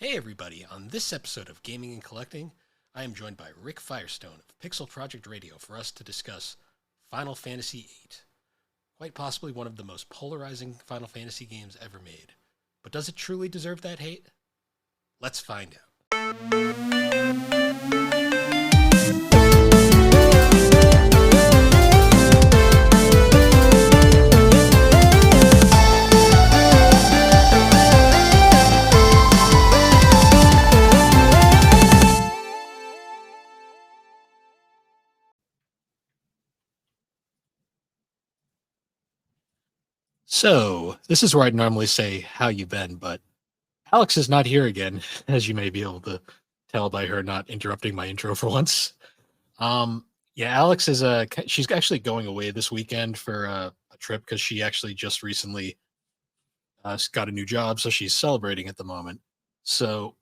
Hey everybody, on this episode of Gaming and Collecting, I am joined by Rick Firestone of Pixel Project Radio for us to discuss Final Fantasy VIII. Quite possibly one of the most polarizing Final Fantasy games ever made. But does it truly deserve that hate? Let's find out. So, this is where I'd normally say, how you been, but Alex is not here again, as you may be able to tell by her not interrupting my intro for once. Yeah, Alex is she's actually going away this weekend for a trip because she actually just recently got a new job, so she's celebrating at the moment. So,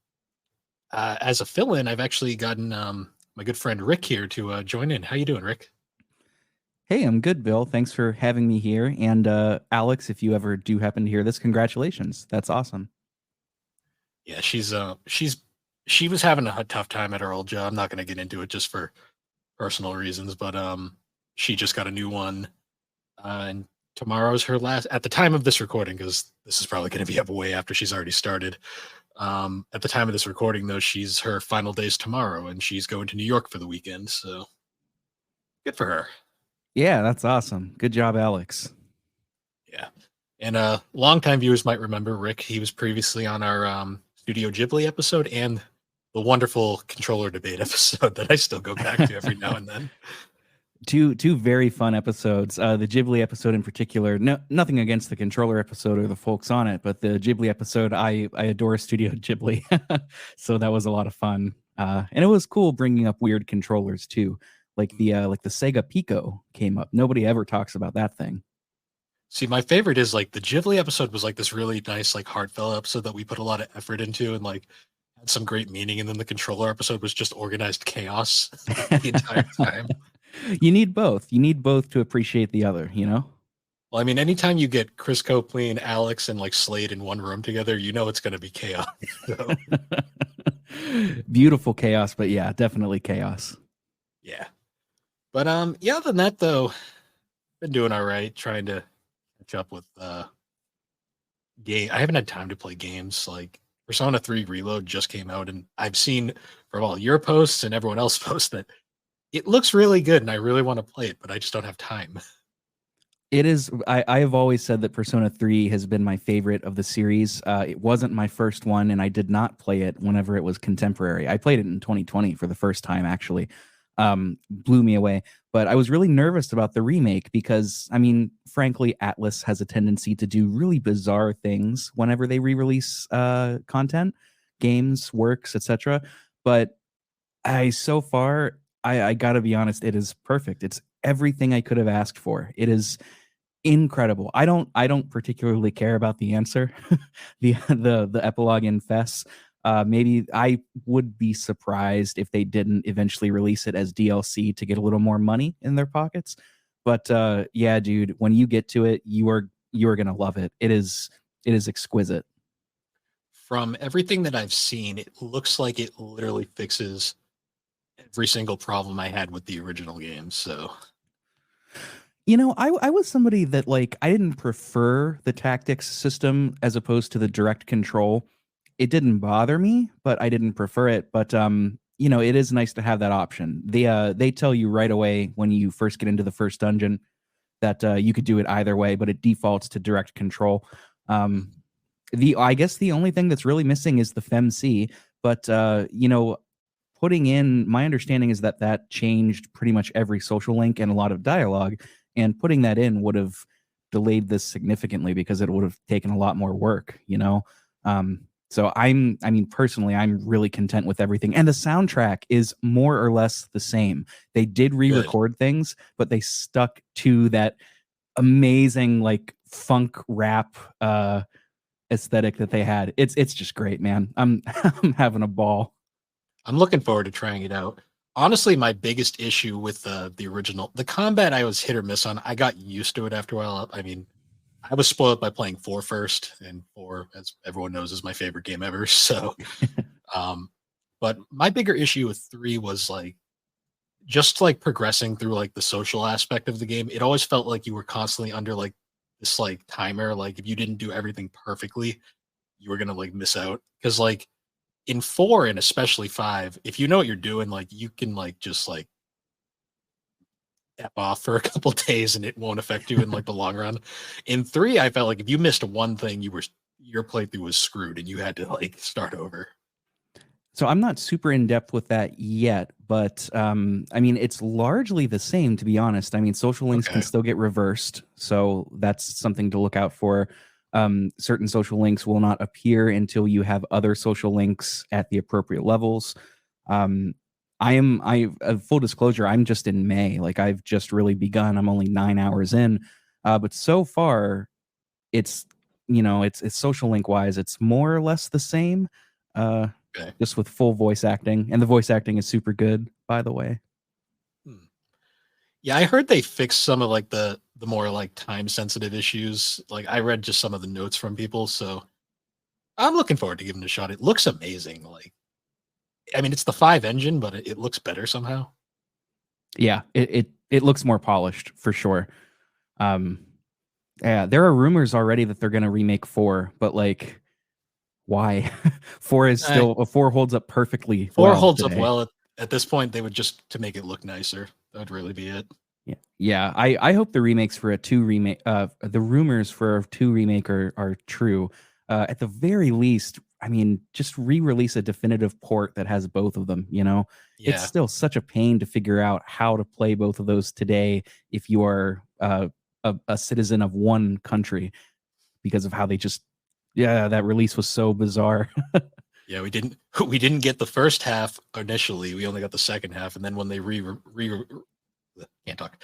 as a fill-in, I've actually gotten my good friend Rick here to join in. How you doing, Rick? Hey, I'm good, Bill. Thanks for having me here. And Alex, if you ever do happen to hear this, congratulations. That's awesome. Yeah, she was having a tough time at her old job. I'm not going to get into it just for personal reasons, but she just got a new one, and tomorrow's her last. At the time of this recording, because this is probably going to be up way after she's already started. At the time of this recording, though, she's her final days tomorrow, and she's going to New York for the weekend. So good for her. Yeah, that's awesome. Good job, Alex. Yeah, and longtime viewers might remember Rick. He was previously on our Studio Ghibli episode and the wonderful controller debate episode that I still go back to every now and then. Two very fun episodes. The Ghibli episode in particular. Nothing against the controller episode or the folks on it, but the Ghibli episode, I adore Studio Ghibli, so that was a lot of fun. And it was cool bringing up weird controllers too, like the Sega Pico came up. Nobody ever talks about that thing. See, my favorite is like the Ghibli episode was like this really nice, like heartfelt episode that we put a lot of effort into and like had some great meaning. And then the controller episode was just organized chaos the entire time. You need both. You need both to appreciate the other, you know? Well, I mean, anytime you get Chris Copley and Alex and like Slade in one room together, you know it's going to be chaos. So, Beautiful chaos, but yeah, definitely chaos. yeah. But yeah, other than that though, been doing all right, trying to catch up with game. I haven't had time to play games. Like Persona 3 Reload just came out, and I've seen from all your posts and everyone else posts that it looks really good, and I really want to play it, but I just don't have time. It is. I have always said that Persona 3 has been my favorite of the series. It wasn't my first one, and I did not play it whenever it was contemporary. I played it in 2020 for the first time, actually. Blew me away. But I was really nervous about the remake because, I mean, frankly, Atlas has a tendency to do really bizarre things whenever they re-release content, games, works, etc. But so far, I gotta be honest, it is perfect. It's everything I could have asked for. It is incredible. I don't particularly care about the answer, the epilogue in Fess. Maybe I would be surprised if they didn't eventually release it as DLC to get a little more money in their pockets. But yeah, dude, when you get to it, you are gonna love it. It is exquisite. From everything that I've seen, it looks like it literally fixes every single problem I had with the original game. So You know, I was somebody that like I didn't prefer the tactics system as opposed to the direct control. It didn't bother me, but I didn't prefer it. But you know, it is nice to have that option. They tell you right away when you first get into the first dungeon that you could do it either way, but it defaults to direct control. Um, the I guess the only thing that's really missing is the FemC, but you know, putting in my understanding is that that changed pretty much every social link and a lot of dialogue, and putting that in would have delayed this significantly because it would have taken a lot more work, you know. So I mean, personally, I'm really content with everything, and the soundtrack is more or less the same. They did good. re-record things, but they stuck to that amazing like funk rap aesthetic that they had. It's just great, man. I'm having a ball. I'm looking forward to trying it out. Honestly, my biggest issue with the original, the combat I was hit or miss on. I got used to it after a while. I mean, I was spoiled by playing 4 first, and 4, as everyone knows, is my favorite game ever. So, um, but my bigger issue with 3 was like just like progressing through like the social aspect of the game. It always felt like you were constantly under like this like timer. Like if you didn't do everything perfectly, you were gonna like miss out. Because like in 4 and especially 5, if you know what you're doing, like you can like just like F off for a couple days and it won't affect you in like the long run. In 3, I felt like if you missed one thing, your playthrough was screwed and you had to like start over. So I'm not super in depth with that yet, but I mean, it's largely the same, to be honest. I mean, social links can Okay. still get reversed, so that's something to look out for. Certain social links will not appear until you have other social links at the appropriate levels. Um, full disclosure, I'm just in May. Like I've just really begun. I'm only 9 hours in, but so far, it's it's social link wise, it's more or less the same. Uh, Okay. just with full voice acting, and the voice acting is super good, by the way. Hmm. Yeah, I heard they fixed some of like the more like time sensitive issues. Like I read just some of the notes from people, so I'm looking forward to giving it a shot. It looks amazing. Like I mean, it's the 5 engine, but it looks better somehow. Yeah, it looks more polished for sure. Um, yeah, there are rumors already that they're gonna remake 4, but like, why? 4 is Eh, still 4 holds up perfectly 4 well holds up today. well at this point. They would just to make it look nicer. That would really be it. Yeah, yeah. I hope the remakes for a 2 remake, the rumors for a 2 remake are true. At the very least, I mean, just re-release a definitive port that has both of them. It's Yeah. still such a pain to figure out how to play both of those today if you are a citizen of one country because of how they just, yeah, that release was so bizarre. Yeah, we didn't get the first half initially. We only got the second half, and then when they can't talk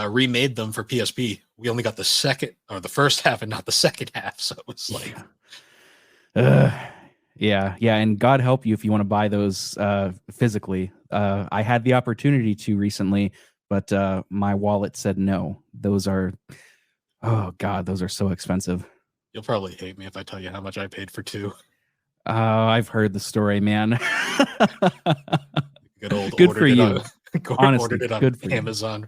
remade them for PSP, we only got the second or the first half and not the second half. So it was like, Yeah. Ugh. Yeah, yeah, and God help you if you want to buy those physically. I had the opportunity to recently, but my wallet said no. Those are, oh God, those are so expensive. you'll probably hate me if I tell you how much I paid for 2. I've heard the story, man. Good old Good for ordered it on you. Honestly, ordered it on good for you. Amazon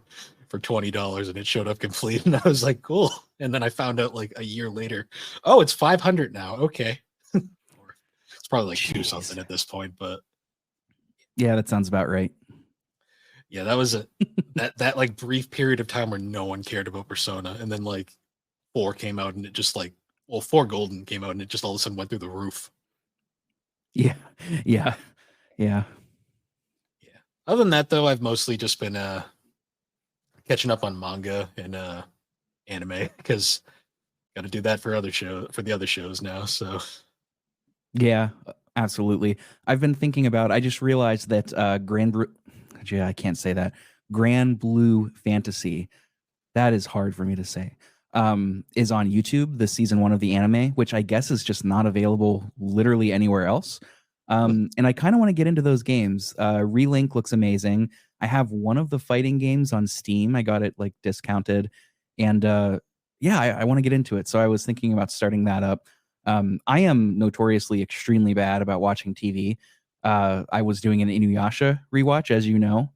for $20 and it showed up complete, and I was like, cool. And then I found out like a year later, oh, it's 500 now. Okay. It's probably like 2 Jeez. something at this point, but Yeah, that sounds about right. yeah, that was that like brief period of time where no one cared about Persona, and then like 4 came out and it just like, well, 4 Golden came out and it just all of a sudden went through the roof. Yeah, yeah, yeah. Yeah. Other than that though, I've mostly just been catching up on manga and anime because got to do that for the other shows now. So Yeah, absolutely. I've been thinking about, I just realized that yeah, I can't say that. Grand Blue Fantasy, that is hard for me to say. Is on YouTube, the season 1 of the anime, which I guess is just not available literally anywhere else. And I kind of want to get into those games. Relink looks amazing. I have one of the fighting games on Steam. I got it like discounted, and yeah, I want to get into it. So I was thinking about starting that up. I am notoriously extremely bad about watching TV. I was doing an Inuyasha rewatch, as you know,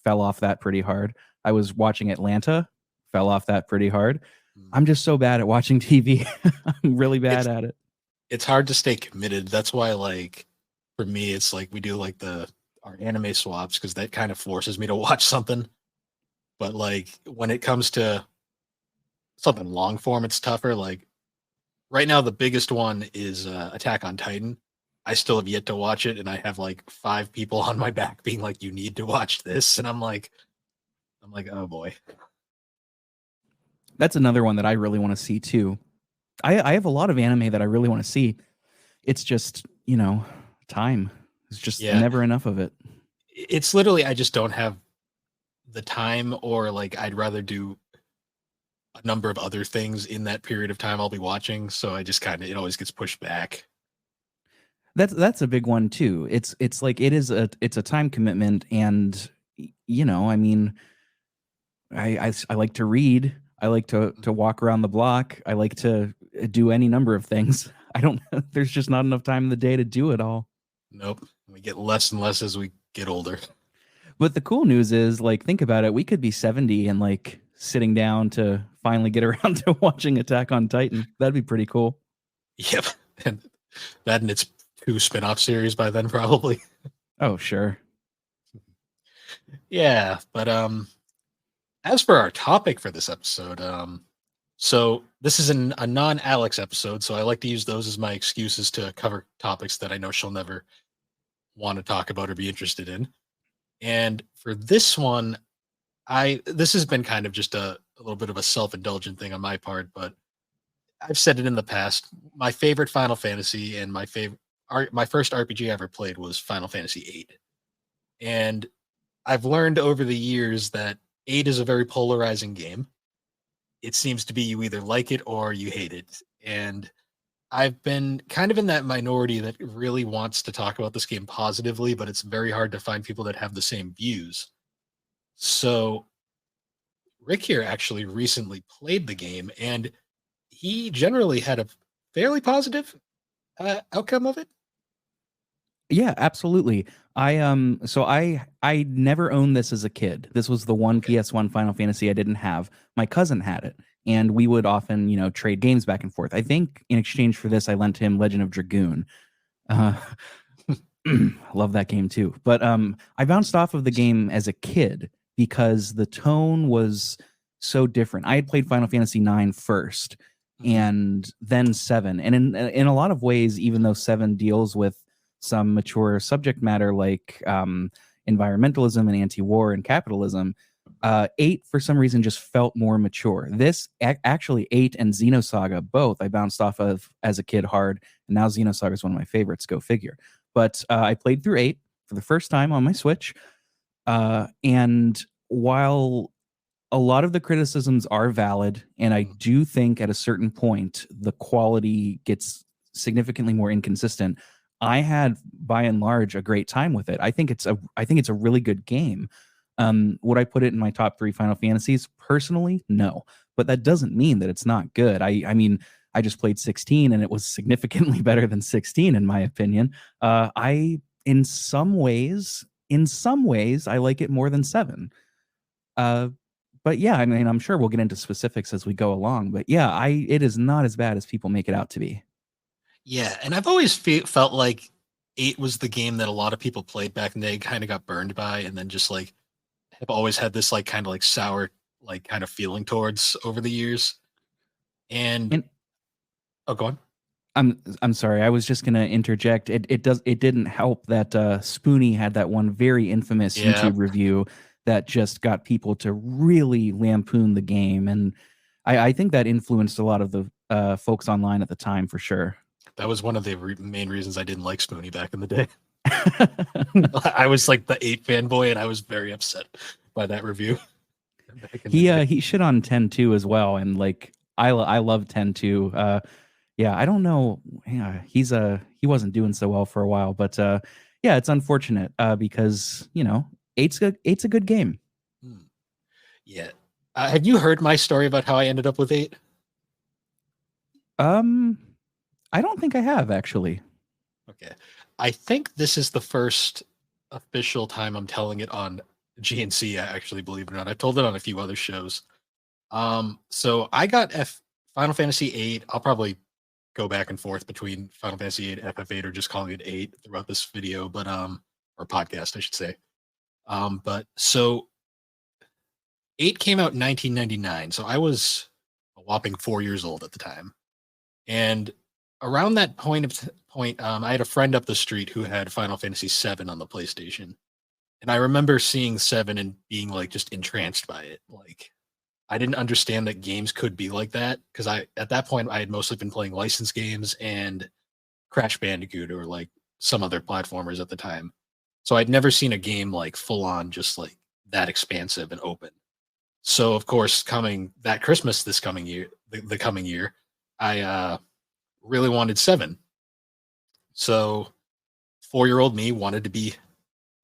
fell off that pretty hard. I was watching Atlanta, fell off that pretty hard. I'm just so bad at watching TV. I'm really bad it's at it. it's hard to stay committed. That's why like for me it's like we do like the our anime swaps because that kind of forces me to watch something. But like when it comes to something long form, it's tougher. Like right now, the biggest one is Attack on Titan. I still have yet to watch it, and I have like 5 people on my back being like, "You need to watch this," and I'm like, "Oh boy." That's another one that I really want to see too. I have a lot of anime that I really want to see. It's just, time. There's just Yeah, never enough of it. it's literally I just don't have the time, or like I'd rather do a number of other things in that period of time I'll be watching. So I just kind of it always gets pushed back. That's a big one too. It's like it's a time commitment, and I mean, I like to read. I like to walk around the block. I like to do any number of things. I don't. There's just not enough time in the day to do it all. Nope. We get less and less as we get older. But the cool news is, like, think about it. We could be 70 and like sitting down to finally get around to watching Attack on Titan. That'd be pretty cool. Yep. And that and its two spin-off series by then probably. Oh, sure. Yeah, but as for our topic for this episode, so this is a non-Alex episode, so I like to use those as my excuses to cover topics that I know she'll never want to talk about or be interested in. And for this one, this has been kind of just a little bit of a self-indulgent thing on my part, but I've said it in the past. My favorite Final Fantasy and my first RPG I ever played was Final Fantasy VIII. And I've learned over the years that 8 is a very polarizing game. It seems to be you either like it or you hate it. And I've been kind of in that minority that really wants to talk about this game positively, but it's very hard to find people that have the same views. So Rick here actually recently played the game, and he generally had a fairly positive outcome of it. Yeah, absolutely. I never owned this as a kid. This was the one Okay. PS1 Final Fantasy I didn't have. My cousin had it, and we would often, trade games back and forth. I think in exchange for this, I lent him Legend of Dragoon. Uh, love that game too. But I bounced off of the game as a kid because the tone was so different. I had played Final Fantasy IX first, Mhm. and then 7. And in a lot of ways, even though 7 deals with some mature subject matter like environmentalism and anti-war and capitalism, 8 for some reason just felt more mature. This actually 8 and Xenosaga both I bounced off of as a kid hard, and now Xenosaga is one of my favorites. Go figure. But I played through 8 for the first time on my Switch, and while a lot of the criticisms are valid, and I Mhm. do think at a certain point the quality gets significantly more inconsistent. I had by and large a great time with it. I think it's a really good game. Would I put it in my top 3 Final Fantasies? Personally, no. But that doesn't mean that it's not good. I mean, I just played 16 and it was significantly better than 16 in my opinion. I in some ways I like it more than 7. Uh but yeah, I mean, I'm sure we'll get into specifics as we go along. But yeah, it is not as bad as people make it out to be. Yeah, and I've always felt like 8 was the game that a lot of people played back and they kind of got burned by, and then just like have always had this like kind of like sour like kind of feeling towards over the years. And And oh, go on. I'm sorry, I was just gonna interject. It didn't help that Spoonie had that one very infamous Yeah, YouTube review that just got people to really lampoon the game, and I think that influenced a lot of the folks online at the time for sure. that was one of the main reasons I didn't like Spoonie back in the day. I was like the 8 fanboy, and I was very upset by that review back in the day. He shit on 10 too as well, and like I love 10 too. Yeah, I don't know. Yeah, he wasn't doing so well for a while, but yeah, it's unfortunate because eight's a good game. Hmm. Yeah. Have you heard my story about how I ended up with 8? Um, I don't think I have actually. Okay. I think this is the first official time I'm telling it on GNC, actually, believe it or not. I've told it on a few other shows. So I got Final Fantasy 8. I'll probably go back and forth between Final Fantasy 8, FF8, or just calling it 8 throughout this video, but or podcast, I should say. But so 8 came out in 1999, so I was a whopping 4 years old at the time. And around that point, I had a friend up the street who had Final Fantasy 7 on the PlayStation. And I remember seeing 7 and being like just entranced by it. Like I didn't understand that games could be like that because I at that point I had mostly been playing licensed games and Crash Bandicoot or like some other platformers at the time. So I'd never seen a game like full on just like that expansive and open. So of course, coming that Christmas this coming year, the coming year, I really wanted 7. So 4-year-old me wanted to be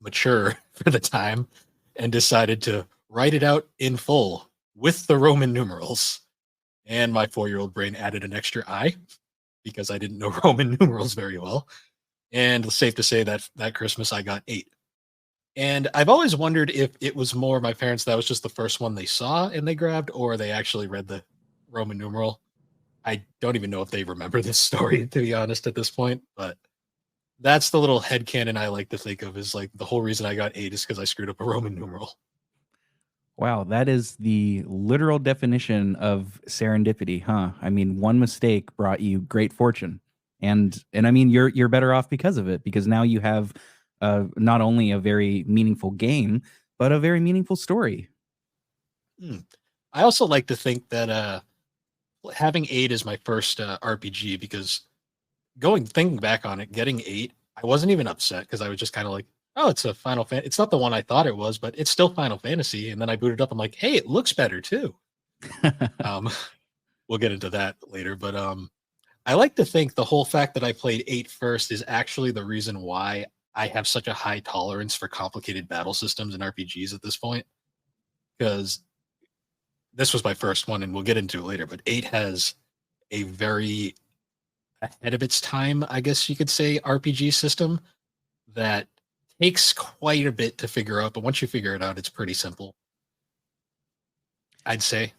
mature for the time and decided to write it out in full with the Roman numerals. And my 4-year-old brain added an extra I because I didn't know Roman numerals very well. And it's safe to say that that Christmas I got 8. And I've always wondered if it was more my parents that was just the first one they saw and they grabbed, or they actually read the Roman numeral. I don't even know if they remember this story, to be honest, at this point. But that's the little headcanon I like to think of, is like the whole reason I got 8 is because I screwed up a Roman numeral. Wow, that is the literal definition of serendipity, huh? I mean, one mistake brought you great fortune. And I mean, you're better off because of it, because now you have not only a very meaningful game, but a very meaningful story. Hmm. I also like to think that having 8 is my first RPG, because thinking back on it, getting 8, I wasn't even upset because I was just kind of like, oh, it's a Final Fantasy. It's not the one I thought it was, but it's still Final Fantasy. And then I booted up. I'm like, hey, it looks better too. Um, we'll get into that later, but I like to think the whole fact that I played 8 first is actually the reason why I have such a high tolerance for complicated battle systems and RPGs at this point. Because this was my first one, and we'll get into it later. But 8 has a very ahead of its time, I guess you could say, RPG system that takes quite a bit to figure out. But once you figure it out, it's pretty simple, I'd say.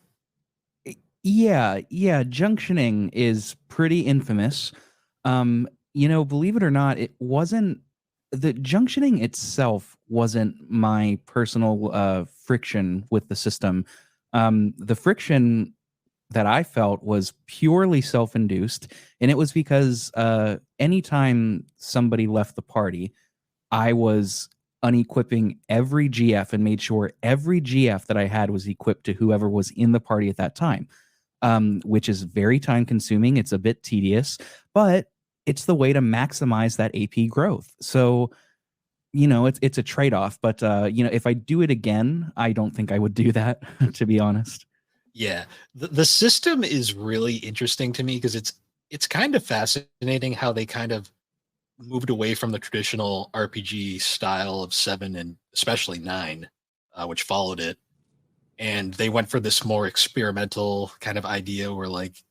Yeah, junctioning is pretty infamous. Believe it or not, it wasn't the junctioning itself wasn't my personal friction with the system. The friction that I felt was purely self-induced, and it was because anytime somebody left the party, I was unequipping every GF and made sure every GF that I had was equipped to whoever was in the party at that time, which is very time consuming. It's a bit tedious, but it's the way to maximize that AP growth. So, it's a trade off. But, if I do it again, I don't think I would do that, to be honest. Yeah, the system is really interesting to me because it's kind of fascinating how they kind of moved away from the traditional RPG style of 7 and especially 9, which followed it, and they went for this more experimental kind of idea where like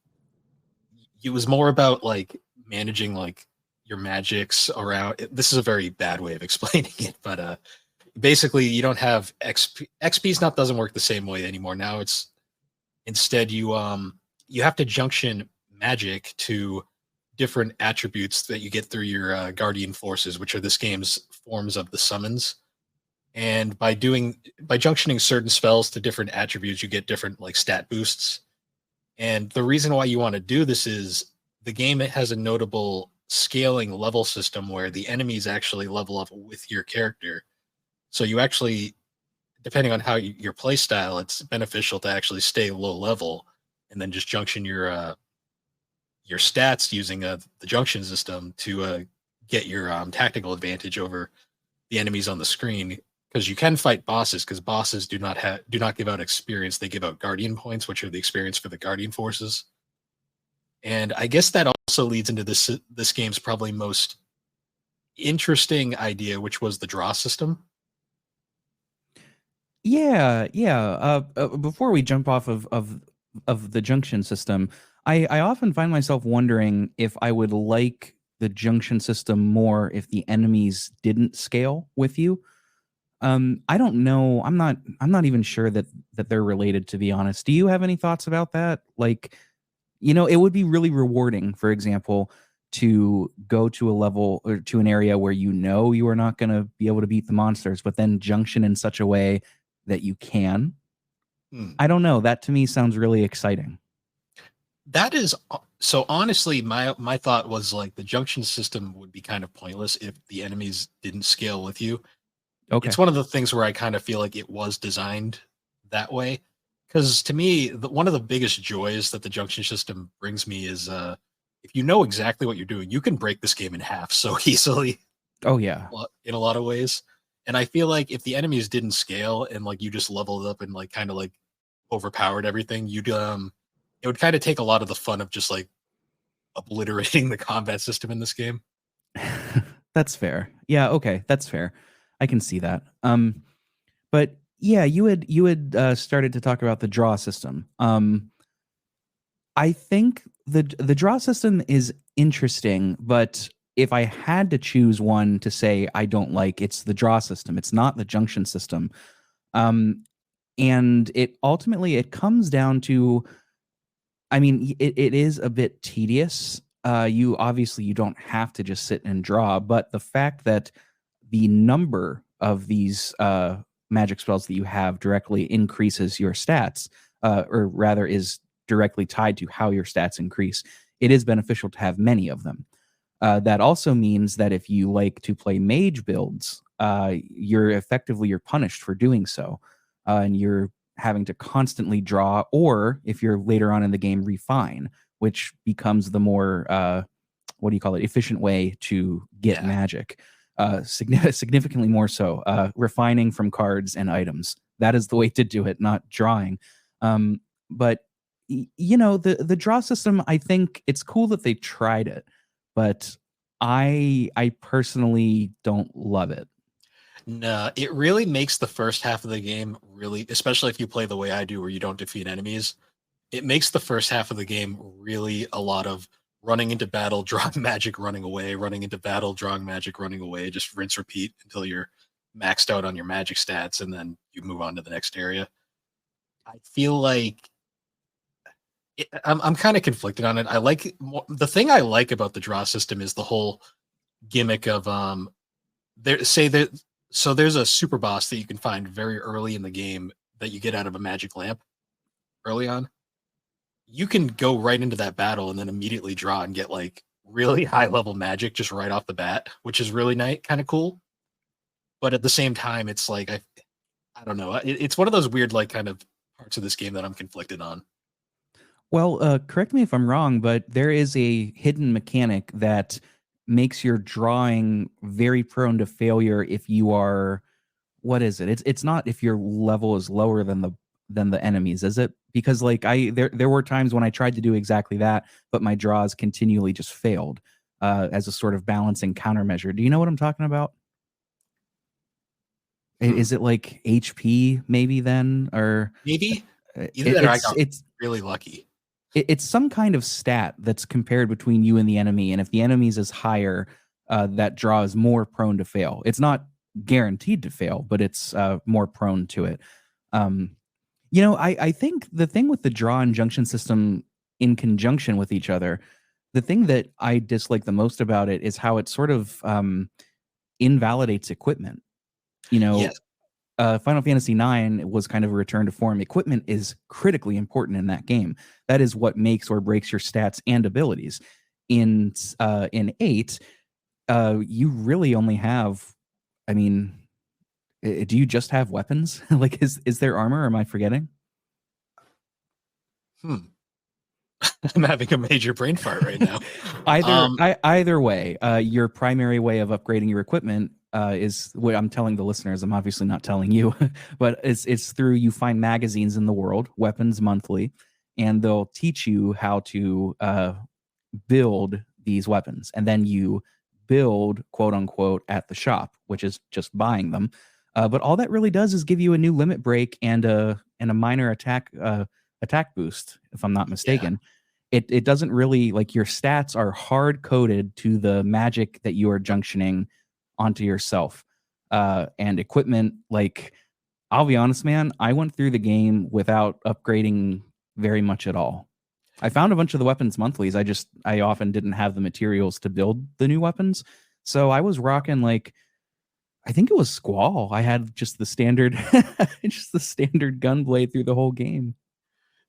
it was more about like managing like your magics around. This is a very bad way of explaining it, but basically you don't have XP's not doesn't work the same way anymore. Now it's instead you have to junction magic to different attributes that you get through your guardian forces, which are this game's forms of the summons. And by junctioning certain spells to different attributes, you get different like stat boosts. And the reason why you want to do this is the game has a notable scaling level system where the enemies actually level up with your character. So you actually, depending on how your play style, it's beneficial to actually stay low level and then just junction your stats using the junction system to get your tactical advantage over the enemies on the screen. Because you can fight bosses, because bosses do not give out experience; they give out guardian points, which are the experience for the guardian forces. And I guess that also leads into this game's probably most interesting idea, which was the draw system. Yeah. Before we jump off of the junction system, I often find myself wondering if I would like the junction system more if the enemies didn't scale with you. I don't know. I'm not even sure that they're related, to be honest. Do you have any thoughts about that? Like, it would be really rewarding, for example, to go to a level or to an area where you are not going to be able to beat the monsters, but then junction in such a way that you can. Hmm. I don't know. That to me sounds really exciting. That is so honestly, my thought was like the junction system would be kind of pointless if the enemies didn't scale with you. Okay. It's one of the things where I kind of feel like it was designed that way. Because to me, one of the biggest joys that the junction system brings me is if you know exactly what you're doing, you can break this game in half so easily Oh yeah. in a lot of ways. And I feel like if the enemies didn't scale and like you just leveled up and like kind of like overpowered everything, you'd it would kind of take a lot of the fun of just like obliterating the combat system in this game. That's fair. Yeah, okay, that's fair. I can see that. But Yeah, you had started to talk about the draw system. I think the draw system is interesting, but if I had to choose one to say I don't like, it's the draw system. It's not the junction system. Um, and it ultimately it comes down to, I mean, it is a bit tedious. You obviously you don't have to just sit and draw, but the fact that the number of these magic spells that you have directly increases your stats, or rather is directly tied to how your stats increase. It is beneficial to have many of them. That also means that if you like to play mage builds, you're punished for doing so, and you're having to constantly draw, or if you're later on in the game, refine, which becomes the more what do you call it, efficient way to get Yeah. magic. Significantly more so, refining from cards and items. That is the way to do it, not drawing. But you know, the draw system, I think it's cool that they tried it, but I personally don't love it. No, it really makes the first half of the game really, especially if you play the way I do, where you don't defeat enemies. It makes the first half of the game really a lot of running into battle, drawing magic, running away, running into battle, drawing magic, running away. Just rinse, repeat until you're maxed out on your magic stats, and then you move on to the next area. I feel like I'm kind of conflicted on it. I like the thing I like about the draw system is the whole gimmick of there say that so there's a super boss that you can find very early in the game that you get out of a magic lamp early on. You can go right into that battle and then immediately draw and get like really high level magic just right off the bat, which is really nice, kind of cool. But at the same time, it's like I don't know. It's one of those weird like kind of parts of this game that I'm conflicted on. Well, correct me if I'm wrong, but there is a hidden mechanic that makes your drawing very prone to failure if you are, what is it? It's not if your level is lower than the enemies, is it? Because like there were times when I tried to do exactly that, but my draws continually just failed as a sort of balancing countermeasure. Do you know what I'm talking about? Hmm. Is it like HP maybe then, or Maybe either it, that or I got it's really lucky. it's some kind of stat that's compared between you and the enemy, and if the enemy's is higher, that draw is more prone to fail. It's not guaranteed to fail, but it's more prone to it. Um, you know, I think the thing with the draw and junction system in conjunction with each other, the thing that I dislike the most about it is how it sort of invalidates equipment. You know, Yes. Final Fantasy IX was kind of a return to form. Equipment is critically important in that game. That is what makes or breaks your stats and abilities. In eight, you really only have. I mean, do you just have weapons? Like, is there armor? Or am I forgetting? Hmm. I'm having a major brain fart right now. Um, Either way, your primary way of upgrading your equipment is what I'm telling the listeners. I'm obviously not telling you, but it's through you find magazines in the world, Weapons Monthly, and they'll teach you how to build these weapons, and then you build quote unquote at the shop, which is just buying them. But all that really does is give you a new limit break and a minor attack boost, if I'm not yeah. mistaken. It doesn't really, like, your stats are hard coded to the magic that you are junctioning onto yourself. And equipment, like, I'll be honest, man, I went through the game without upgrading very much at all. I found a bunch of the weapons monthlies. I often didn't have the materials to build the new weapons. So I was rocking, like, I think it was Squall. I had just the standard just the standard gunblade through the whole game.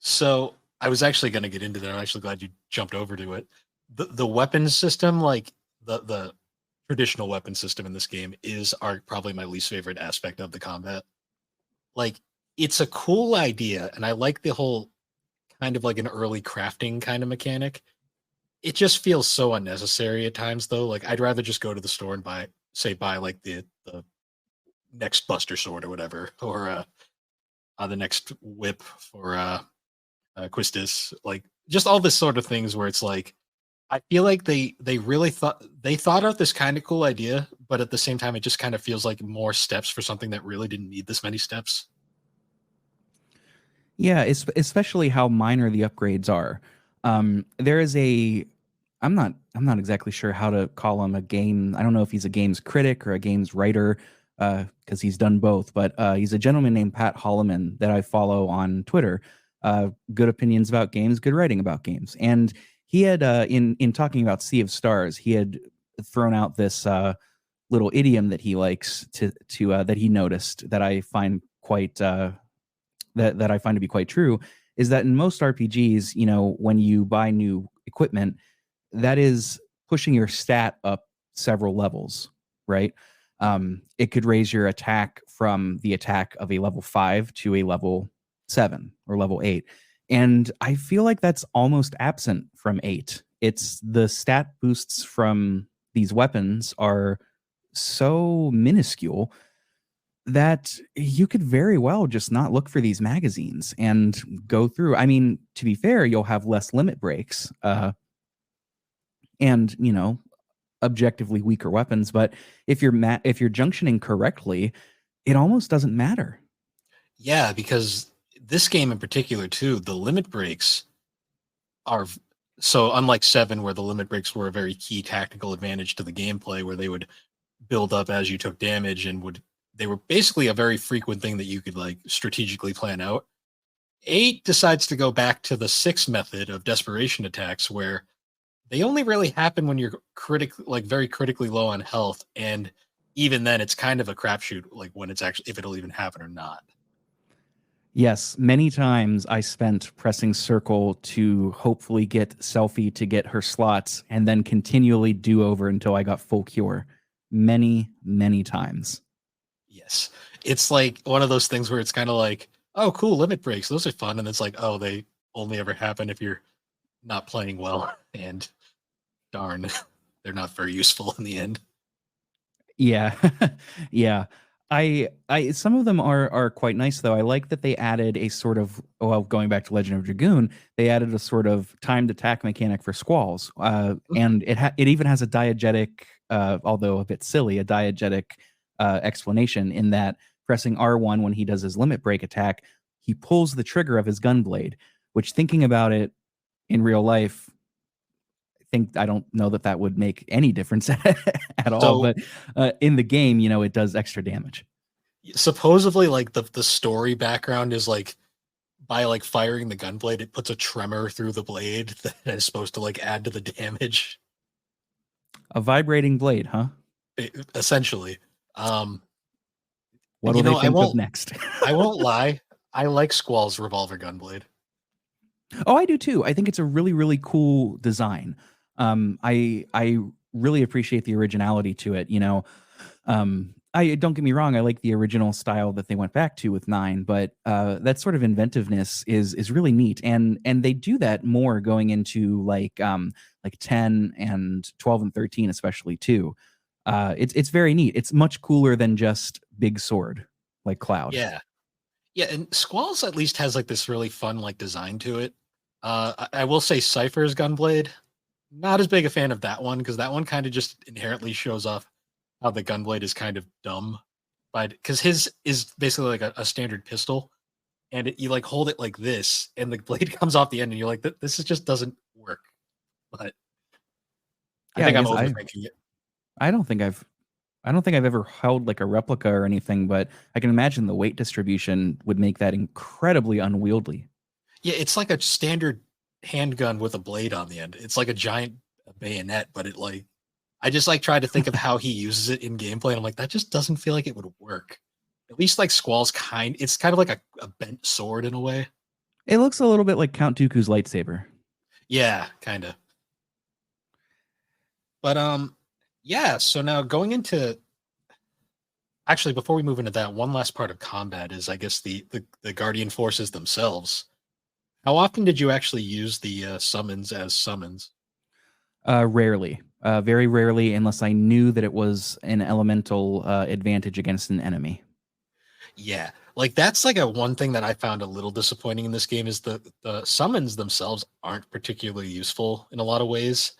So I was actually going to get into that. I'm actually glad you jumped over to it. The weapons system, like the traditional weapon system in this game, is probably my least favorite aspect of the combat. Like it's a cool idea, and I like the whole kind of like an early crafting kind of mechanic. It just feels so unnecessary at times, though. Like I'd rather just go to the store and buy like the next Buster Sword or whatever, or the next whip for Quistis, like just all this sort of things where it's like I feel like they really thought out this kind of cool idea, but at the same time, it just kind of feels like more steps for something that really didn't need this many steps. Yeah, especially how minor the upgrades are. There is a I'm not exactly sure how to call him a game. I don't know if he's a games critic or a games writer, because he's done both. But he's a gentleman named Pat Holloman that I follow on Twitter. Good opinions about games, good writing about games, and he had in talking about Sea of Stars, he had thrown out this little idiom that he likes to that he noticed that I find quite that I find to be quite true, is that in most RPGs, when you buy new equipment, that is pushing your stat up several levels, right? It could raise your attack from the attack of a level 5 to a level 7 or level 8. And I feel like that's almost absent from 8. It's the stat boosts from these weapons are so minuscule that you could very well just not look for these magazines and go through. I mean, to be fair, you'll have less limit breaks, and objectively weaker weapons. But if you're junctioning correctly, it almost doesn't matter. Yeah, because this game in particular too, the limit breaks are so unlike seven, where the limit breaks were a very key tactical advantage to the gameplay, where they would build up as you took damage and would they were basically a very frequent thing that you could like strategically plan out. Eight decides to go back to the six method of desperation attacks, where they only really happen when you're very critically low on health, and even then, it's kind of a crapshoot, like when it's actually if it'll even happen or not. Yes, many times I spent pressing circle to hopefully get Selfie to get her slots and then continually do over until I got full cure. Many, many times. Yes, it's like one of those things where it's kind of like, oh, cool, limit breaks, those are fun, and it's like, oh, they only ever happen if you're not playing well, and darn, they're not very useful in the end. Yeah. Yeah. I some of them are quite nice though. I like that they added a sort of, well, going back to Legend of Dragoon, they added a sort of timed attack mechanic for squalls. And it even has a diegetic, although a bit silly, a diegetic explanation in that pressing R1 when he does his limit break attack, he pulls the trigger of his gunblade, which, thinking about it in real life, I don't know that would make any difference at all, So but in the game, it does extra damage. supposedly, like the story background is like by like firing the gunblade, it puts a tremor through the blade that is supposed to like add to the damage. A vibrating blade, huh? Essentially. What will they I think of won't next? I won't lie. I like Squall's revolver gunblade. Oh, I do too. I think it's a really, really cool design. I really appreciate the originality to it. I don't get me wrong. I like the original style that they went back to with 9, but that sort of inventiveness is really neat, and they do that more going into like 10 and 12 and 13, especially too. It's very neat. It's much cooler than just big sword like Cloud. Yeah. Yeah, and Squall's at least has like this really fun like design to it. I will say Cypher's gunblade, not as big a fan of that one, because that one kind of just inherently shows off how the gunblade is kind of dumb. But because his is basically like a standard pistol, and you like hold it like this, and the blade comes off the end, and you're like, this is just doesn't work. But I Yeah, I think I'm guess overthinking it. I don't think I've ever held like a replica or anything, but I can imagine the weight distribution would make that incredibly unwieldy. Yeah, it's like a standard handgun with a blade on the end. It's like a giant bayonet, but it like I just like tried to think of how he uses it in gameplay, and I'm like, that just doesn't feel like it would work. At least like Squall's it's kind of like a bent sword in a way. It looks a little bit like Count Dooku's lightsaber. Yeah, kind of. But yeah, so now going into actually before we move into that, one last part of combat is I guess the Guardian forces themselves. How often did you actually use the summons as summons? Rarely, very rarely, unless I knew that it was an elemental advantage against an enemy. Yeah, like that's like a one thing that I found a little disappointing in this game is the summons themselves aren't particularly useful in a lot of ways.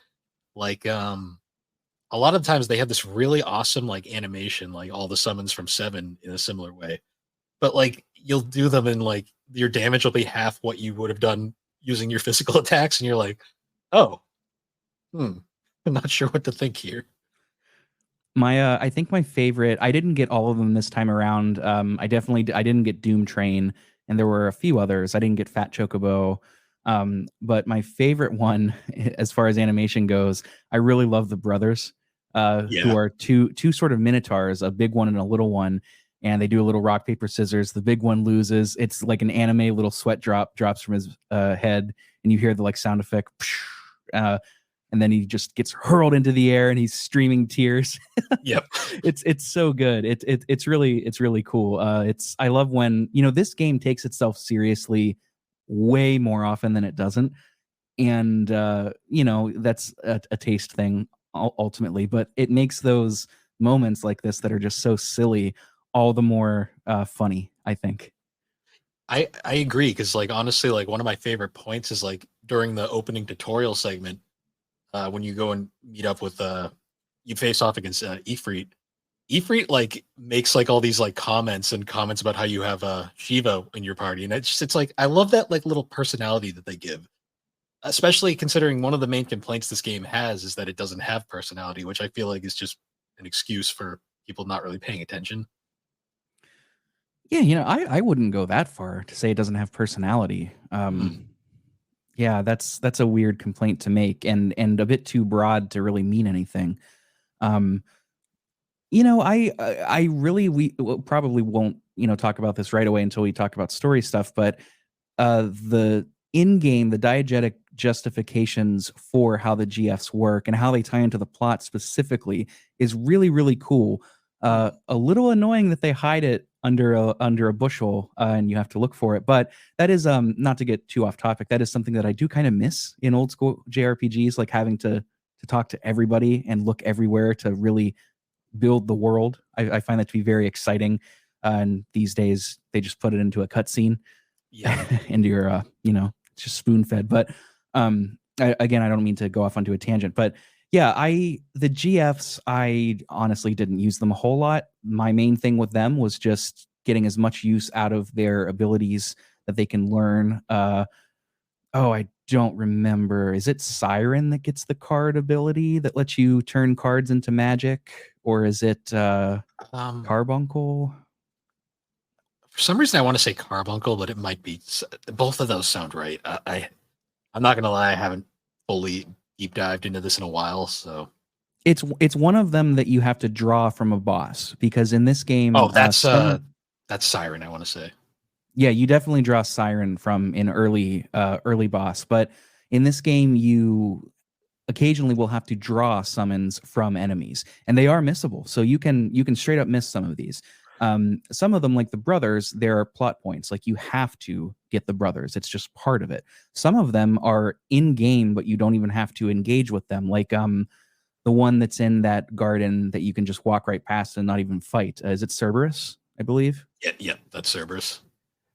Like a lot of times they have this really awesome like animation, like all the summons from seven in a similar way. But like you'll do them and like your damage will be half what you would have done using your physical attacks, and you're like, oh, hmm, I'm not sure what to think here. I think my favorite. I didn't get all of them this time around. I didn't get Doom Train, and there were a few others. I didn't get Fat Chocobo, but my favorite one, as far as animation goes, I really love the brothers, who Yeah, are two sort of minotaurs, a big one and a little one, and they do a little rock paper scissors. The big one loses. It's like an anime little sweat drops from his head, and you hear the like sound effect. And then he just gets hurled into the air and he's streaming tears. yep, It's so good. It's really cool. It's I love when this game takes itself seriously way more often than it doesn't, and that's a taste thing ultimately, but it makes those moments like this that are just so silly all the more funny, I think. I agree because like honestly, like one of my favorite points is like during the opening tutorial segment when you go and meet up with you face off against Ifrit. Ifrit like makes like all these like comments about how you have Shiva in your party, and it's like I love that like little personality that they give, especially considering one of the main complaints this game has is that it doesn't have personality, which I feel like is just an excuse for people not really paying attention. Yeah, I wouldn't go that far to say it doesn't have personality. Hmm. Yeah, that's a weird complaint to make, and a bit too broad to really mean anything. Um, I really probably won't talk about this right away until we talk about story stuff, but the in-game, the diegetic justifications for how the GFs work and how they tie into the plot specifically is really, really cool. A little annoying that they hide it under a bushel, and you have to look for it. But that is not to get too off topic. That is something that I do kind of miss in old school JRPGs, like having to talk to everybody and look everywhere to really build the world. I find that to be very exciting. And these days, they just put it into a cutscene Yeah, into your it's just spoon fed. But again, I don't mean to go off onto a tangent, but yeah, the GFs, I honestly didn't use them a whole lot. My main thing with them was just getting as much use out of their abilities that they can learn. Oh, I don't remember. Is it Siren that gets the card ability that lets you turn cards into magic, or is it um, Carbuncle? for some reason I want to say Carbuncle, but it might be both of those sound right. I'm not gonna lie, I haven't fully deep dived into this in a while, so. It's one of them that you have to draw from a boss, because in this game, Oh, some that's Siren, I want to say. yeah, you definitely draw Siren from an early boss, but in this game you occasionally will have to draw summons from enemies, and they are missable. So you can straight up miss some of these. Some of them, like the brothers, there are plot points. Like you have to get the brothers. It's just part of it. Some of them are in game, but you don't even have to engage with them. Like the one that's in that garden that you can just walk right past and not even fight. Is it Cerberus? I believe. Yeah, yeah, that's Cerberus.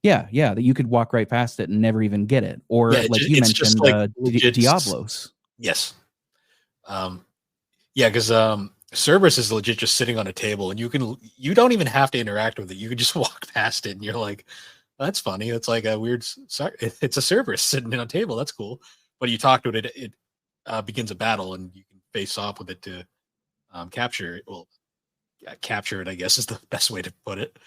Yeah, that you could walk right past it and never even get it. Yeah, Or like you it's just mentioned, like legit. Diablos. Yes. Um, yeah, because Cerberus is legit just sitting on a table, and you don't even have to interact with it. You can just walk past it, and you're like, that's funny. It's like a weird. It's a Cerberus sitting on a table. That's cool. But you talk to it, it begins a battle, and you can face off with it to capture it. Well, yeah, capture it, I guess, is the best way to put it.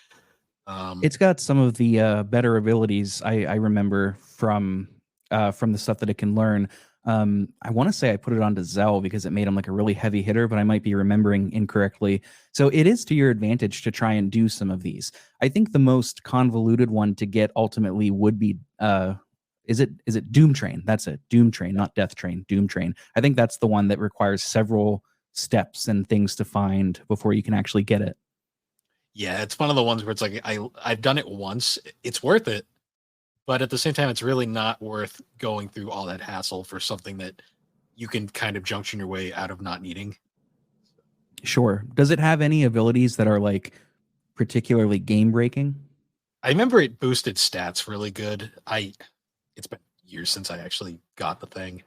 Um, It's got some of the better abilities I remember from the stuff that it can learn. I want to say I put it onto Zell because it made him like a really heavy hitter, but I might be remembering incorrectly. So it is to your advantage to try and do some of these. I think the most convoluted one to get ultimately would be is it Doom Train? That's it, Doom Train, not Death Train. Doom Train. I think that's the one that requires several steps and things to find before you can actually get it. yeah, it's one of the ones where it's like I've done it once. It's worth it, but at the same time, it's really not worth going through all that hassle for something that you can kind of junction your way out of not needing. Sure. Does it have any abilities that are like particularly game breaking? I remember it boosted stats really good. It's been years since I actually got the thing.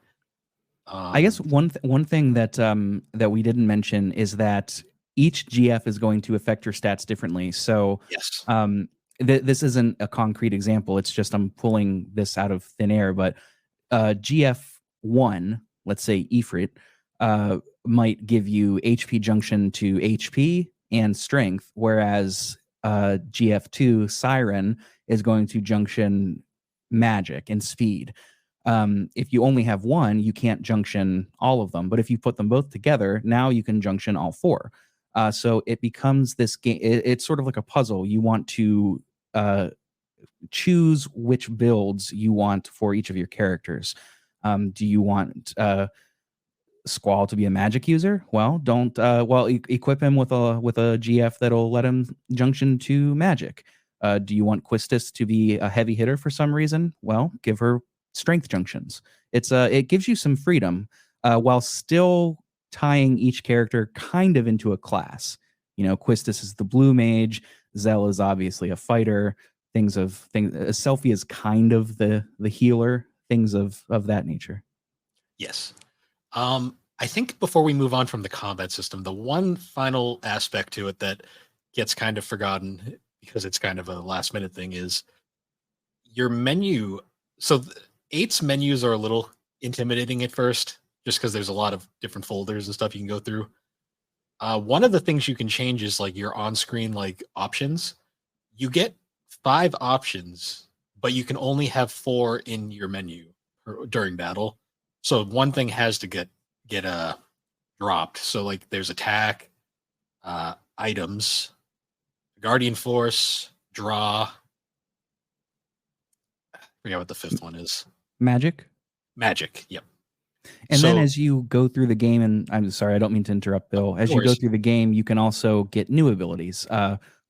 I guess Um, one thing that we didn't mention is that each GF is going to affect your stats differently. So yes. um, this isn't a concrete example. It's just I'm pulling this out of thin air. But GF1, let's say Ifrit, might give you HP junction to HP and strength, whereas GF2 Siren is going to junction magic and speed. If you only have one, you can't junction all of them. But if you put them both together, now you can junction all four. So it becomes this game. It's sort of like a puzzle. You want to choose which builds you want for each of your characters. Do you want Squall to be a magic user? Well, don't equip him with a GF that'll let him junction to magic. Do you want Quistis to be a heavy hitter for some reason? Well, give her strength junctions. It gives you some freedom while still tying each character kind of into a class. Quistis is the blue mage, Zell is obviously a fighter, Selphie is kind of the healer, things of that nature. Yes. I think before we move on from the combat system, the one final aspect to it that gets kind of forgotten because it's kind of a last minute thing is your menu. So VIII's menus are a little intimidating at first, just because there's a lot of different folders and stuff you can go through. One of the things you can change is like your on-screen like options. You get 5 options, but you can only have 4 in your menu during battle. So one thing has to get dropped. So like there's attack, items, guardian force, draw. I forget what the 5th one is. Magic. Yep. And then as you go through the game, and I'm sorry, I don't mean to interrupt, Bill. As you go through the game, you can also get new abilities.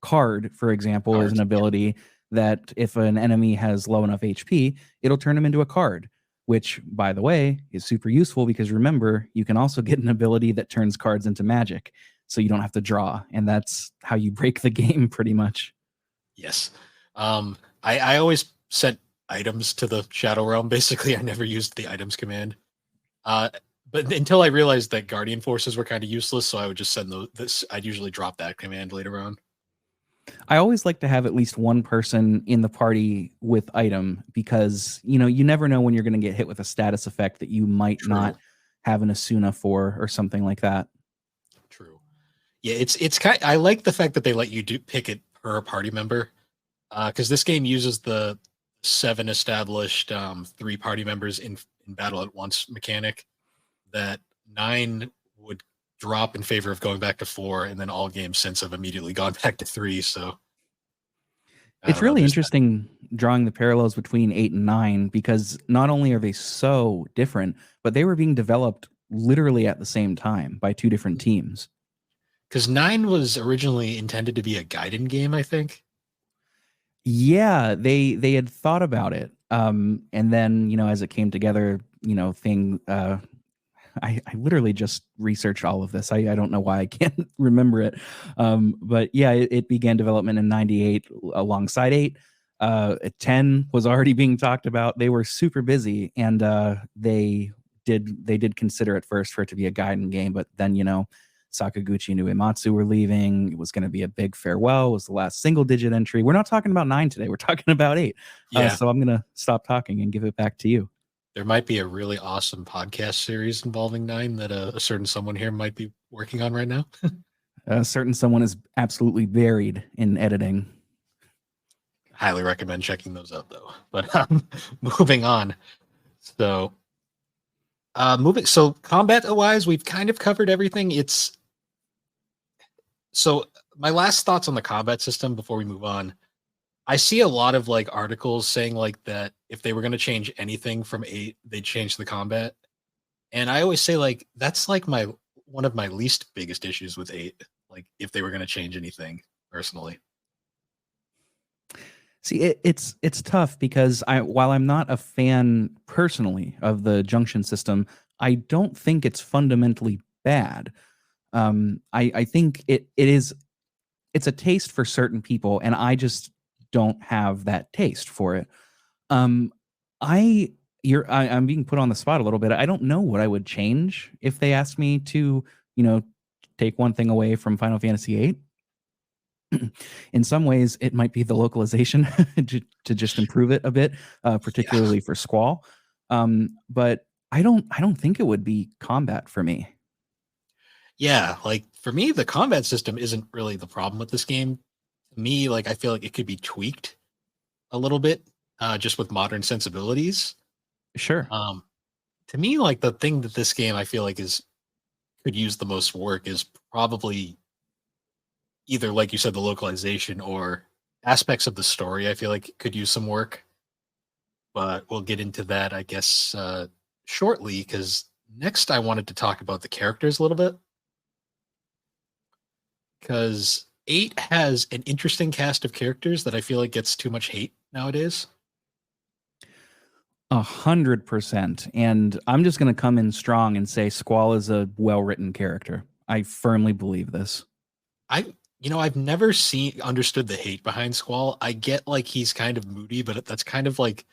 Card, for example, is an ability that if an enemy has low enough HP, it'll turn them into a card, which, by the way, is super useful because remember, you can also get an ability that turns cards into magic, so you don't have to draw, and that's how you break the game pretty much. Yes. I always sent items to the Shadow Realm. Basically, I never used the items command. But until I realized that Guardian Forces were kind of useless, so I would just send this. I'd usually drop that command later on. I always like to have at least one person in the party with item because you never know when you're going to get hit with a status effect that you might not have an Asuna for or something like that. True. Yeah, it's kind. I like the fact that they let you pick it per party member, because this game uses the 7 established 3 party members in battle at once mechanic that 9 would drop in favor of going back to 4, and then all games since have immediately gone back to 3. So it's really interesting drawing the parallels between 8 and 9 because not only are they so different, but they were being developed literally at the same time by 2 different teams. Because 9 was originally intended to be a Gaiden game, I think. Yeah, they had thought about it. And then, as it came together, I literally just researched all of this. I don't know why I can't remember it. But yeah, it began development in 98 alongside 8. 10 was already being talked about. They were super busy and they did consider at first for it to be a Gaiden game, but then, Sakaguchi and Uematsu were leaving. It was going to be a big farewell. It was the last single digit entry. We're not talking about 9 today. We're talking about 8. Yeah. So I'm going to stop talking and give it back to you. There might be a really awesome podcast series involving 9 that a certain someone here might be working on right now. A certain someone is absolutely buried in editing. Highly recommend checking those out, though. But moving on. So, combat-wise, we've kind of covered everything. So my last thoughts on the combat system before we move on. I see a lot of like articles saying like that if they were going to change anything from 8, they'd change the combat. And I always say like that's like one of my least biggest issues with 8. Like if they were going to change anything personally. See, it's tough because while I'm not a fan personally of the junction system, I don't think it's fundamentally bad. I think it's a taste for certain people, and I just don't have that taste for it. I'm being put on the spot a little bit. I don't know what I would change if they asked me to, take one thing away from Final Fantasy VIII. In some ways, it might be the localization to just improve it a bit, Yeah. particularly for Squall. But I don't think it would be combat for me. Yeah, like for me, the combat system isn't really the problem with this game. To me, like I feel like it could be tweaked a little bit, just with modern sensibilities. Sure. Um, to me, like the thing that this game I feel like is could use the most work is probably either like you said, the localization or aspects of the story. I feel like could use some work, but we'll get into that, I guess, shortly. Because next, I wanted to talk about the characters a little bit. Because eight has an interesting cast of characters that I feel like gets too much hate nowadays. 100%. And I'm just going to come in strong and say Squall is a well written character. I firmly believe this. I've never understood the hate behind Squall. I get like he's kind of moody, but that's kind of like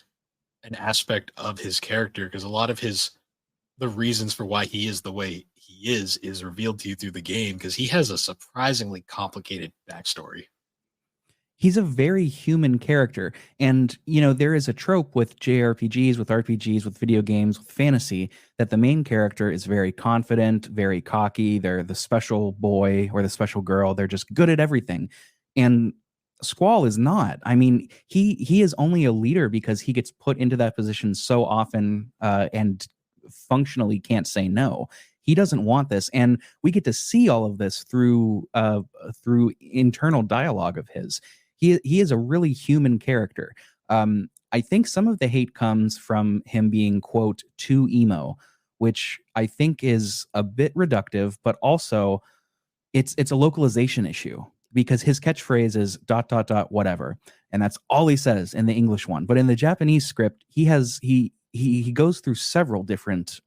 an aspect of his character because a lot of the reasons for why he is the way he is revealed to you through the game because he has a surprisingly complicated backstory. He's a very human character. And, there is a trope with JRPGs, with RPGs, with video games, with fantasy, that the main character is very confident, very cocky. They're the special boy or the special girl. They're just good at everything. And Squall is not. I mean, he is only a leader because he gets put into that position so often and functionally can't say no. He doesn't want this, and we get to see all of this through internal dialogue of his. He is a really human character. I think some of the hate comes from him being quote too emo, which I think is a bit reductive, but also it's a localization issue because his catchphrase is dot dot dot whatever, and that's all he says in the English one. But in the Japanese script, he goes through several different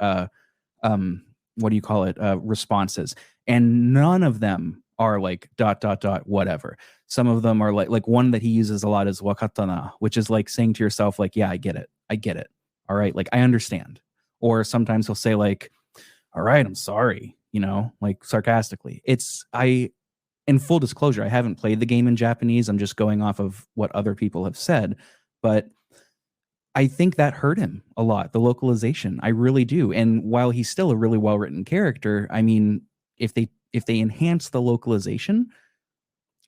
what do you call it responses, and none of them are like dot dot dot whatever. Some of them are like one that he uses a lot is wakatana, which is like saying to yourself like, yeah, I get it, all right, like I understand. Or sometimes he'll say like, all right, I'm sorry, like sarcastically. It's I In full disclosure, I haven't played the game in Japanese. I'm just going off of what other people have said, but I think that hurt him a lot, the localization. I really do. And while he's still a really well-written character, I mean, if they enhance the localization,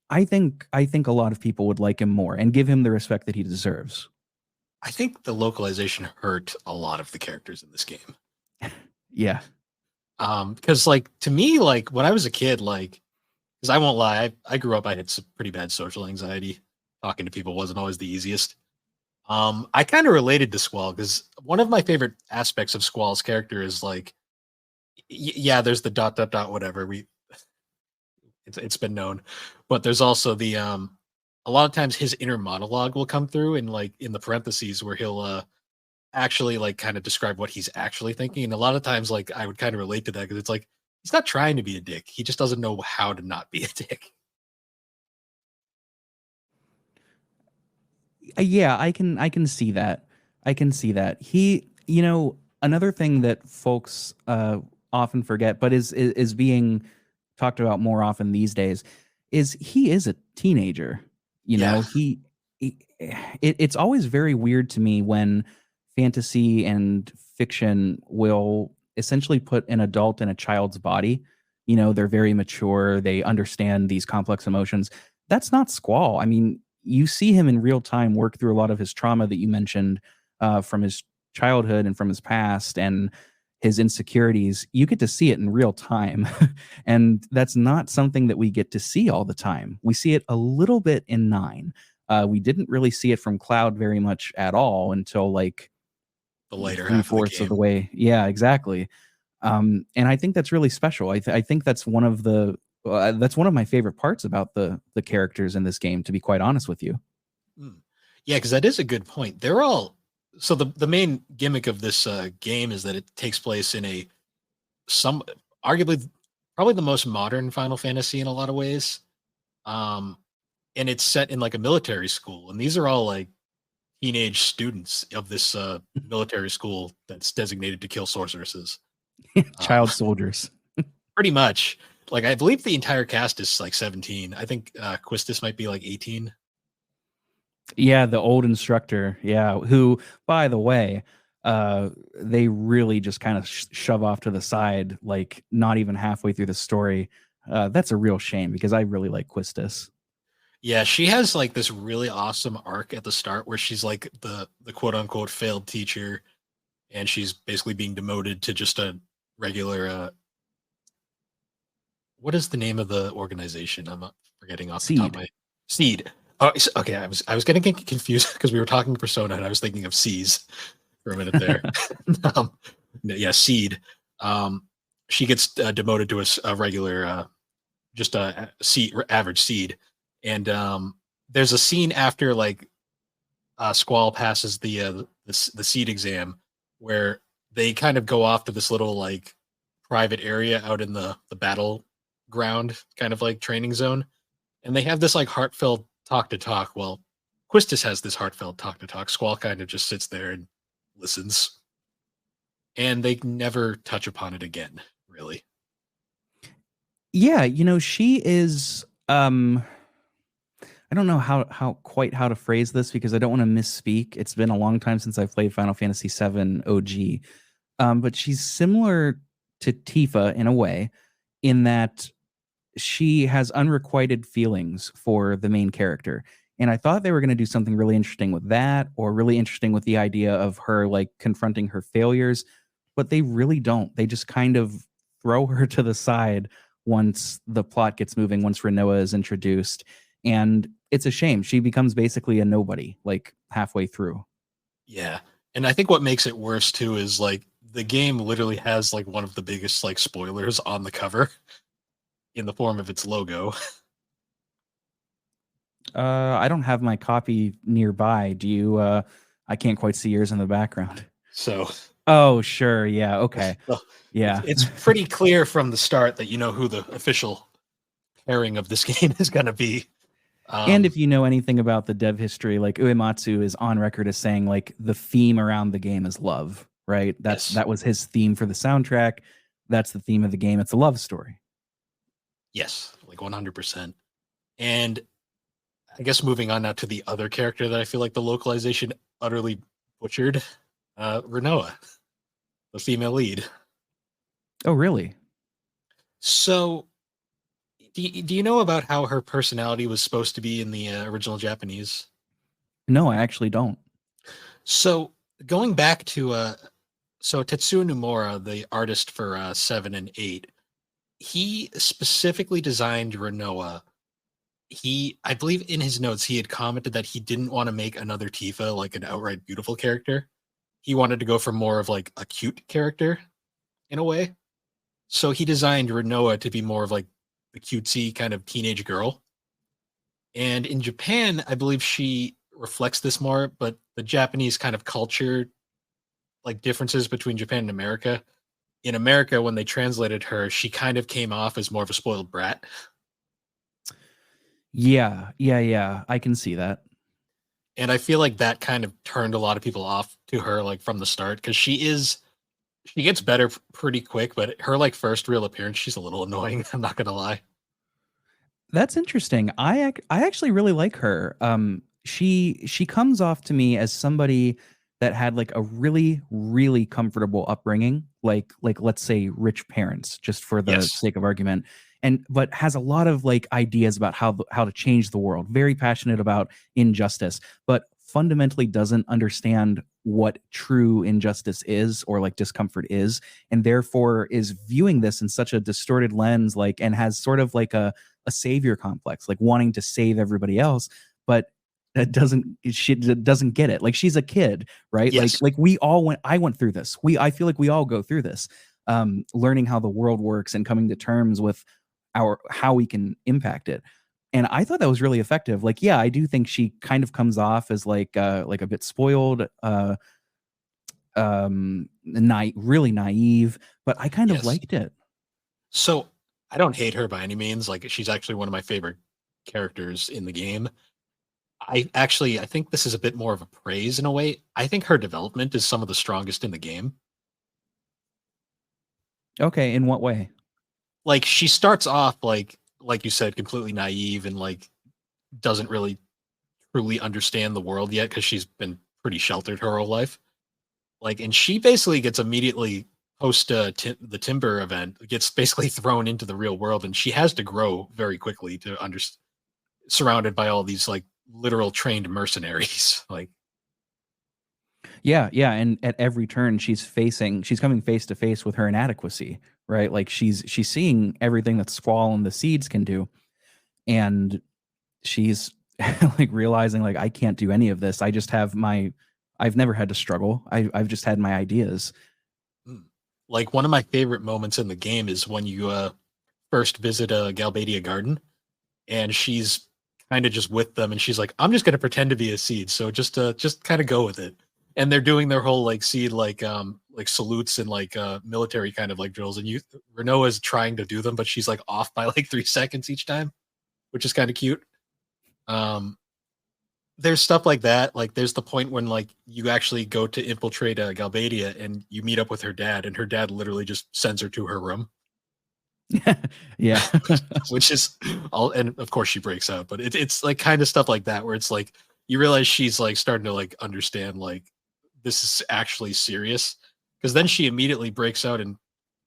I think a lot of people would like him more and give him the respect that he deserves. I think the localization hurt a lot of the characters in this game. Yeah. Because like to me, like when I was a kid, like because I won't lie, I grew up, I had some pretty bad social anxiety. Talking to people wasn't always the easiest. I kind of related to Squall because one of my favorite aspects of Squall's character is like, yeah, there's the dot dot dot whatever it's been known, but there's also the a lot of times his inner monologue will come through and like in the parentheses where he'll actually like kind of describe what he's actually thinking, and a lot of times like I would kind of relate to that because it's like he's not trying to be a dick, he just doesn't know how to not be a dick. Yeah, I can see that. I can see that. Another thing that folks often forget, but is being talked about more often these days, is he is a teenager. You Yeah, know, it's always very weird to me when fantasy and fiction will essentially put an adult in a child's body. They're very mature, they understand these complex emotions. That's not Squall. I mean, you see him in real time work through a lot of his trauma that you mentioned from his childhood and from his past and his insecurities. You get to see it in real time. And that's not something that we get to see all the time. We see it a little bit in nine. We didn't really see it from Cloud very much at all until like the later three half of the fourths of the game. way. Yeah, exactly. And I think that's really special. I think that's one of my favorite parts about the characters in this game. To be quite honest with you. Mm. Yeah, because that is a good point. They're all so the main gimmick of this game is that it takes place in a some arguably probably the most modern Final Fantasy in a lot of ways. Um, and it's set in like a military school, and these are all like teenage students of this military school that's designated to kill sorceresses. Um, Child soldiers. pretty much, Like I believe the entire cast is like 17. I think Quistis might be like 18. Yeah, the old instructor. Yeah, who, by the way, they really just kind of shove off to the side, like not even halfway through the story. That's a real shame because I really like Quistis. Yeah, she has like this really awesome arc at the start where she's like the quote unquote failed teacher, and she's basically being demoted to just a regular what is the name of the organization? I'm forgetting off the top of Seed. my Seed. Oh, okay. I was getting confused because we were talking Persona and I was thinking of Seas for a minute there. um, yeah, Seed. Um, she gets demoted to a regular, just a seed, average Seed, and there's a scene after like Squall passes the Seed exam where they kind of go off to this little like private area out in the battleground, kind of like training zone, and they have this like heartfelt talk to talk. Well, Quistis has this heartfelt talk to talk. Squall kind of just sits there and listens, and they never touch upon it again, really. Yeah, she is I don't know how to phrase this because I don't want to misspeak. It's been a long time since I've played Final Fantasy VII OG. But she's similar to Tifa in a way, in that she has unrequited feelings for the main character. And I thought they were going to do something really interesting with that, or really interesting with the idea of her like confronting her failures, but they really don't. They just kind of throw her to the side once the plot gets moving, once Renoa is introduced. And it's a shame. She becomes basically a nobody like halfway through. Yeah, and I think what makes it worse too is like the game literally has like one of the biggest like spoilers on the cover in the form of its logo. I don't have my copy nearby. Do you? I can't quite see yours in the background. So Oh, sure. Yeah. Okay. well, Yeah. it's pretty clear from the start that you know who the official pairing of this game is going to be. And Um, if you know anything about the dev history, like Uematsu is on record as saying like the theme around the game is love, right? yes, That was his theme for the soundtrack. That's the theme of the game. It's a love story. yes, like 100%. And I guess moving on now to the other character that I feel like the localization utterly butchered, Renoa, the female lead. Oh, really? So, do you know about how her personality was supposed to be in the original Japanese? No, I actually don't. So, going back to Tetsuo Nomura, the artist for 7 and 8, he specifically designed Renoa. I believe in his notes, he had commented that he didn't want to make another Tifa like an outright beautiful character. He wanted to go for more of like a cute character in a way. So he designed Renoa to be more of like the cutesy kind of teenage girl. And in Japan, I believe she reflects this more, but the Japanese kind of culture, like differences between Japan and America. In America, when they translated her, she kind of came off as more of a spoiled brat. Yeah. Yeah. Yeah. I can see that. And I feel like that kind of turned a lot of people off to her like from the start because she gets better pretty quick, but her like first real appearance, she's a little annoying. I'm not gonna lie. That's interesting. I actually really like her. She comes off to me as somebody that had like a really comfortable upbringing, like let's say rich parents, just for the Yes. sake of argument, and but has a lot of like ideas about how to change the world. Very passionate about injustice, but fundamentally doesn't understand what true injustice is or like discomfort is, and therefore is viewing this in such a distorted lens, like, and has sort of like a savior complex, like wanting to save everybody else, but that doesn't she doesn't get it. Like she's a kid, right? Yes. Like we all went. I went through this. I feel like we all go through this, learning how the world works and coming to terms with our how we can impact it. And I thought that was really effective. Like, yeah, I do think she kind of comes off as like a bit spoiled, really naive, but I kind of Yes. liked it. So I don't hate her by any means. Like she's actually one of my favorite characters in the game. I think this is a bit more of a praise in a way. I think her development is some of the strongest in the game. Okay, in what way? like she starts off like you said, completely naive and like doesn't really truly understand the world yet because she's been pretty sheltered her whole life. Like, and she basically gets immediately post the timber event gets basically thrown into the real world, and she has to grow very quickly to understand. Surrounded by all these like literal trained mercenaries, like Yeah, yeah, and at every turn she's coming face to face with her inadequacy, right? Like she's seeing everything that Squall and the Seeds can do, and she's like realizing like I can't do any of this. I just have my I've never had to struggle. I've just had my ideas. mm. Like one of my favorite moments in the game is when you first visit a Galbadia garden and she's kind of just with them and she's like, I'm just gonna pretend to be a seed, so just kind of go with it. And they're doing their whole like seed like salutes and like military kind of like drills, and you Renault is trying to do them, but she's like off by like 3 seconds each time, which is kind of cute. Um, there's stuff like that. Like there's the point when like you actually go to infiltrate Galbadia and you meet up with her dad, and her dad literally just sends her to her room, Yeah. which is all. And of course she breaks out, but it's like kind of stuff like that where it's like you realize she's like starting to like understand like this is actually serious, because then she immediately breaks out and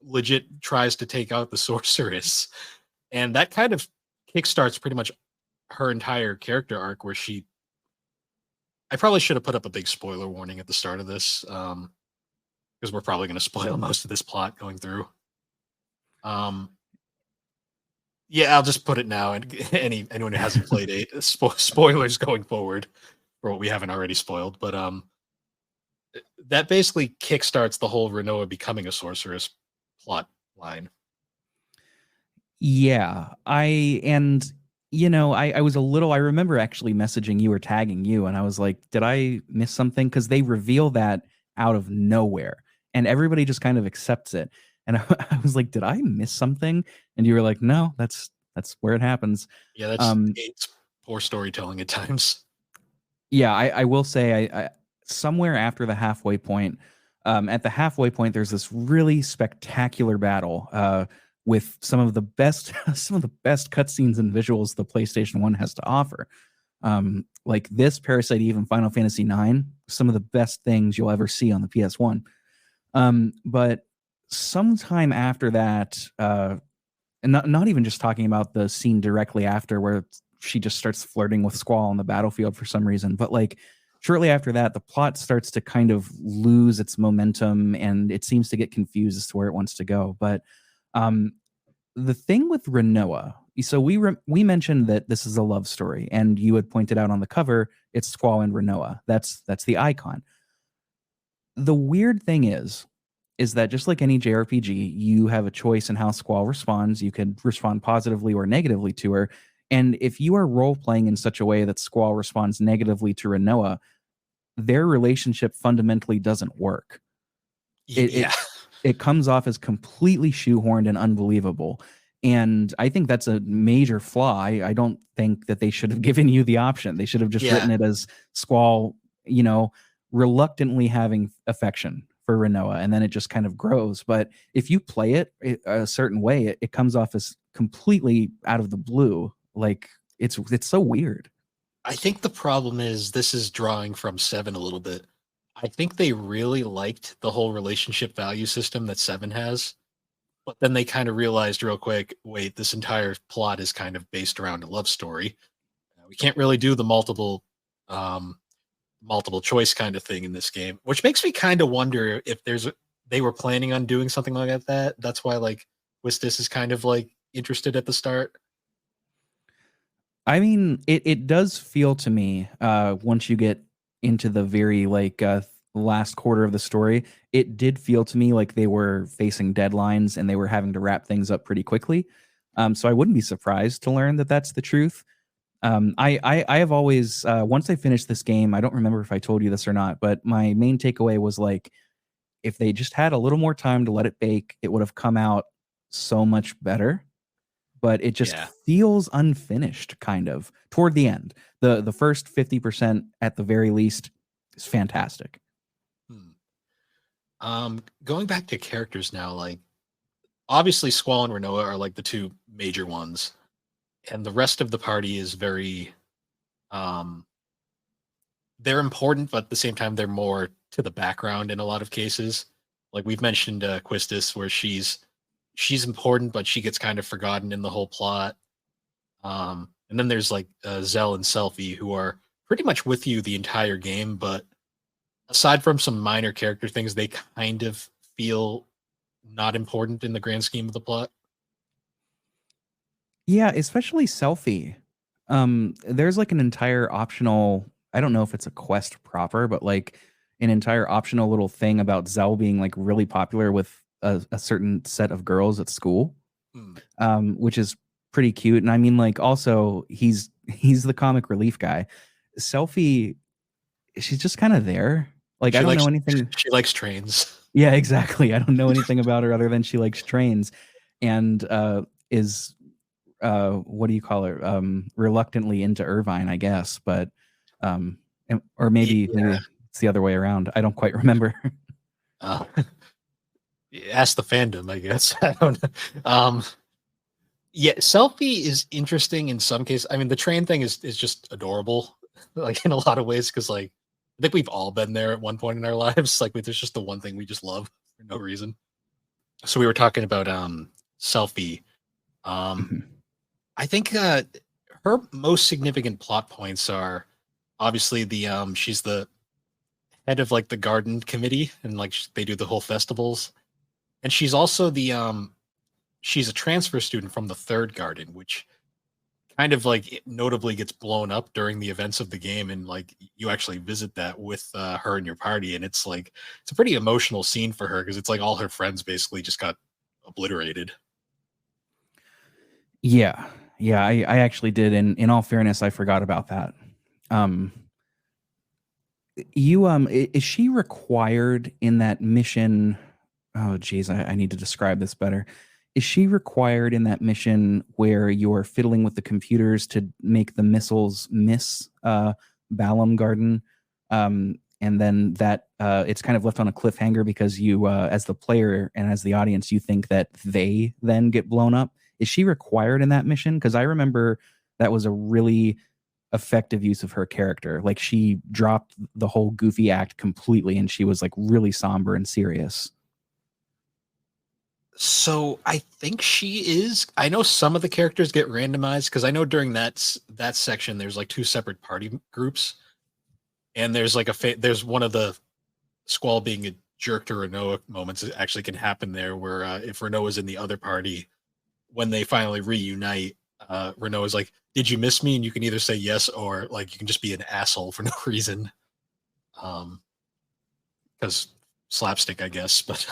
legit tries to take out the sorceress, and that kind of kickstarts pretty much her entire character arc where she I probably should have put up a big spoiler warning at the start of this, because we're probably going to spoil most of this plot going through. Um, yeah, I'll just put it now, and anyone who hasn't played eight, spoilers going forward for what we haven't already spoiled. But that basically kickstarts the whole Renoa becoming a sorceress plot line. Yeah, I was a little. I remember actually messaging you or tagging you, and I was like, "Did I miss something?" Because they reveal that out of nowhere, and everybody just kind of accepts it. And I was like, "Did I miss something?" And you were like, "No, that's where it happens." Yeah, that's Um, eight's poor storytelling at times. yeah, I will say I somewhere after the halfway point, at the halfway point, there's this really spectacular battle with some of the best some of the best cutscenes and visuals the PlayStation 1 has to offer. Like this Parasite Eve and Final Fantasy 9, some of the best things you'll ever see on the PS1. But sometime after that, and not even just talking about the scene directly after where she just starts flirting with Squall on the battlefield for some reason, but like shortly after that, the plot starts to kind of lose its momentum and it seems to get confused as to where it wants to go. But um, the thing with Renoa, so we mentioned that this is a love story, and you had pointed out on the cover it's Squall and Renoa. That's the icon. The weird thing is that just like any JRPG, you have a choice in how Squall responds. You can respond positively or negatively to her. And if you are role playing in such a way that Squall responds negatively to Renoa, their relationship fundamentally doesn't work. It Yeah, it it comes off as completely shoehorned and unbelievable. And I think that's a major flaw. I don't think that they should have given you the option. They should have just yeah. written it as Squall, you know, reluctantly having affection for Renoa, and then it just kind of grows. But if you play a certain way, it comes off as completely out of the blue. Like it's so weird. I think the problem is this is drawing from seven a little bit. I think they really liked the whole relationship value system that seven has, but then they kind of realized real quick, wait, this entire plot is kind of based around a love story. We can't really do the um, multiple choice kind of thing in this game, which makes me kind of wonder if they were planning on doing something like that. That's why like Wistis is kind of like interested at the start. I mean, it does feel to me, once you get into the very like last quarter of the story, it did feel to me like they were facing deadlines and they were having to wrap things up pretty quickly. So I wouldn't be surprised to learn that that's the truth. I have always once I finished this game, I don't remember if I told you this or not, but my main takeaway was like if they just had a little more time to let it bake, it would have come out so much better, but it just Yeah. feels unfinished kind of toward the end. The first 50% at the very least is fantastic. Hmm. Going back to characters now, like obviously Squall and Renoa are like the two major ones, and the rest of the party is very um they're important, but at the same time they're more to the background in a lot of cases. Like we've mentioned Quistis, where she's important, but she gets kind of forgotten in the whole plot. And then there's like Zell and Selfie, who are pretty much with you the entire game, but aside from some minor character things, they kind of feel not important in the grand scheme of the plot. Yeah, especially Selfie. There's like an entire optional, I don't know if it's a quest proper, but like an entire optional little thing about Zell being like really popular with a certain set of girls at school, Hmm. which is pretty cute. And I mean, like, also he's the comic relief guy. Selfie, she's just kind of there. Like, I She don't likes know anything. she likes trains. Yeah, exactly. I don't know anything about her other than she likes trains, and is what do you call her? Reluctantly into Irvine, I guess, but or maybe Yeah. it's the other way around. I don't quite remember. Uh, ask the fandom, I guess. I don't know. Yeah, Selfie is interesting in some cases. I mean, the train thing is just adorable, like in a lot of ways, because like I think we've all been there at one point in our lives. Like there's just the one thing we just love for no reason. So we were talking about Selfie. Um, Mhm. I think her most significant plot points are obviously the she's the head of like the garden committee, and like they do the whole festivals, and she's also the she's a transfer student from the third garden, which kind of like it notably gets blown up during the events of the game, and like you actually visit that with her and your party, and it's like it's a pretty emotional scene for her because it's like all her friends basically just got obliterated. Yeah, yeah, I actually did. And in all fairness, I forgot about that. Um, is she required in that mission? Oh, geez, I need to describe this better. Is she required in that mission where you're fiddling with the computers to make the missiles miss Balam Garden? And then that it's kind of left on a cliffhanger because you, as the player and as the audience, you think that they then get blown up. Is she required in that mission? Because I remember that was a really effective use of her character. Like she dropped the whole goofy act completely and she was like really somber and serious. So I think she is. I know some of the characters get randomized because I know during that section there's like two separate party groups, and there's like there's one of the Squall being a jerk to Renault moments that actually can happen there, where if Renault is in the other party, when they finally reunite, Renault is like, "Did you miss me?" And you can either say yes or like you can just be an asshole for no reason, because slapstick, I guess. But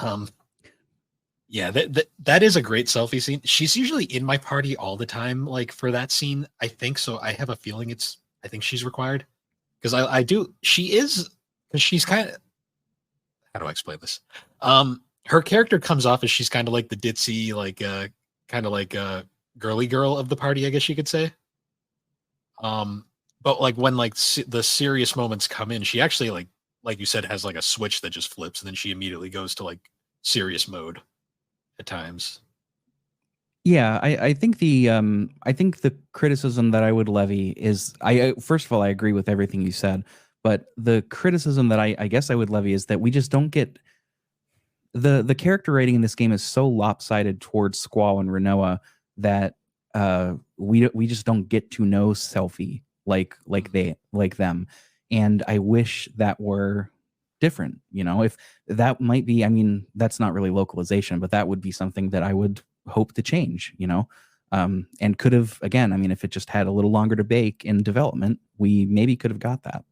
yeah, that is a great Selfie scene. She's usually in my party all the time, like for that scene. I think so. I have a feeling it's. I think she's required because I do. She is because she's kind of. How do I explain this? Her character comes off as she's kind of like the ditzy, like kind of like girly girl of the party, I guess you could say. Um, but like when like the serious moments come in, she actually like you said has like a switch that just flips, and then she immediately goes to like serious mode at times. Yeah, I think the criticism that I would levy is first of all I agree with everything you said, but the criticism that I guess I would levy is that we just don't get the character rating in this game is so lopsided towards Squall and Renoa that we just don't get to know Selfie like them, and I wish that were different. You know, if that might be, I mean, that's not really localization, but that would be something that I would hope to change. You know, and could have again. I mean, if it just had a little longer to bake in development, we maybe could have got that.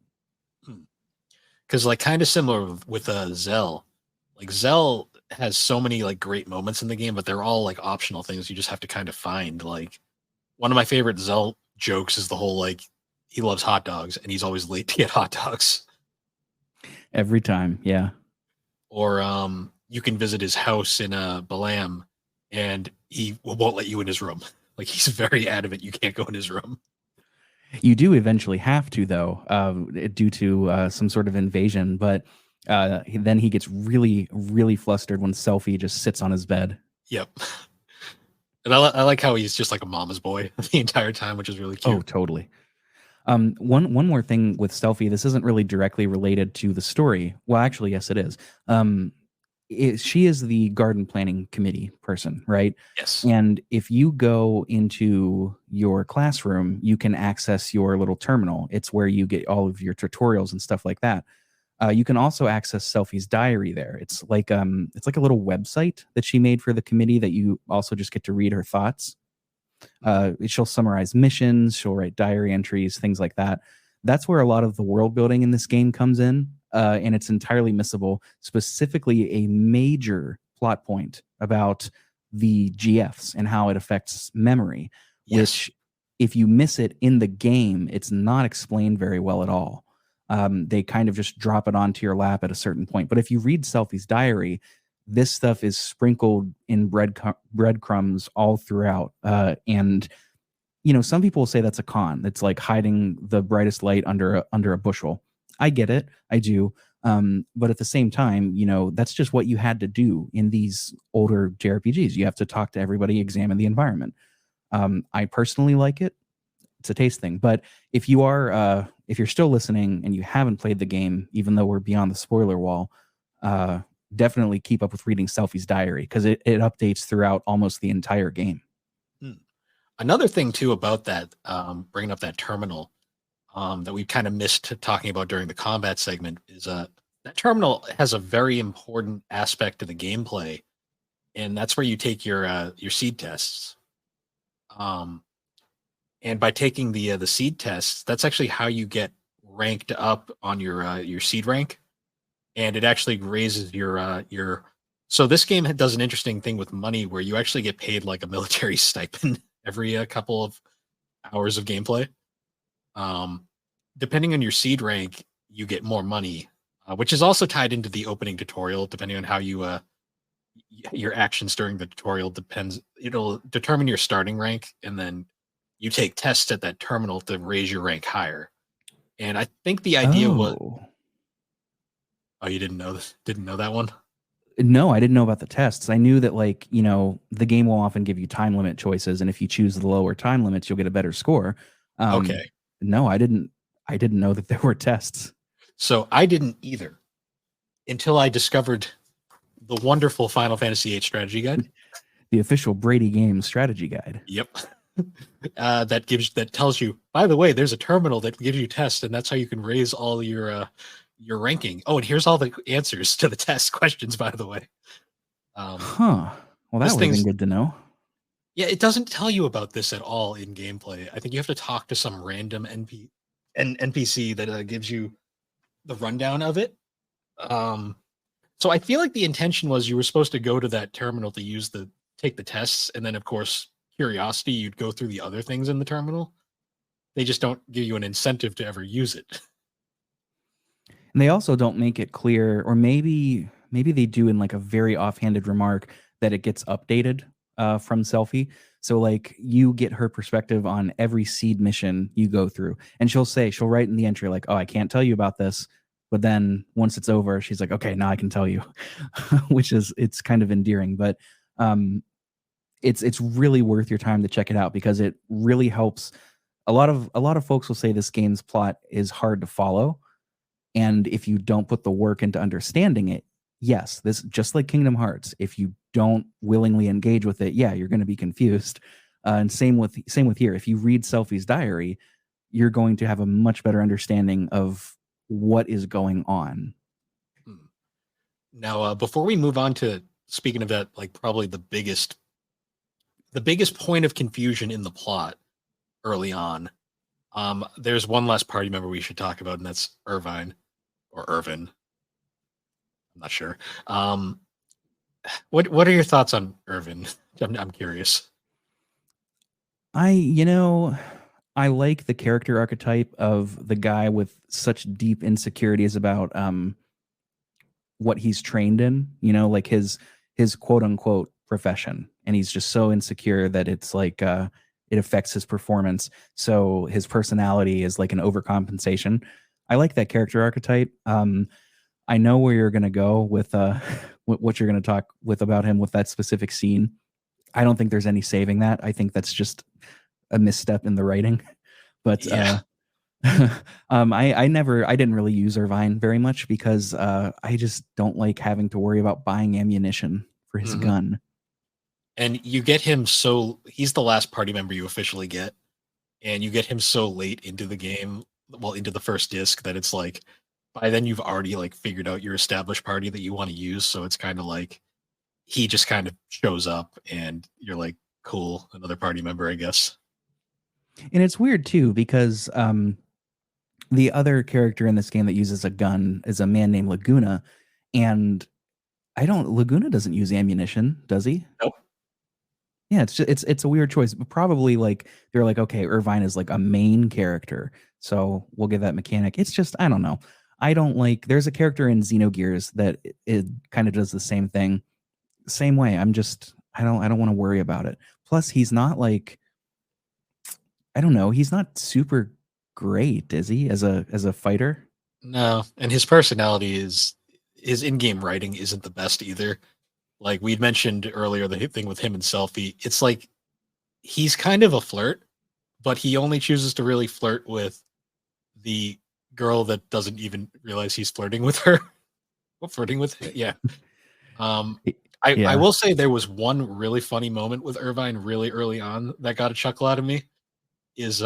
Because like kind of similar with Zell, like Zell has so many like great moments in the game, but they're all like optional things you just have to kind of find. Like one of my favorite Zell jokes is the whole like he loves hot dogs and he's always late to get hot dogs. Every time. Yeah. Or you can visit his house in Balam and he won't let you in his room. Like he's very adamant you can't go in his room. You do eventually have to, though, due to some sort of invasion. But then he gets really, really flustered when Selfie just sits on his bed. Yep. And I like how he's just like a mama's boy the entire time, which is really Oh, cute. totally. One more thing with Selfie. This isn't really directly related to the story. Well, actually, yes, it is. She is the garden planning committee person, right? Yes. And if you go into your classroom, you can access your little terminal. It's where you get all of your tutorials and stuff like that. You can also access Selfie's diary there. It's like a little website that she made for the committee that you also just get to read her thoughts. She'll summarize missions, she'll write diary entries, things like that. That's where a lot of the world building in this game comes in, and it's entirely missable. Specifically, a major plot point about the GFs and how it affects memory, Yes. which, if you miss it in the game, it's not explained very well at all. They kind of just drop it onto your lap at a certain point. But if you read Selfie's diary, this stuff is sprinkled in breadcrumbs all throughout. And some people will say that's a con. It's like hiding the brightest light under a bushel. I get it, I do. But at the same time, that's just what you had to do in these older JRPGs. You have to talk to everybody, examine the environment. I personally like it. It's a taste thing. But if you're still listening and you haven't played the game, even though we're beyond the spoiler wall, definitely keep up with reading Selfie's diary, because it updates throughout almost the entire game. Another thing too about that, bringing up that terminal, that we kind of missed talking about during the combat segment is that terminal has a very important aspect to the gameplay, and that's where you take your seed tests. And by taking the seed tests, that's actually how you get ranked up on your seed rank, and it actually raises your. So this game does an interesting thing with money where you actually get paid like a military stipend every couple of hours of gameplay. Um, Depending on your seed rank, you get more money, which is also tied into the opening tutorial. Depending on how your actions during the tutorial depends, it'll determine your starting rank, and then you take tests at that terminal to raise your rank higher. And I think the idea was, Oh. oh, you didn't know this? Didn't know that one? No, I didn't know about the tests. I knew that, the game will often give you time limit choices, and if you choose the lower time limits, you'll get a better score. Okay. No, I didn't know that there were tests. So I didn't either until I discovered the wonderful Final Fantasy VIII strategy guide. The official Brady Games strategy guide. Yep. That tells you, by the way, there's a terminal that gives you tests, and that's how you can raise all your ranking. Oh, and here's all the answers to the test questions, by the way. Well, that this would have thing's been good to know. Yeah, it doesn't tell you about this at all in gameplay. I think you have to talk to some random NPC that gives you the rundown of it. So I feel like the intention was you were supposed to go to that terminal to take the tests, and then of course curiosity, you'd go through the other things in the terminal. They just don't give you an incentive to ever use it. And they also don't make it clear, or maybe they do in like a very offhanded remark, that it gets updated from Selfie. So like you get her perspective on every seed mission you go through, and she'll write in the entry like, "Oh, I can't tell you about this," but then once it's over, she's like, "Okay, now I can tell you," it's kind of endearing. But it's really worth your time to check it out, because it really helps. A lot of folks will say this game's plot is hard to follow, and if you don't put the work into understanding it, yes, this, just like Kingdom Hearts, if you don't willingly engage with it, yeah, you're going to be confused. And same with here. If you read Selfie's diary, you're going to have a much better understanding of what is going on. Now, before we move on to speaking of that, like probably the biggest point of confusion in the plot early on, there's one last party member we should talk about, and that's Irvine or Irvin. I'm not sure. What are your thoughts on Irvin? I'm curious. I like the character archetype of the guy with such deep insecurities about what he's trained in, like his quote unquote profession. And he's just so insecure that it's like it affects his performance. So his personality is like an overcompensation. I like that character archetype. I know where you're going to go with what you're going to talk with about him with that specific scene. I don't think there's any saving that. I think that's just a misstep in the writing. But Yeah. I didn't really use Irvine very much because I just don't like having to worry about buying ammunition for his Hmm. gun. And you get him so he's the last party member you officially get, and you get him so late into the game, well, into the first disc that it's like by then you've already like figured out your established party that you want to use. So it's kind of like he just kind of shows up, and you're like, cool, another party member, I guess. And it's weird too because the other character in this game that uses a gun is a man named Laguna, and I don't. Laguna doesn't use ammunition, does he? Nope. Yeah, it's a weird choice. But probably like they're like, okay, Irvine is like a main character, so we'll give that mechanic. It's just I don't know. I don't like. There's a character in Xenogears that it kind of does the same thing, same way. I don't want to worry about it. Plus, he's not like I don't know. He's not super great, is he? As a fighter? No, and his personality is his in-game writing isn't the best either. Like we'd mentioned earlier, the thing with him and Selfie, it's like he's kind of a flirt, but he only chooses to really flirt with the girl that doesn't even realize he's flirting with her. Well, flirting with her, yeah. Um, I Yeah. will say there was one really funny moment with Irvine really early on that got a chuckle out of me. Is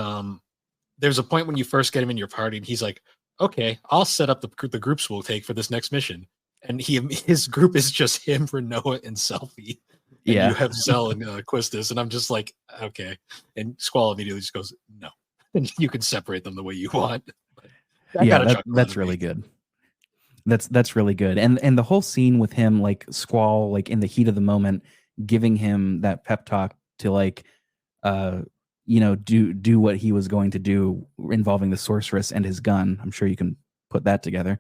there's a point when you first get him in your party, and he's like, "Okay, I'll set up the groups we'll take for this next mission." And his group is just him, Noah, and Selfie, and you Yeah. have Zell and Quistis, and I'm just like, okay. And Squall immediately just goes, "No," and you can separate them the way you want. But that Yeah, got a chuckle out that's of me. really good. That's really good. And the whole scene with him like Squall like in the heat of the moment giving him that pep talk to like uh do what he was going to do involving the sorceress and his gun. I'm sure you can put that together.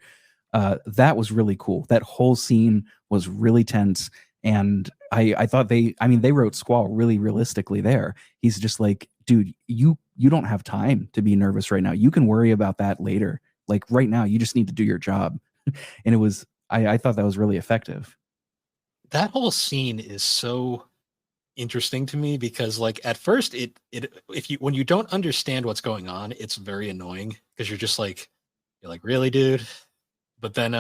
That was really cool. That whole scene was really tense, and I thought they wrote Squall really realistically there. He's just like, dude, you don't have time to be nervous right now. You can worry about that later. Like right now, you just need to do your job. And I thought that was really effective. That whole scene is so interesting to me because like at first it if you when you don't understand what's going on, it's very annoying because you're like, really, dude? But then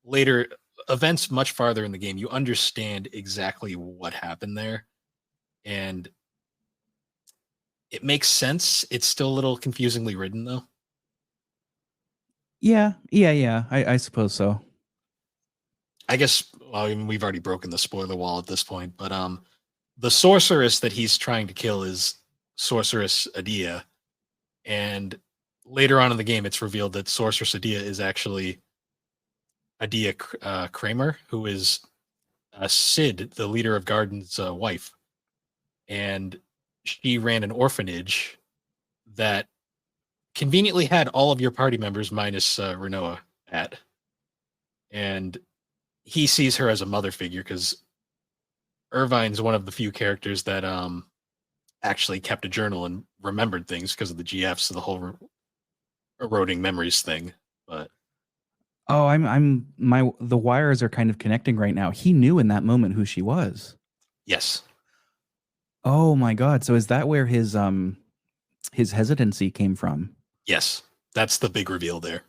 later events much farther in the game, you understand exactly what happened there, and it makes sense. It's still a little confusingly written though. Yeah. I suppose so. I guess, well, I mean, we've already broken the spoiler wall at this point, but the sorceress that he's trying to kill is Sorceress Adia, and later on in the game, it's revealed that Sorceress Adia is actually Adia Kramer, who is Sid, the leader of Garden's wife, and she ran an orphanage that conveniently had all of your party members minus Renoa at, and he sees her as a mother figure because Irvine's one of the few characters that actually kept a journal and remembered things because of the GFs, the whole eroding memories thing. But Oh, I'm my the wires are kind of connecting right now. He knew in that moment who she was. yes, Oh my god. So is that where his hesitancy came from? yes, that's the big reveal there.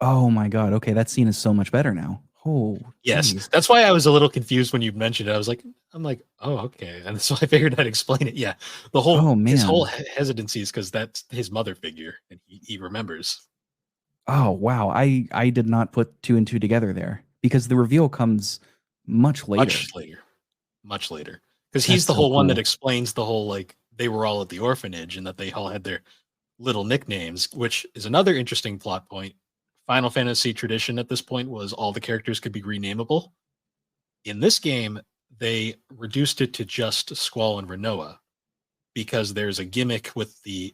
Oh my god. Okay, that scene is so much better now. Oh, Yes, geez. that's why I was a little confused when you mentioned it. I'm like, oh, okay, and so I figured I'd explain it. Yeah, Oh his whole man. hesitancy is because that's his mother figure, and he remembers Oh wow. I did not put two and two together there because the reveal comes much later. much later, much later, because he's That's the so whole one that cool. explains the whole like they were all at the orphanage and that they all had their little nicknames, which is another interesting plot point. Final Fantasy tradition at this point was all the characters could be renamable. In this game, they reduced it to just Squall and Renoa because there's a gimmick with the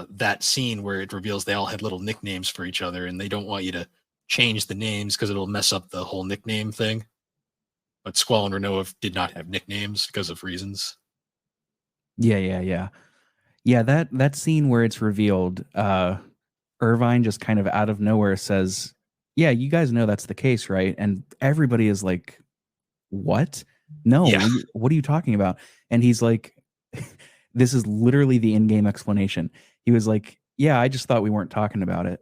that scene where it reveals they all had little nicknames for each other, and they don't want you to change the names because it'll mess up the whole nickname thing. But Squall and Renoa did not have nicknames because of reasons. Yeah. Yeah, that scene where it's revealed, Irvine just kind of out of nowhere says, "Yeah, you guys know that's the case, right?" And everybody is like, "What?" No, Yeah. what are you talking about? And he's like, this is literally the in-game explanation. He was like, yeah, I just thought we weren't talking about it.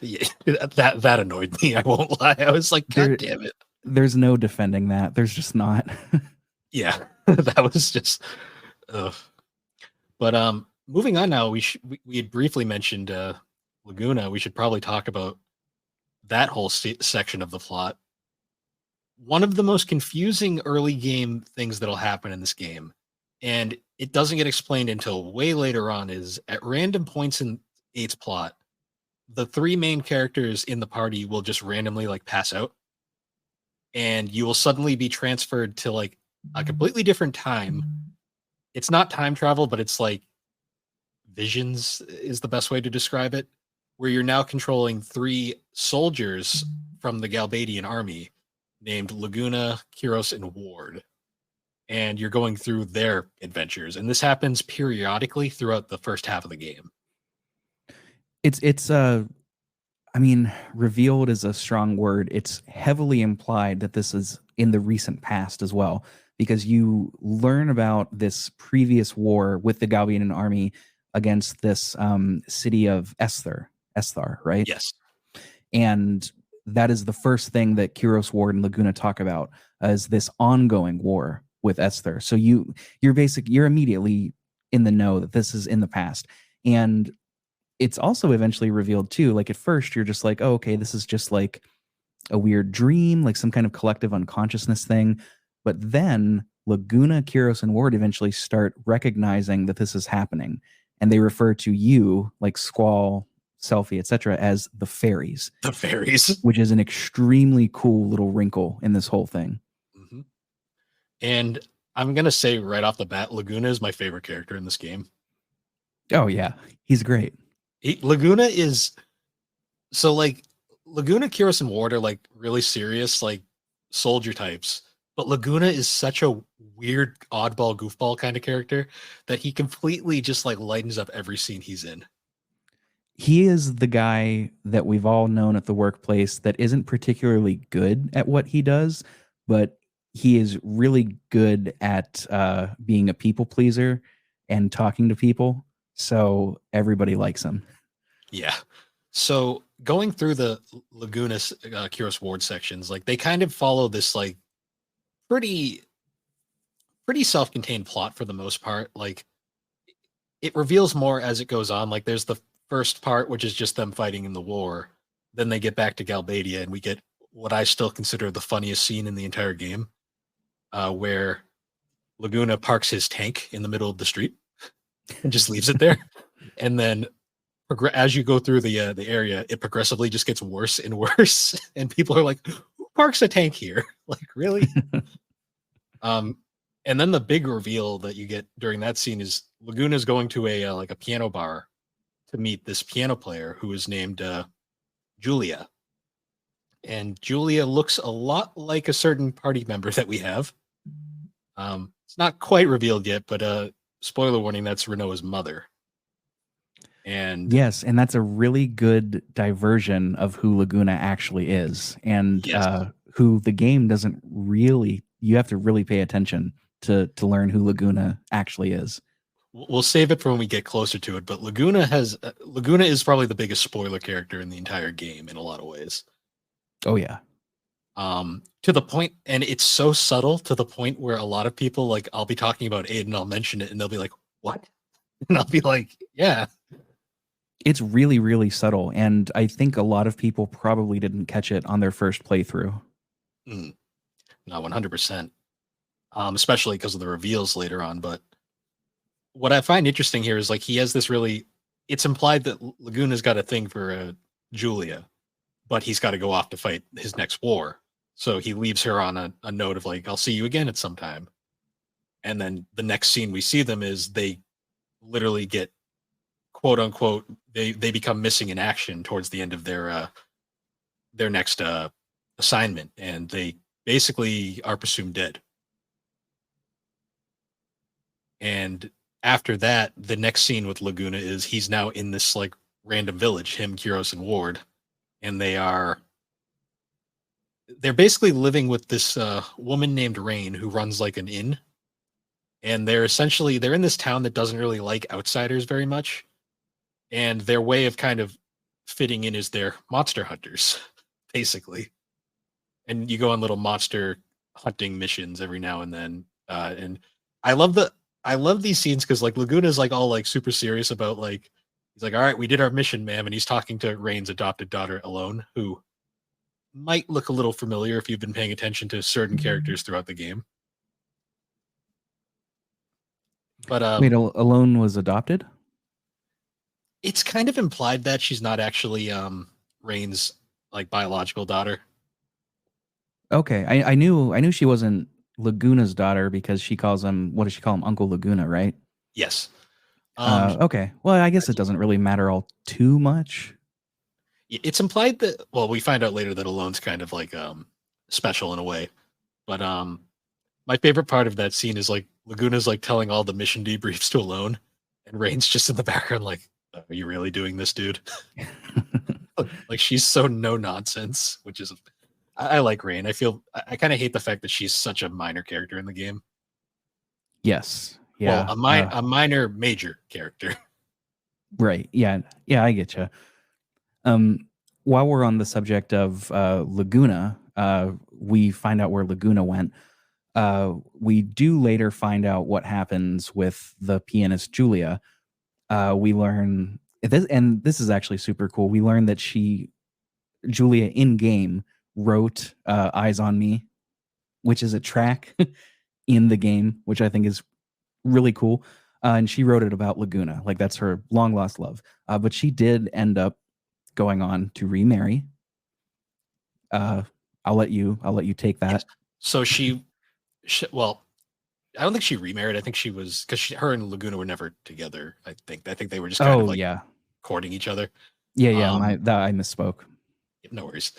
Yeah, that annoyed me. I won't lie. I was like, God there damn it. there's no defending that. There's just not. Yeah, that was just. Ugh. But moving on now, we had briefly mentioned Laguna. We should probably talk about that whole section of the plot. One of the most confusing early game things that'll happen in this game, and it doesn't get explained until way later on, is at random points in eight's plot, the three main characters in the party will just randomly like pass out, and you will suddenly be transferred to like a completely different time. It's not time travel, but it's like visions is the best way to describe it, where you're now controlling three soldiers from the Galbadian army named Laguna, Kiros, and Ward. And you're going through their adventures. And this happens periodically throughout the first half of the game. It's I mean, revealed is a strong word. It's heavily implied that this is in the recent past as well, because you learn about this previous war with the Galbian army against this city of Esthar, right? Yes. And that is the first thing that Kiros, Ward, and Laguna talk about as this ongoing war with Esthar. So you're immediately in the know that this is in the past. And it's also eventually revealed too. Like at first, you're just like, oh, okay, this is just like a weird dream, like some kind of collective unconsciousness thing. But then Laguna, Kiros, and Ward eventually start recognizing that this is happening, and they refer to you, like Squall, Selfie, etc., as the fairies, The fairies. which is an extremely cool little wrinkle in this whole thing. Mhm. And I'm going to say right off the bat, Laguna is my favorite character in this game. Oh yeah, he's great. Laguna is so like Laguna, Kiros, and Ward are like really serious, like soldier types. But Laguna is such a weird, oddball, goofball kind of character that he completely just like lightens up every scene he's in. He is the guy that we've all known at the workplace that isn't particularly good at what he does, but he is really good at being a people pleaser and talking to people. So everybody likes him. Yeah. So going through the Laguna, Kiros Ward sections, like they kind of follow this like pretty pretty self-contained plot for the most part. Like it reveals more as it goes on. Like there's the first part, which is just them fighting in the war. Then they get back to Galbadia, and we get what I still consider the funniest scene in the entire game, where Laguna parks his tank in the middle of the street and just leaves it there. And then as you go through the area, it progressively just gets worse and worse, and people are like, "Who parks a tank here?" Like, really? Um, and then the big reveal that you get during that scene is Laguna's going to a like a piano bar to meet this piano player who is named Julia. And Julia looks a lot like a certain party member that we have. It's not quite revealed yet, but spoiler warning, that's Renoa's mother. And Yes, and that's a really good diversion of who Laguna actually is, and yes, who the game doesn't really. You have to really pay attention to learn who Laguna actually is. we'll save it for when we get closer to it. But Laguna is probably the biggest spoiler character in the entire game in a lot of ways. Oh yeah, To the point, and it's so subtle to the point where a lot of people like I'll be talking about Aiden, I'll mention it, and they'll be like, "What?" And I'll be like, "Yeah." it's really really subtle, and I think a lot of people probably didn't catch it on their first playthrough. Mm, no, 100%. Especially because of the reveals later on. But what I find interesting here is like he has this really. It's implied that Laguna's got a thing for Julia, but he's got to go off to fight his next war. So he leaves her on a note of like, "I'll see you again at some time." And then the next scene we see them is they literally get quote unquote they become missing in action towards the end of their next assignment, and they basically are presumed dead. And after that, the next scene with Laguna is he's now in this like random village, him, Kiros, and Ward, and they are they're basically living with this woman named Rain who runs like an inn, and they're in this town that doesn't really like outsiders very much, and their way of kind of fitting in is they're monster hunters, basically. And you go on little monster hunting missions every now and then. And I love the I love these scenes because like Laguna's like all like super serious about like he's like, all right, we did our mission, ma'am, and he's talking to Rain's adopted daughter Alone, who might look a little familiar if you've been paying attention to certain characters throughout the game. But Wait, Alone was adopted? it's kind of implied that she's not actually Rain's like biological daughter. Okay, I knew she wasn't Laguna's daughter because she calls him, what does she call him, Uncle Laguna, right? Yes. Um, Okay. Well, I guess it doesn't really matter all too much. it's implied that well, we find out later that Alone's kind of like special in a way. But my favorite part of that scene is like Laguna's like telling all the mission debriefs to Alone, and Rain's just in the background like, are you really doing this, dude? Like she's so no nonsense, which is I like Rain. I kind of hate the fact that she's such a minor character in the game. Yes. Well, Yeah. a minor major character. Right. Yeah. Yeah, I get you. While we're on the subject of Laguna, we find out where Laguna went. We do later find out what happens with the pianist Julia. We learn this, and this is actually super cool. We learn that Julia in game wrote Eyes on Me, which is a track in the game, which I think is really cool. And she wrote it about Laguna, like that's her long lost love. But she did end up going on to remarry. I'll let you take that. Yes. So well, I don't think she remarried. I think she was because her and Laguna were never together. I think they were just kind of Oh like yeah, courting each other. yeah. Um, I misspoke. no worries.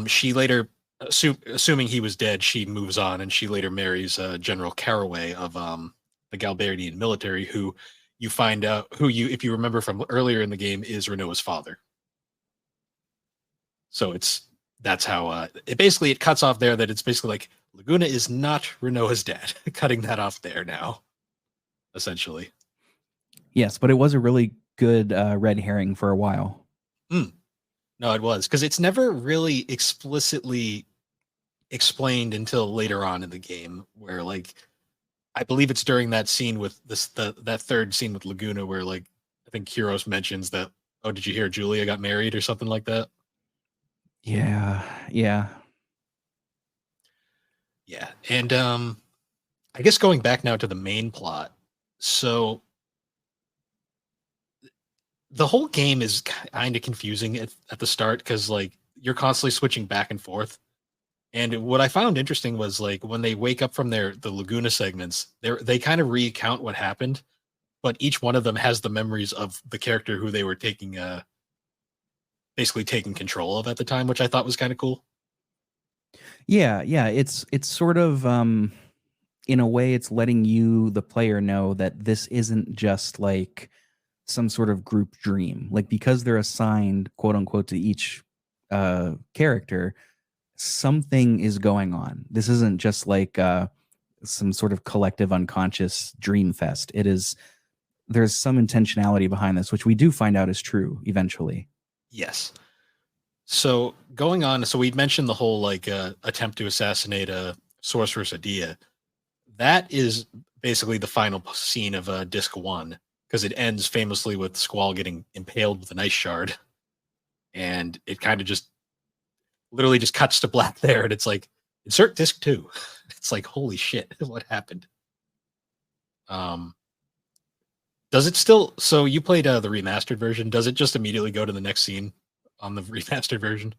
She later, assuming he was dead, she moves on and she later marries General Caraway of the Galbarian military, who you find out if you remember from earlier in the game, is Renault's father. So that's how it cuts off there. That it's basically like Laguna is not Renault's dad, cutting that off there now, essentially. Yes, but it was a really good red herring for a while. No, it was because it's never really explicitly explained until later on in the game, where like I believe it's during that scene with that third scene with Laguna, where like I think Kyros mentions that, oh, did you hear Julia got married or something like that? Yeah, yeah. Yeah, and I guess going back now to the main plot, so the whole game is kind of confusing at the start because like you're constantly switching back and forth. And what I found interesting was like when they wake up from the Laguna segments, they kind of recount what happened, but each one of them has the memories of the character who they were taking basically taking control of at the time, which I thought was kind of cool. Yeah, yeah. It's sort of in a way it's letting you, the player, know that this isn't just like some sort of group dream. Like because they're assigned quote unquote to each character, something is going on. This isn't just like some sort of collective unconscious dream fest. It is, there's some intentionality behind this, which we do find out is true eventually. Yes. So going on, so we mentioned the whole like attempt to assassinate Sorceress Adia. That is basically the final scene of Disc One because it ends famously with Squall getting impaled with an ice shard, and it kind of just literally just cuts to black there, and it's like insert Disc Two. It's like holy shit, what happened? Does it still? So you played the remastered version? Does it just immediately go to the next scene on the remastered version?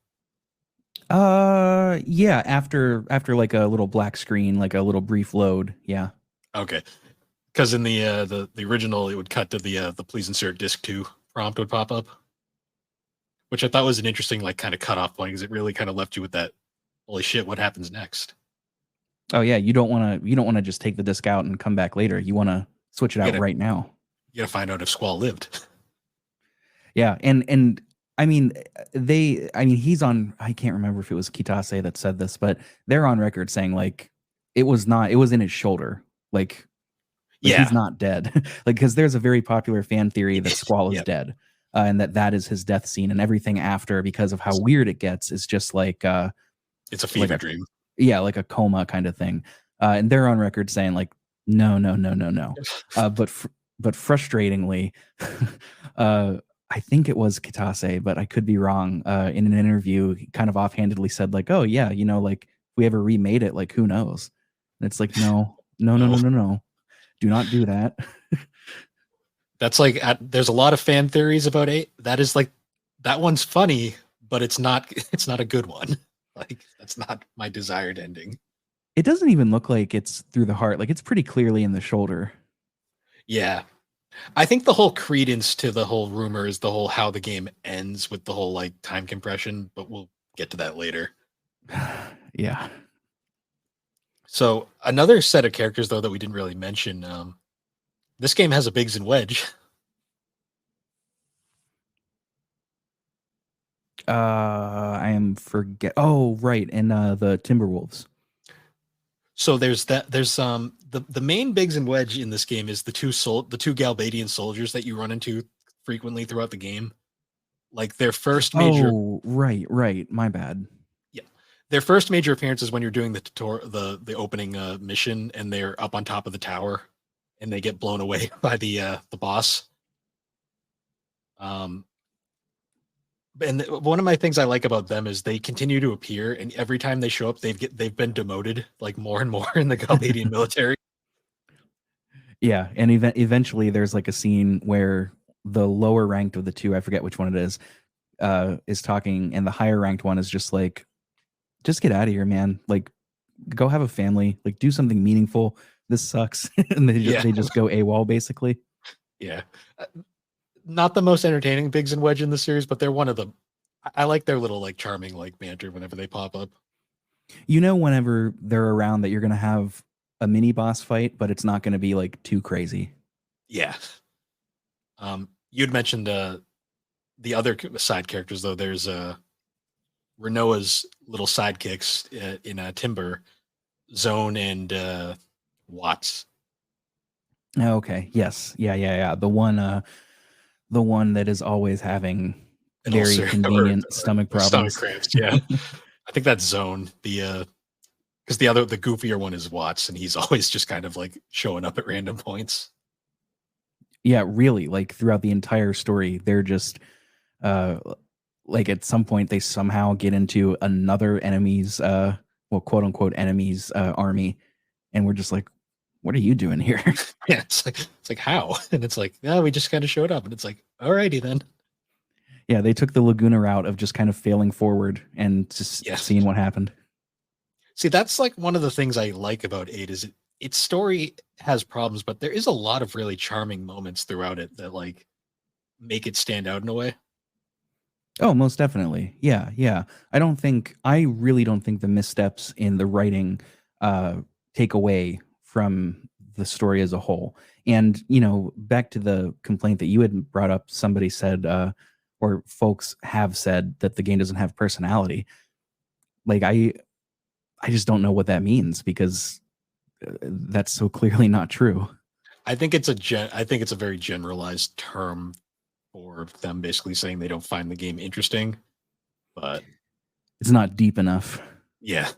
Yeah, after like a little black screen, like a little brief load. Yeah. Okay, because in the original, it would cut to the please insert disc two prompt would pop up, which I thought was an interesting like kind of cutoff point because it really kind of left you with that holy shit, what happens next? Oh yeah, you don't want to just take the disc out and come back later. You want to switch it out right now. You gotta find out if Squall lived. Yeah, and I mean, he's on, I can't remember if it was Kitase that said this, but they're on record saying like it was in his shoulder. Like Yeah. he's not dead. Like, because there's a very popular fan theory that Squall is Yeah. dead, and that is his death scene, and everything after, because of how weird it gets, is just like It's a like fever dream. yeah, like a coma kind of thing. And they're on record saying like, no, no, no, no, no. But frustratingly, I think it was Kitase, but I could be wrong. In an interview, he kind of offhandedly said like, "Oh yeah, like if we ever remade it, like who knows?" And it's like, no, no, no, no, No. no, no, do not do that. That's like there's a lot of fan theories about 8. That is like that one's funny, but it's not a good one. Like that's not my desired ending. It doesn't even look like it's through the heart. Like it's pretty clearly in the shoulder. Yeah. I think the whole credence to the whole rumor is the whole how the game ends with the whole like time compression, but we'll get to that later. Yeah. So another set of characters though that we didn't really mention, this game has a Biggs and Wedge. I am forget. Oh, right, and the Timberwolves. So there's that. There's the main Biggs and Wedge in this game is the two Galbadian soldiers that you run into frequently throughout the game. Like their first major, Oh, right. My bad. yeah, their first major appearance is when you're doing the opening mission, and they're up on top of the tower, and they get blown away by the boss. Um, and one of my things I like about them is they continue to appear, and every time they show up, they've been demoted like more and more in the Galbadian military. Yeah, and eventually there's like a scene where the lower ranked of the two, I forget which one it is talking, and the higher ranked one is just like, just get out of here, man. Like, go have a family. Like, do something meaningful. This sucks, and they just go AWOL basically. Yeah. Not the most entertaining Biggs and Wedge in the series, but they're one of them. I like their little like charming like banter whenever they pop up. Whenever they're around, that you're gonna have a mini boss fight, but it's not gonna be like too crazy. Yeah. You'd mentioned the other side characters though. There's Renoa's little sidekicks in Timber, Zone, and Watts. Okay. Yes. Yeah. The one that is always having An very ulcer convenient or stomach stomach problems. cramps. Yeah. I think that's Zone. Because the goofier one is Watts, and he's always just kind of like showing up at random points. Yeah, really. Like throughout the entire story, they're just like at some point they somehow get into another enemy's quote unquote enemy's army, and we're just like, what are you doing here? Yeah, it's like how? And it's like, yeah, we just kind of showed up, and it's like, alrighty then. Yeah, they took the Laguna route of just kind of failing forward and just seeing what happened. See, that's like one of the things I like about 8 is its story has problems, but there is a lot of really charming moments throughout it that like make it stand out in a way. Oh, most definitely. Yeah. I really don't think the missteps in the writing take away from the story as a whole. And, back to the complaint that you had brought up, somebody said, or folks have said, that the game doesn't have personality. Like, I just don't know what that means, because that's so clearly not true. I think it's a very generalized term for them basically saying they don't find the game interesting, but it's not deep enough. Yeah.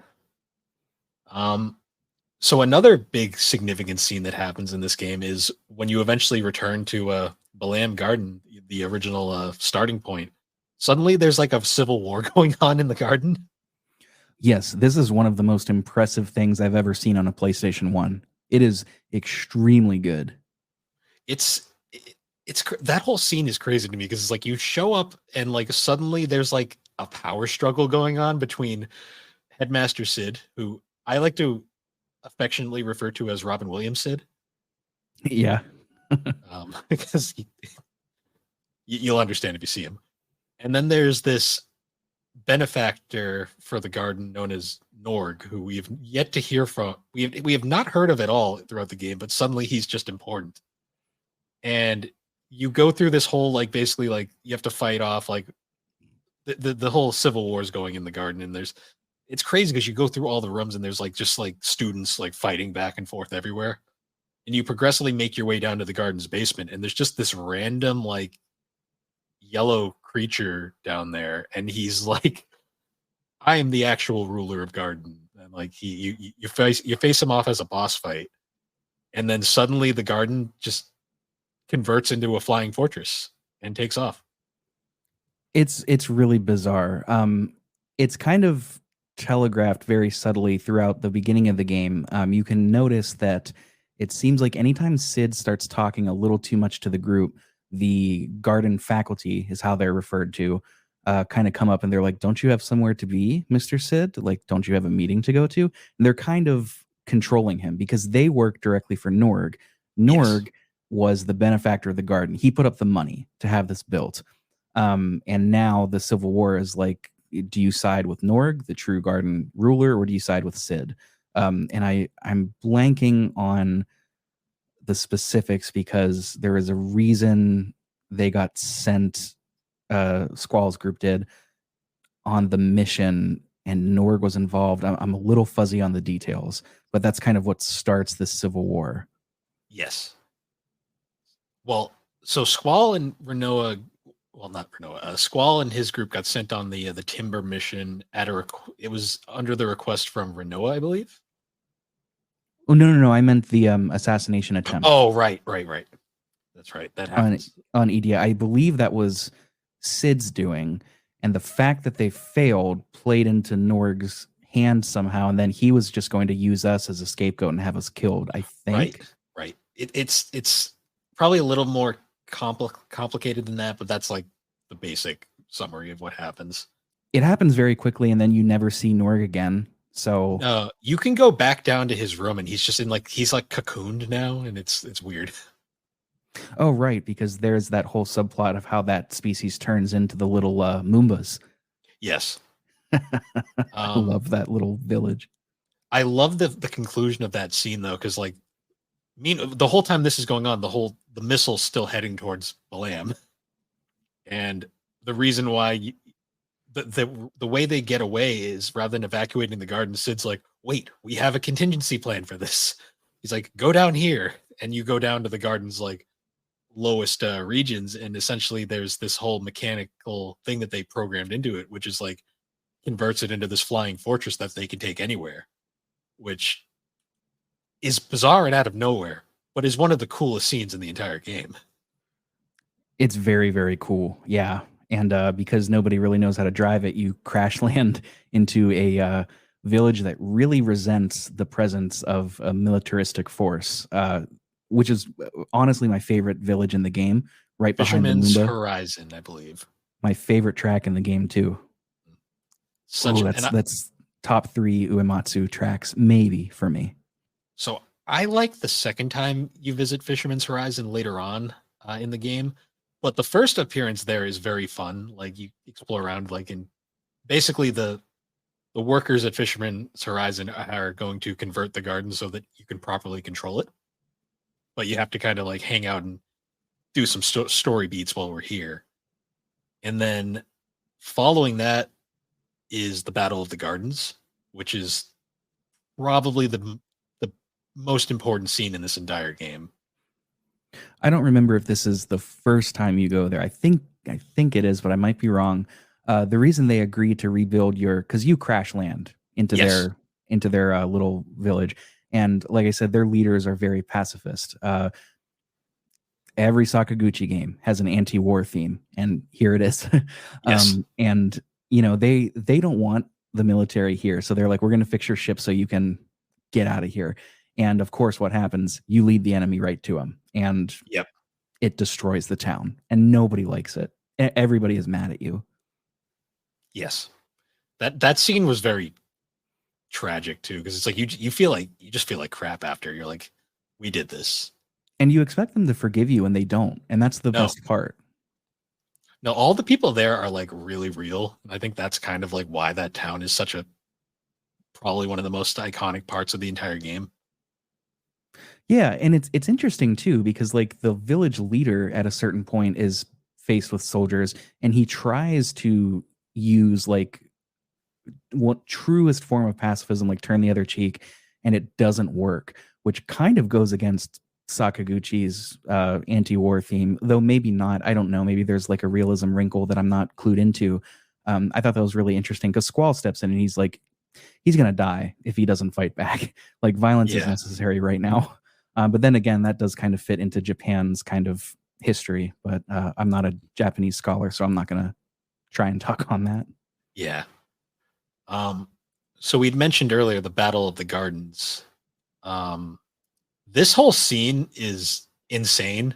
So another big significant scene that happens in this game is when you eventually return to Balam Garden, the original starting point. Suddenly there's like a civil war going on in the garden. Yes, this is one of the most impressive things I've ever seen on a PlayStation 1. It is extremely good. It's that whole scene is crazy to me because it's like you show up and like suddenly there's like a power struggle going on between Headmaster Sid, who I like to affectionately refer to as Robin Williams Sid. Yeah. Because you'll understand if you see him. And then there's this benefactor for the garden known as Norg, who we've yet to hear from. We have not heard of at all throughout the game, but suddenly he's just important. And you go through this whole like basically like you have to fight off like the whole civil war is going in the garden, and it's crazy because you go through all the rooms and there's like just like students like fighting back and forth everywhere, and you progressively make your way down to the garden's basement, and there's just this random like yellow creature down there, and he's like, I am the actual ruler of garden, and like you face him off as a boss fight, and then suddenly the garden just converts into a flying fortress and takes off. It's really bizarre. It's kind of telegraphed very subtly throughout the beginning of the game. You can notice that it seems like anytime Sid starts talking a little too much to the group, the garden faculty is how they're referred to, kind of come up and they're like, "Don't you have somewhere to be, Mr. Sid? Like, don't you have a meeting to go to?" And they're kind of controlling him because they work directly for Norg. Yes. Norg was the benefactor of the garden. He put up the money to have this built. And now the Civil War is like, do you side with Norg, the true garden ruler, or do you side with Sid? And I'm blanking on the specifics because there is a reason they got sent, Squall's group did, on the mission, and Norg was involved. I'm a little fuzzy on the details, but that's kind of what starts the Civil War. Yes. Well, so Squall and Renoa, well, not Renoa, Squall and his group got sent on the timber mission at it was under the request from Renoa, I believe. Oh, no, no, no. I meant the assassination attempt Oh, right, right, right. That's right. That on happens. Edia. I believe that was Sid's doing, and the fact that they failed played into Norg's hand somehow, and then he was just going to use us as a scapegoat and have us killed, I Right, think. right. It's probably a little more complicated than that, but that's like the basic summary of what happens. It happens very quickly, and then you never see Norg again. So, You can go back down to his room, and he's just in like he's like cocooned now, and it's weird. oh, right, because there's that whole subplot of how that species turns into the little Moombas. Yes. I Um, love that little village. I love the conclusion of that scene though, because like the whole time this is going on, the missile's still heading towards Balam, and the reason why the way they get away is rather than evacuating the garden, Sid's like, wait, we have a contingency plan for this. He's like, go down here, and you go down to the garden's like lowest regions, and essentially there's this whole mechanical thing that they programmed into it, which is like converts it into this flying fortress that they can take anywhere, which is bizarre and out of nowhere, but is one of the coolest scenes in the entire game. It's very, very cool. Yeah. And because nobody really knows how to drive it, you crash land into a village that really resents the presence of a militaristic force, which is honestly my favorite village in the game, right behind the Fisherman's Moomba. Horizon, I believe. My favorite track in the game, too. Such Oh, and that's top 3 Uematsu tracks, maybe, for me. so I like the second time you visit Fisherman's Horizon later on in the game, but the first appearance there is very fun. Like you explore around, like in basically the workers at Fisherman's Horizon are going to convert the garden so that you can properly control it, but you have to kind of like hang out and do some story beats while we're here, and then following that is the Battle of the Gardens, which is probably the most important scene in this entire game. I don't remember if this is the first time you go there. I think it is, but I might be wrong. The reason they agreed to rebuild because you crash land into Yes. their little village, and like I said, their leaders are very pacifist. Every Sakaguchi game has an anti-war theme, and here it is. Yes. And they don't want the military here, so they're like, we're going to fix your ship so you can get out of here. And of course, what happens? You lead the enemy right to them, and Yep. it destroys the town, and nobody likes it. Everybody is mad at you, Yes. That scene was very tragic too, because it's like you feel like you just feel like crap after. You're like, we did this. and you expect them to forgive you, and they don't, and that's the No. best part. No, all the people there are like really real. I think that's kind of like why that town is such a probably one of the most iconic parts of the entire game. Yeah, and it's interesting too because like the village leader at a certain point is faced with soldiers and he tries to use like what truest form of pacifism, like turn the other cheek, and it doesn't work, which kind of goes against Sakaguchi's anti-war theme, though maybe not. I don't know. Maybe there's like a realism wrinkle that I'm not clued into. I thought that was really interesting because Squall steps in and he's like, he's gonna die if he doesn't fight back. Like violence is Yeah. necessary right now. But then again, that does kind of fit into Japan's kind of history. But I'm not a Japanese scholar, so I'm not gonna try and talk on that. Yeah. Um, so we'd mentioned earlier the Battle of the Gardens. Um, this whole scene is insane.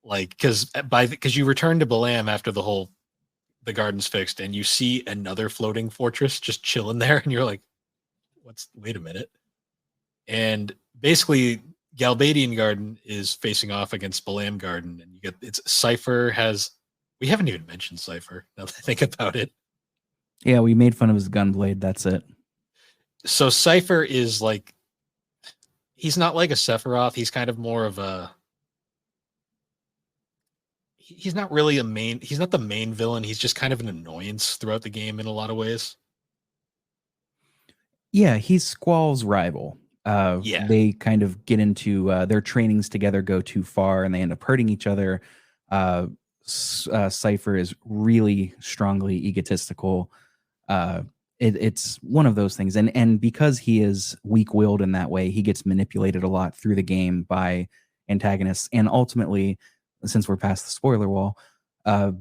Like, because you return to Balam after the gardens fixed, and you see another floating fortress just chilling there, and you're like, wait a minute. And basically, Galbadian Garden is facing off against Balam Garden, and you get it's Cypher has. We haven't even mentioned Cypher now that I think about it. Yeah, we made fun of his gunblade. That's it. So Cypher is like he's not like a Sephiroth. He's kind of more of a he's not really a main he's not the main villain. He's just kind of an annoyance throughout the game in a lot of ways. Yeah, he's Squall's rival. Yeah. They kind of get into their trainings together, go too far, and they end up hurting each other. Uh, Cypher is really strongly egotistical. It's one of those things, and because he is weak-willed in that way, he gets manipulated a lot through the game by antagonists, and ultimately, since we're past the spoiler wall, uh,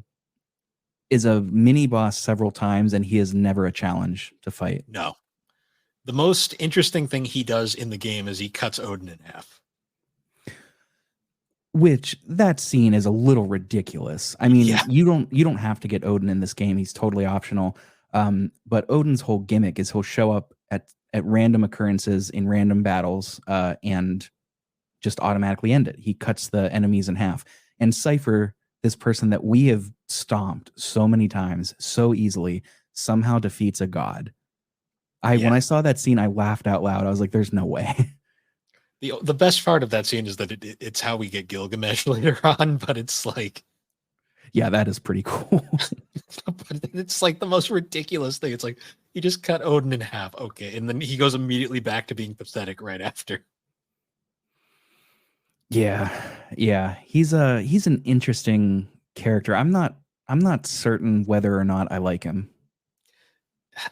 is a mini boss several times, and he is never a challenge to fight. No. The most interesting thing he does in the game is he cuts Odin in half. Which that scene is a little ridiculous. I mean, Yeah. you don't have to get Odin in this game. He's totally optional. But Odin's whole gimmick is he'll show up at random occurrences in random battles and just automatically end it. He cuts the enemies in half. And Cypher, this person that we have stomped so many times so easily, somehow defeats a god. When I saw that scene, I laughed out loud. I was like, "There's no way." The best part of that scene is that it's how we get Gilgamesh later on, but it's like Yeah, that is pretty cool. but it's like the most ridiculous thing. It's like he just cut Odin in half, okay, and then he goes immediately back to being pathetic right after. Yeah, yeah, he's an interesting character. I'm not certain whether or not I like him.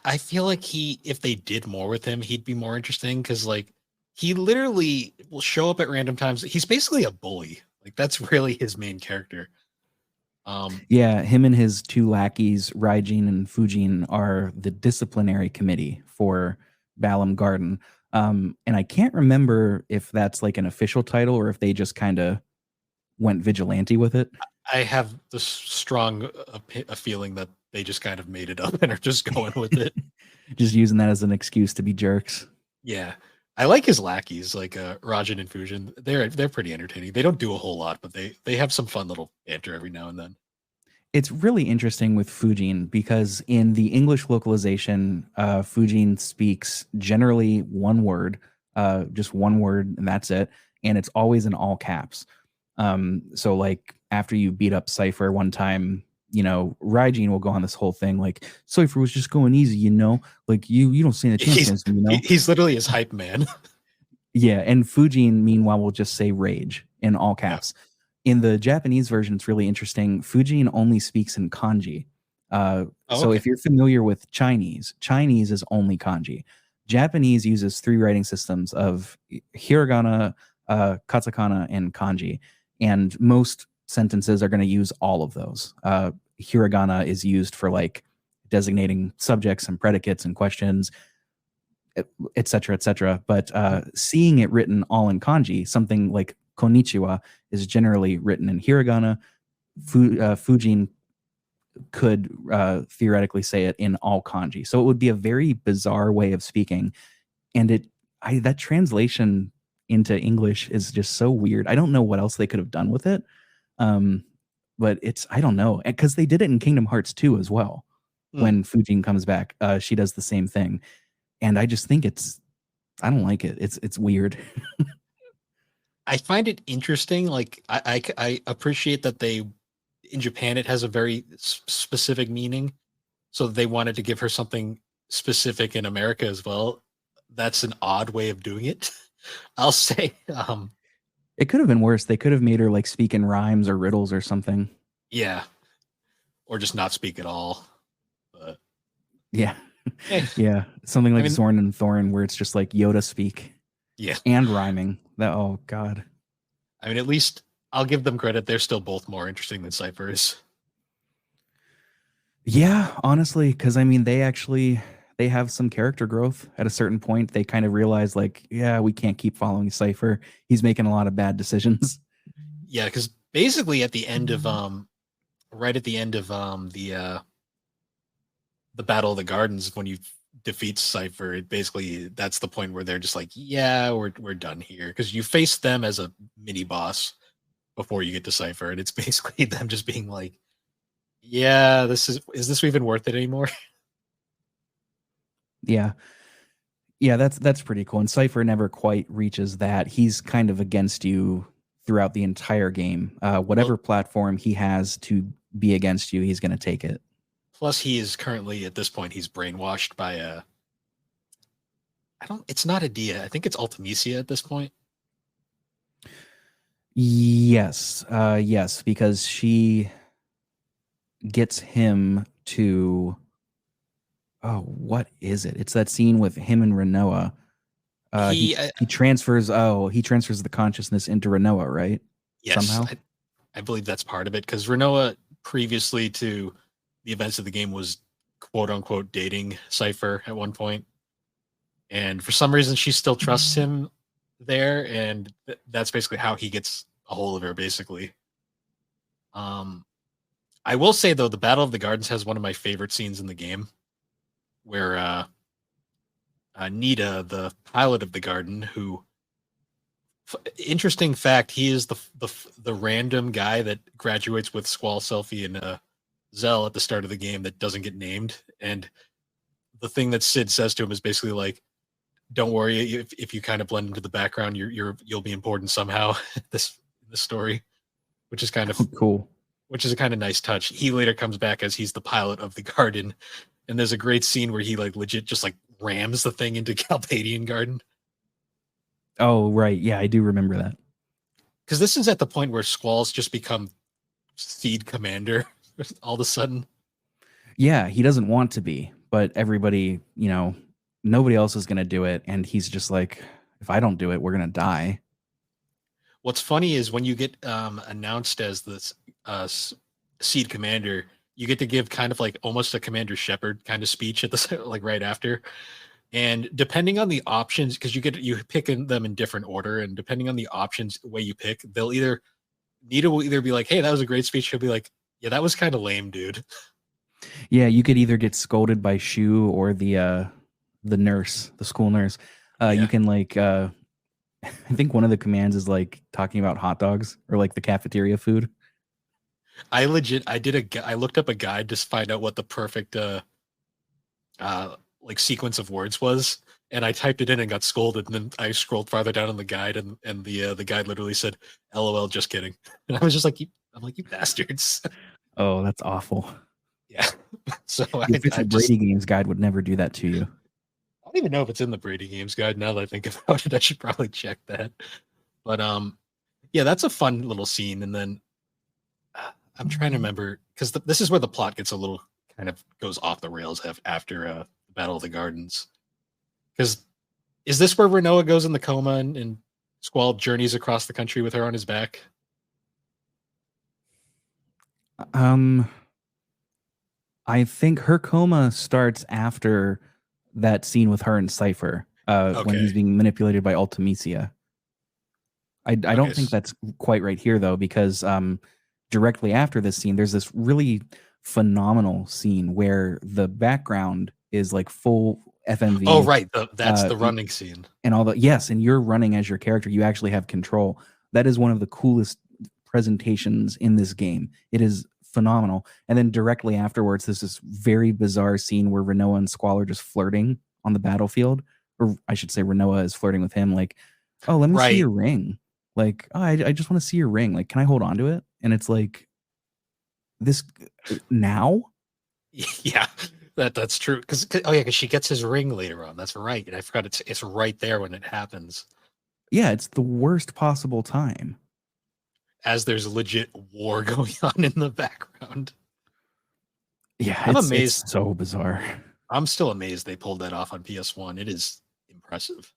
I feel like if they did more with him, he'd be more interesting because like he literally will show up at random times. He's basically a bully. Like that's really his main character. Yeah, him and his two lackeys, Raijin and Fujin, are the disciplinary committee for Balam Garden. And I can't remember if that's like an official title or if they just kind of went vigilante with it. I have this strong a feeling that they just kind of made it up and are just going with it. Just using that as an excuse to be jerks. Yeah. I like his lackeys, like Rajan and Fujin. They're pretty entertaining. They don't do a whole lot, but they have some fun little banter every now and then. It's really interesting with Fujin because in the English localization, Fujin speaks generally one word, just one word, and that's it. And it's always in all caps. So like after you beat up Cypher one time, Raijin will go on this whole thing like Cypher was just going easy, like you don't stand a chance against him, He's literally his hype man. Yeah, and Fujin meanwhile will just say rage in all caps. In the Japanese version, it's really interesting. Fujin only speaks in kanji. So Okay. if you're familiar with Chinese, Chinese is only kanji. Japanese uses three writing systems of hiragana, katakana, and kanji. And most sentences are going to use all of those. Hiragana is used for like designating subjects and predicates and questions, et cetera, et cetera. But seeing it written all in kanji, something like konnichiwa is generally written in hiragana. Fujin could theoretically say it in all kanji. So it would be a very bizarre way of speaking. And that translation into English is just so weird. I don't know what else they could have done with it. But I don't know. Because they did it in Kingdom Hearts 2 as well. When Fujin comes back, she does the same thing. And I just think I don't like it. It's weird. I find it interesting. Like I appreciate that in Japan it has a very specific meaning. so they wanted to give her something specific in America as well. That's an odd way of doing it. I'll say, It could have been worse. They could have made her like speak in rhymes or riddles or something. yeah, or just not speak at all. But Yeah. eh, Yeah. Something I like mean, Zorn and Thorn where it's just like Yoda speak yeah, and rhyming. That oh god. I mean, at least I'll give them credit. They're still both more interesting than Cypher is. Yeah, honestly, because I mean they have some character growth at a certain point. They kind of realize like, yeah, we can't keep following Cypher. He's making a lot of bad decisions. Yeah, because basically at the end of right at the end of the Battle of the Gardens, when you defeat Cypher, it basically that's the point where they're just like, yeah, we're done here because you face them as a mini boss before you get to Cypher, and it's basically them just being like, yeah, this is this even worth it anymore? Yeah. Yeah, that's pretty cool. And Cypher never quite reaches that. He's kind of against you throughout the entire game. Whatever Well, platform he has to be against you, he's going to take it. plus he is currently at this point he's brainwashed by a I don't it's not a Dia. I think it's Ultimisia at this point. Yes, yes, because she gets him to. Oh, what is it? It's that scene with him and Renoa. He He transfers. Oh, he transfers the consciousness into Renoa, right? yes, Somehow. I believe that's part of it because Renoa previously to the events of the game was quote unquote dating Cypher at one point, and for some reason she still trusts him there, and that's basically how he gets a hold of her. Basically, um, I will say though, the Battle of the Gardens has one of my favorite scenes in the game, where Nita, the pilot of the garden, who interesting fact, he is the random guy that graduates with Squall, Selfie, and Zell at the start of the game that doesn't get named. And the thing that Sid says to him is basically like, "Don't worry, if you kind of blend into the background, you'll be important somehow." this story, which is kind of Cool. which is a kind of nice touch. He later comes back as he's the pilot of the garden, and there's a great scene where he like legit just like rams the thing into Calpadian Garden. Oh, right. Yeah, I do remember that. Because this is at the point where Squall's just become seed commander all of a sudden. Yeah, he doesn't want to be, but everybody, nobody else is going to do it. And he's just like, if I don't do it, we're going to die. What's funny is when you get announced as this seed commander, you get to give kind of like almost a Commander Shepard kind of speech at the like right after. And depending on the options, because you pick them in different order, and depending on the options way you pick, Nita will either be like, "Hey, that was a great speech." She'll be like, "Yeah, that was kind of lame, dude." Yeah, you could either get scolded by Shu or the nurse, the school nurse. You Yeah. can like I think one of the commands is like talking about hot dogs or like the cafeteria food. I looked up a guide to find out what the perfect like sequence of words was, and I typed it in and got scolded, and then I scrolled farther down in the guide, and the guide literally said, "LOL, just kidding." And I was just like, I'm like, "You bastards." Oh, that's awful. Yeah. So The I official just Brady Games guide would never do that to you. I don't even know if it's in the Brady Games guide. Now that I think about it, I should probably check that. But yeah, that's a fun little scene. And then I'm trying to remember because this is where the plot gets a little kind of goes off the rails after the Battle of the Gardens. Because is this where Renoa goes in the coma and Squall journeys across the country with her on his back? Um, I think her coma starts after that scene with her and Cypher, when Okay. he's being manipulated by Ultimisia. I Okay. don't think that's quite right here though, because directly after this scene, there's this really phenomenal scene where the background is like full Oh, FMV, right. That's the y- running scene. and all the yes, and you're running as your character. You actually have control. That is one of the coolest presentations in this game. It is phenomenal. And then directly afterwards, there's this very bizarre scene where Renoa and Squall are just flirting on the battlefield, or I should say, Renoa is flirting with him, like, "Oh, let me see Right. your ring." Like, "Oh, I just want to see your ring. Like, can I hold on to it?" And it's like, this now. Yeah. That's true. Because oh yeah, because she gets his ring later on. That's right. And I forgot it's right there when it happens. Yeah, it's the worst possible time. As there's legit war going on in the background. Yeah, I'm it's amazed. so bizarre. I'm still amazed they pulled that off on PS1. It is impressive.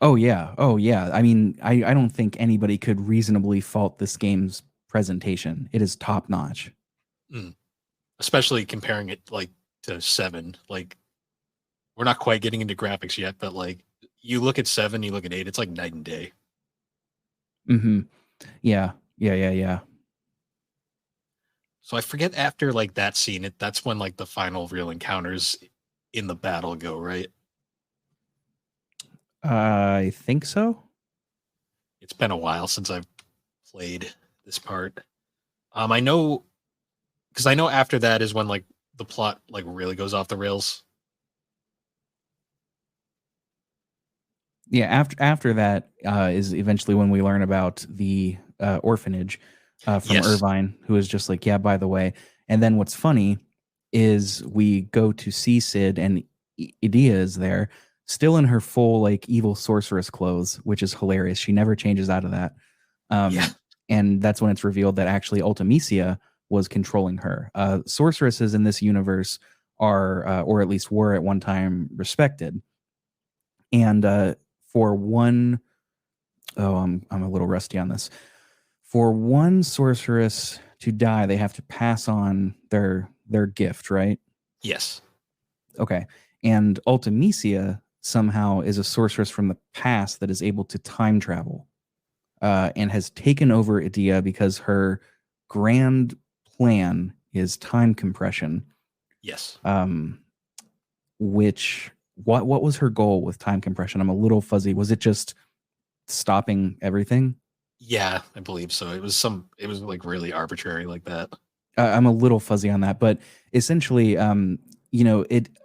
Oh yeah. Oh yeah. I mean, I don't think anybody could reasonably fault this game's presentation. It is top notch. Mm. Especially comparing it like to 7. Like we're not quite getting into graphics yet, but like you look at 7, you look at 8, it's like night and day. Mm-hmm. Yeah. Yeah. Yeah. Yeah. So I forget after like that scene, that's when like the final real encounters in the battle go, right? I think so. It's been a while since I've played this part. I know because I know after that is when like the plot like really goes off the rails. Yeah. After that is eventually when we learn about the orphanage from Yes. Irvine, who is just like, yeah, by the way. And then what's funny is we go to see Sid, and Idea is there, still in her full like evil sorceress clothes, which is hilarious. She never changes out of that. Yeah. And that's when it's revealed that actually Ultimecia was controlling her. Sorceresses in this universe are, or at least were at one time, respected. And for one, oh, I'm a little rusty on this. For one sorceress to die, they have to pass on their gift, right? Yes. Okay. And Ultimecia somehow is a sorceress from the past that is able to time travel, and has taken over Idea because her grand plan is time compression. Yes. Which what was her goal with time compression? I'm a little fuzzy. Was it just stopping everything? Yeah, I believe so. It was like really arbitrary like that. I'm a little fuzzy on that, but essentially,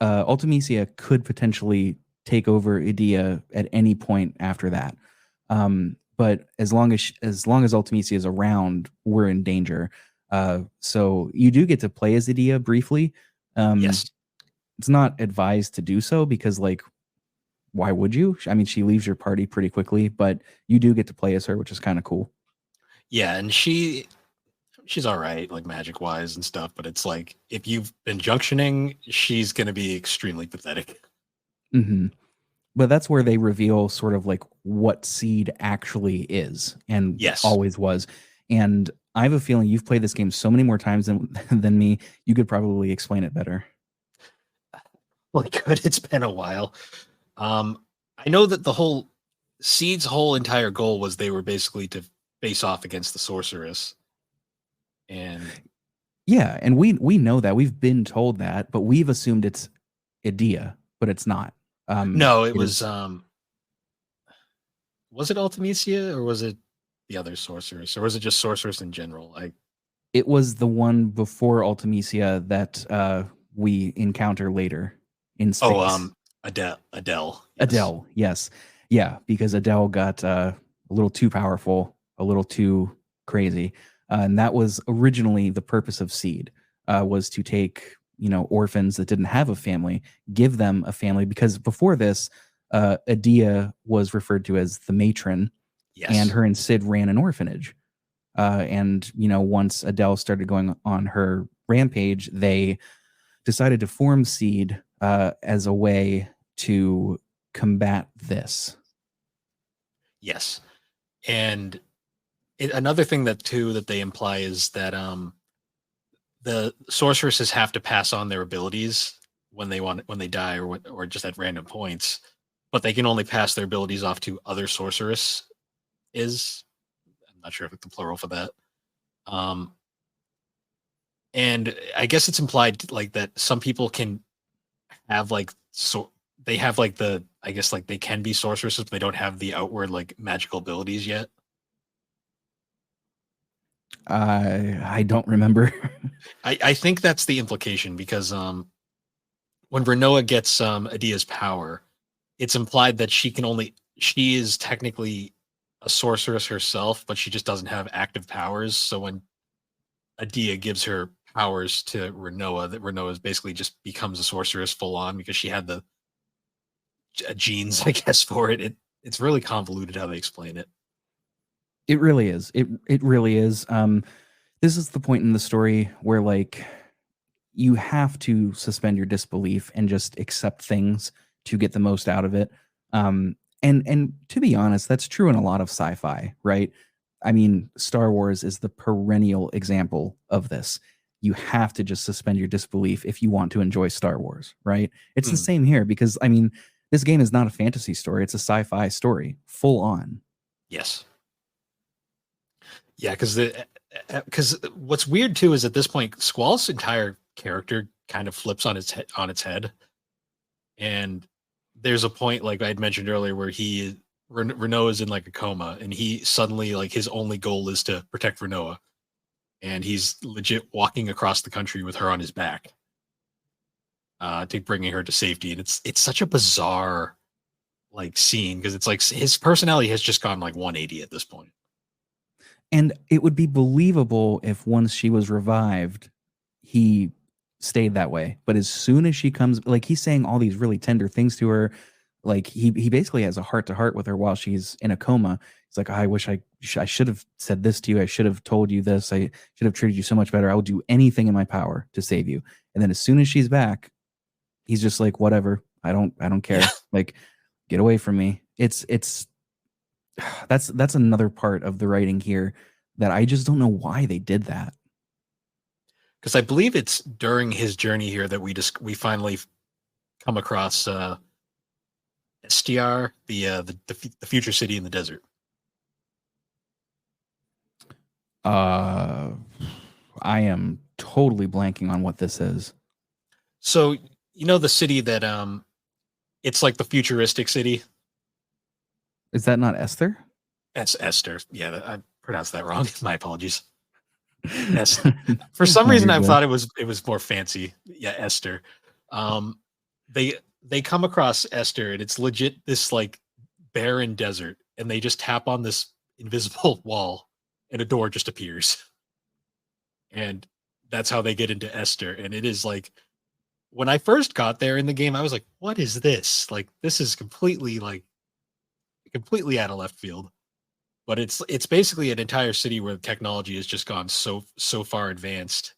Ultimecia could potentially take over Idea at any point after that. But as long as Ultimecia is around, we're in danger. So you do get to play as Idea briefly. Um, Yes. it's not advised to do so because, like, why would you? I mean, she leaves your party pretty quickly, but you do get to play as her, which is kind of cool. Yeah, and she's all right, like magic wise and stuff. But it's like if you've been junctioning, she's gonna be extremely pathetic. Hmm. But that's where they reveal sort of like what Seed actually is and Yes, always was. And I have a feeling you've played this game so many more times than than me. You could probably explain it better. like good. It's been a while. I know that the whole Seed's whole entire goal was they were basically to face off against the sorceress, and Yeah, and we know that we've been told that, but we've assumed it's Idea, but it's not. no, it It is. was it Ultimecia or was it the other sorceress or was it just sorceress in general? Like It was the one before Ultimecia that we encounter later in oh, space. Adele, yes, Adele, yes. Yeah, because Adele got a little too powerful, a little too crazy. And that was originally the purpose of Seed, was to take, orphans that didn't have a family, give them a family. Because before this, Adia was referred to as the matron, and yes, her and Sid ran an orphanage. And, once Adele started going on her rampage, they decided to form Seed as a way to combat this. yes, and another thing that they imply is that the sorceresses have to pass on their abilities when they die or just at random points, but they can only pass their abilities off to other sorceress is I'm not sure if it's the plural for that. Um, and I guess it's implied like that some people can have like so they have like the I guess like they can be sorceresses, but they don't have the outward like magical abilities yet. I don't remember. I think that's the implication because when Renoa gets Adia's power, it's implied that she is technically a sorceress herself, but she just doesn't have active powers. So when Adia gives her powers to Renoa, that Renoa basically just becomes a sorceress full on because she had the genes, I guess, for it. It's really convoluted how they explain it. It really is. It really is. This is the point in the story where like you have to suspend your disbelief and just accept things to get the most out of it. And to be honest, that's true in a lot of sci-fi, right? I mean, Star Wars is the perennial example of this. You have to just suspend your disbelief if you want to enjoy Star Wars, right? It's the Mm, same here because I mean, this game is not a fantasy story, it's a sci-fi story, full on. yes. Yeah, because what's weird too is at this point, Squall's entire character kind of flips on its head, and there's a point like I'd mentioned earlier where Renault is in like a coma, and he suddenly like his only goal is to protect Renoa, and he's legit walking across the country with her on his back, to bringing her to safety, and it's such a bizarre like scene because it's like his personality has just gone like 180 at this point. And it would be believable if once she was revived, he stayed that way. But as soon as she comes, like he's saying all these really tender things to her, like he basically has a heart to heart with her while she's in a coma. He's like, I wish I should have said this to you. I should have told you this. I should have treated you so much better. I will do anything in my power to save you. And then as soon as she's back, he's just like, whatever. I don't care. Yeah, Like, get away from me. It's that's another part of the writing here that I just don't know why they did that. because I believe it's during his journey here that we finally come across STR, the future city in the desert. Uh, I am totally blanking on what this is. So you know the city that it's like the futuristic city. Is that not Esther? That's Esther. Yeah, I pronounced that wrong. My apologies. Yes. For some No, reason, you're I good. thought it was more fancy. Yeah, Esther. Um, they come across Esther, and it's legit this like barren desert, and they just tap on this invisible wall, and a door just appears, and that's how they get into Esther. And it is like when I first got there in the game, I was like, "What is this? Like, this is completely out of left field." But it's basically an entire city where technology has just gone so far advanced.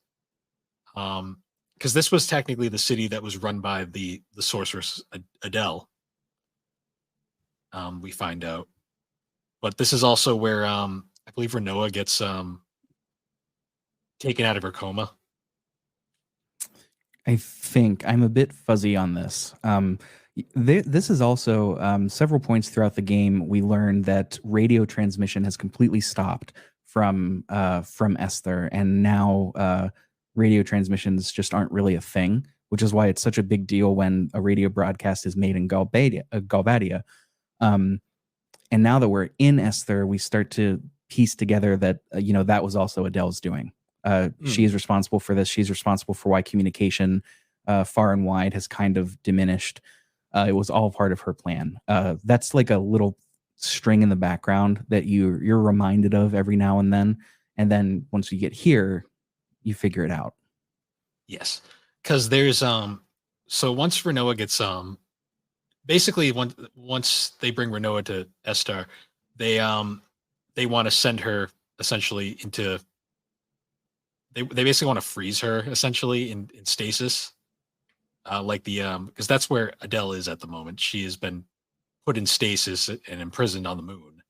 Because this was technically the city that was run by the sorceress Adele. We find out, but this is also where I believe Renoa gets taken out of her coma. I think I'm a bit fuzzy on this. This is also several points throughout the game. We learn that radio transmission has completely stopped from Esther, and now radio transmissions just aren't really a thing. Which is why it's such a big deal when a radio broadcast is made in Galbadia. Um, and now that we're in Esther, we start to piece together that that was also Adele's doing. She Mm, is responsible for this. She's responsible for why communication far and wide has kind of diminished. It was all part of her plan. That's like a little string in the background that you're reminded of every now and then once you get here, you figure it out. yes, because there's so once Renoa gets basically once they bring Renoa to Estar, they want to send her essentially into they basically want to freeze her essentially in stasis, like the because that's where Adele is at the moment. She has been put in stasis and imprisoned on the moon.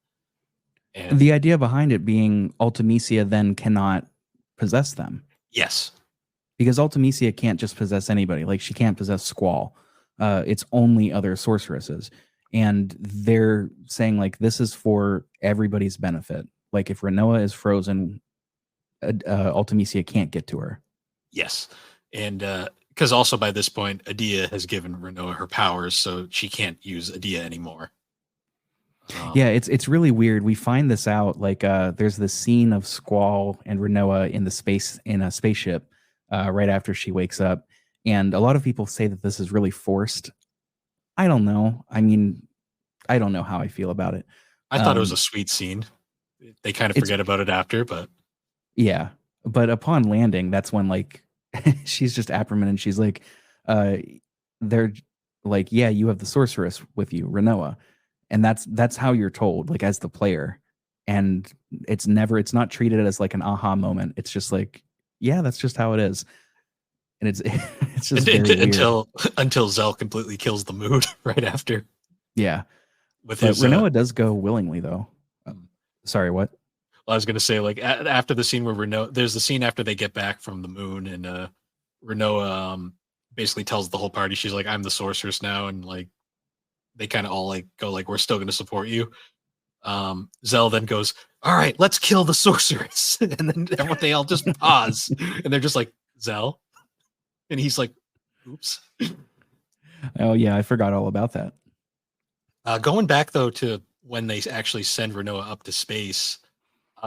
And The idea behind it being Ultimecia then cannot possess them yes, because Ultimecia can't just possess anybody. Like she can't possess Squall. It's only other sorceresses, and they're saying like this is for everybody's benefit. Like if Renoa is frozen, Ultimecia can't get to her. yes, and because also by this point, Adia has given Renoa her powers, so she can't use Adia anymore. Yeah, Um, it's really weird. We find this out like there's this scene of Squall and Renoa in a spaceship right after she wakes up, and a lot of people say that this is really forced. I don't know. I mean, I don't know how I feel about it. I thought it was a Um, sweet scene. They kind of it's forget about it after, but yeah. But upon landing, that's when like she's just Apperman and she's like, uh, they're like, yeah, you have the sorceress with you, Renoa, and that's how you're told, like as the player, and it's not treated as like an aha moment. It's just like, yeah, that's just how it is, and it's it's just very weird. Until Zell completely kills the mood right after Yeah, with but his Renoa does go willingly though. Uh, well, Sorry, what? I was gonna say like after the scene where Renault, there's the scene after they get back from the moon and Renault basically tells the whole party she's like, I'm the sorceress now, and like they kind of all like go like, we're still gonna support you. Zell then goes, all right, let's kill the sorceress. And then they all just pause and they're just like, Zell? And he's like, oops. Oh yeah, I forgot all about that. Going back though to when they actually send Renoa up to space,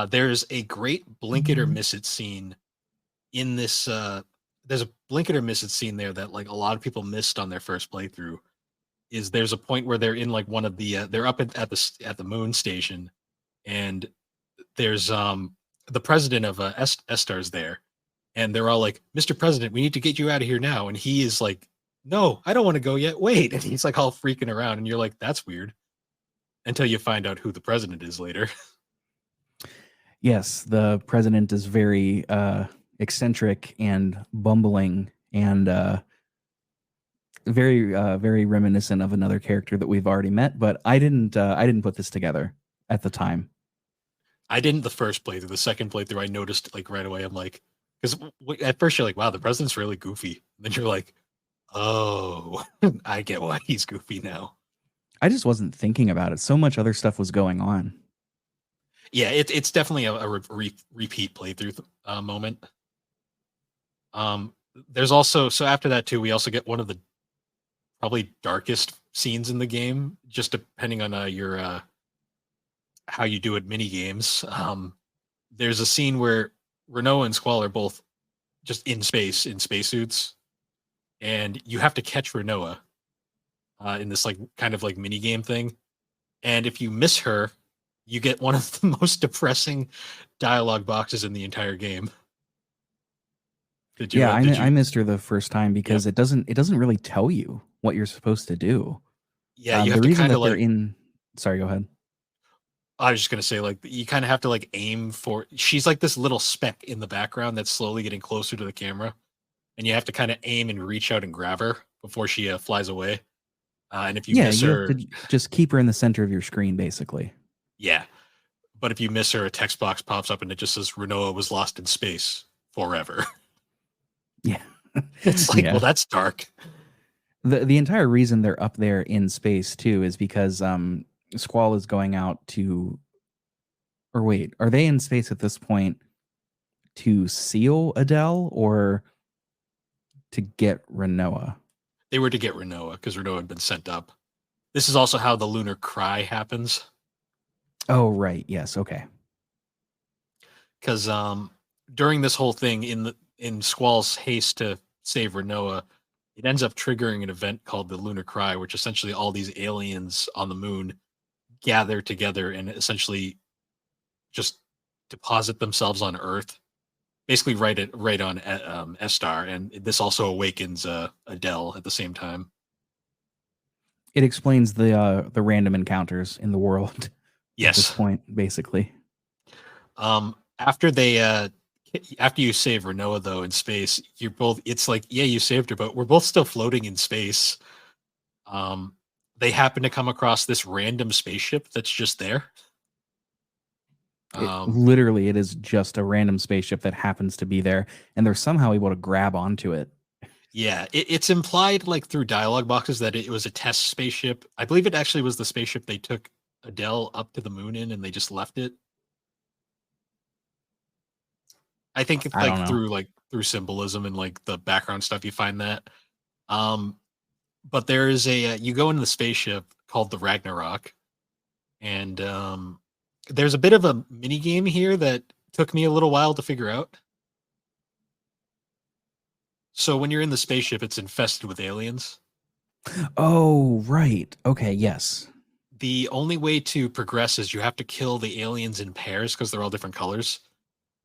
there's a great blink it or miss it scene in this. There's a blink it or miss it scene there that like a lot of people missed on their first playthrough. Is there's a point where they're in like one of the they're up at the moon station, and there's the president of Estar's there, and they're all like, Mr. President, we need to get you out of here now. And he is like, no, I don't want to go yet. Wait. And he's like all freaking around. And you're like, that's weird. Until you find out who the president is later. Yes, the president is very eccentric and bumbling and very reminiscent of another character that we've already met, but I didn't put this together at the time. I didn't the first playthrough. The second playthrough, I noticed like right away. I'm like, because at first you're like, wow, the president's really goofy. And then you're like, oh, I get why he's goofy now. I just wasn't thinking about it. So much other stuff was going on. Yeah, it's definitely a repeat playthrough moment. There's also, so after that too, we also get one of the probably darkest scenes in the game, just depending on your how you do it mini games. There's a scene where Renault and Squall are both just in spacesuits, and you have to catch Renoa in this like kind of like mini game thing. And if you miss her, you get one of the most depressing dialogue boxes in the entire game. Did you? Yeah, Did you? I missed her the first time because Yep. it doesn't really tell you what you're supposed to do. Yeah, you have The to reason kind of that they're like. in, sorry, go ahead. I was just gonna say, like, you kind of have to like aim for. She's like this little speck in the background that's slowly getting closer to the camera, and you have to kind of aim and reach out and grab her before she flies away. And if you Yeah, miss you have her, to just keep her in the center of your screen, basically. yeah. But if you miss her, a text box pops up and it just says Renoa was lost in space forever. Yeah, It's like, well, yeah. that's dark. The entire reason they're up there in space too is because Squall is going out to, or wait, are they in space at this point to seal Adele or to get Renoa? They were to get Renoa because Renoa had been sent up. This is also how the lunar cry happens. Oh, right. Yes. Okay. Because during this whole thing in Squall's haste to save Renoa, it ends up triggering an event called the lunar cry, which essentially all these aliens on the moon gather together and essentially just deposit themselves on Earth, basically right on Estar, and this also awakens Adele at the same time. It explains the random encounters in the world at this Yes. point, basically. After they after you save Renoa though in space, you're both. It's like, yeah, you saved her, but we're both still floating in space. Um, they happen to come across this random spaceship that's just there. Literally, it is just a random spaceship that happens to be there, and they're somehow able to grab onto it. Yeah, it's implied like through dialogue boxes that it was a test spaceship. I believe it actually was the spaceship they took Adele up to the moon in, and they just left it. I think it's I don't like know. through symbolism and like the background stuff you find that. Um, but there is a you go into the spaceship called the Ragnarok, and there's a bit of a mini game here that took me a little while to figure out. So when you're in the spaceship, it's infested with aliens. Oh, right. Okay. Yes. The only way to progress is you have to kill the aliens in pairs because they're all different colors.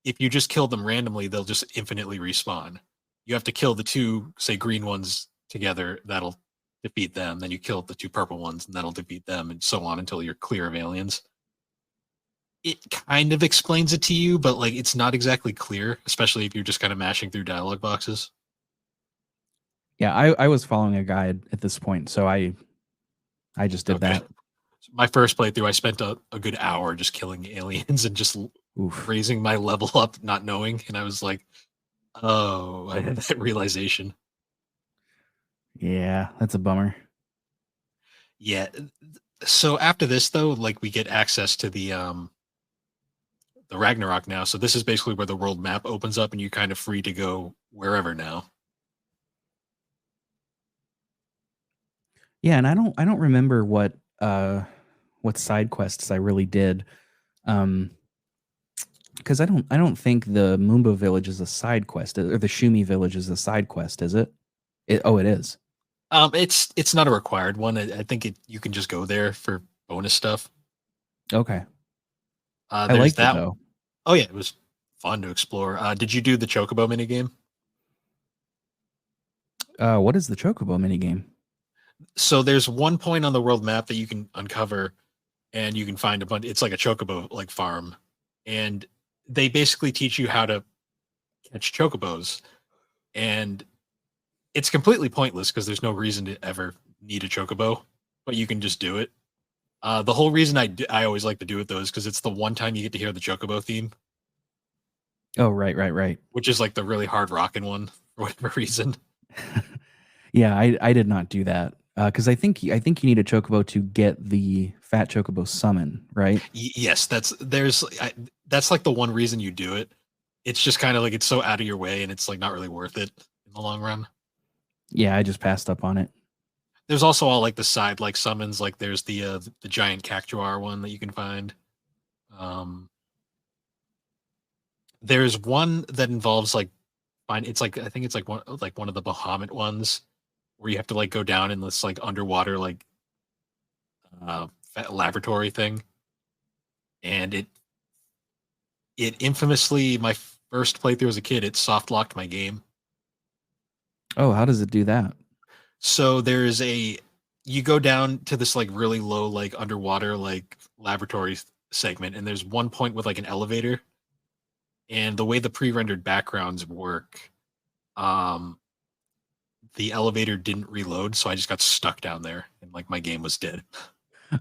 if you just kill them randomly, they'll just infinitely respawn. You have to kill the two, say, green ones together. That'll defeat them. Then you kill the two purple ones, and that'll defeat them, and so on until you're clear of aliens. It kind of explains it to you, but like it's not exactly clear, especially if you're just kind of mashing through dialogue boxes. Yeah, I was following a guide at this point, so I just did Okay. that. My first playthrough, I spent a good hour just killing aliens and just Oof. raising my level up, not knowing. And I was like, oh, I had that realization. Yeah, that's a bummer. Yeah. So after this, though, like we get access to the Ragnarok now. So this is basically where the world map opens up, and you're kind of free to go wherever now. Yeah, and I don't remember what side quests I really did. Because I don't think the Moomba village is a side quest, or the Shumi village is a side quest, is it? Oh, it is. It's not a required one. I think you can just go there for bonus stuff. Okay. I There's liked it that. though. Oh yeah, it was fun to explore. Did you do the Chocobo minigame? What is the Chocobo minigame? So there's one point on the world map that you can uncover, and you can find a bunch. It's like a Chocobo like farm, and they basically teach you how to catch Chocobos, and it's completely pointless because there's no reason to ever need a Chocobo, but you can just do it. The whole reason I always like to do it though is because it's the one time you get to hear the Chocobo theme, Oh, right. which is like the really hard rocking one for whatever reason. Yeah, I did not do that because I think you need a Chocobo to get the Fat Chocobo summon, right? Yes, that's like the one reason you do it. It's just kind of like it's so out of your way, and it's like not really worth it in the long run. Yeah, I just passed up on it. There's also all like the side like summons, like there's the giant cactuar one that you can find. Um, there's one that involves like find it's like I think it's like one of the Bahamut ones where you have to like go down in this like underwater like uh laboratory thing, and it infamously my first playthrough as a kid it soft locked my game. Oh, how does it do that? So there's you go down to this like really low like underwater like laboratory segment, and there's one point with like an elevator, and the way the pre-rendered backgrounds work, um the elevator didn't reload, so I just got stuck down there, and like my game was dead.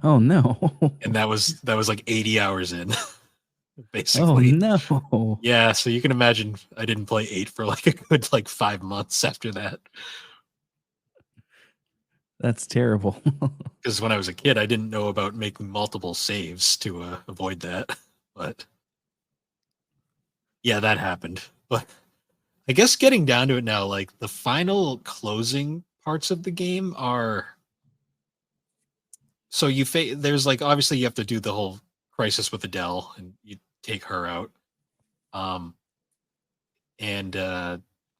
Oh no. And that was like 80 hours in, Oh basically. no. Yeah, so you can imagine I didn't play 8 for like a good like 5 months after that. That's terrible. Because when I was a kid, I didn't know about making multiple saves to avoid that. But yeah, that happened. But I guess getting down to it now, like the final closing parts of the game are so there's like obviously you have to do the whole crisis with Adele and you take her out. Um and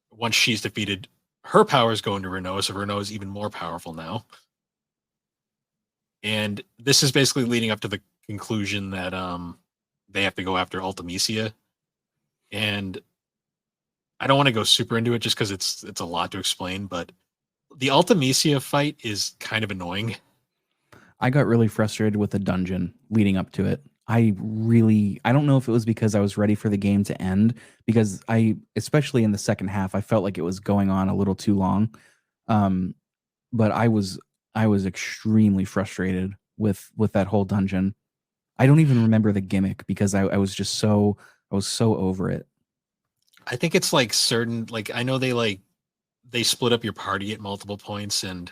once she's defeated, her powers go into Renault, so Renault is even more powerful now. And this is basically leading up to the conclusion that they have to go after Ultimecia. And I don't want to go super into it just because it's a lot to explain, but the Ultimecia fight is kind of annoying. I got really frustrated with the dungeon leading up to it. I don't know if it was because I was ready for the game to end, because especially in the second half, I felt like it was going on a little too long. But I was extremely frustrated with that whole dungeon. I don't even remember the gimmick because I was so over it. I think it's like certain like I know they split up your party at multiple points, and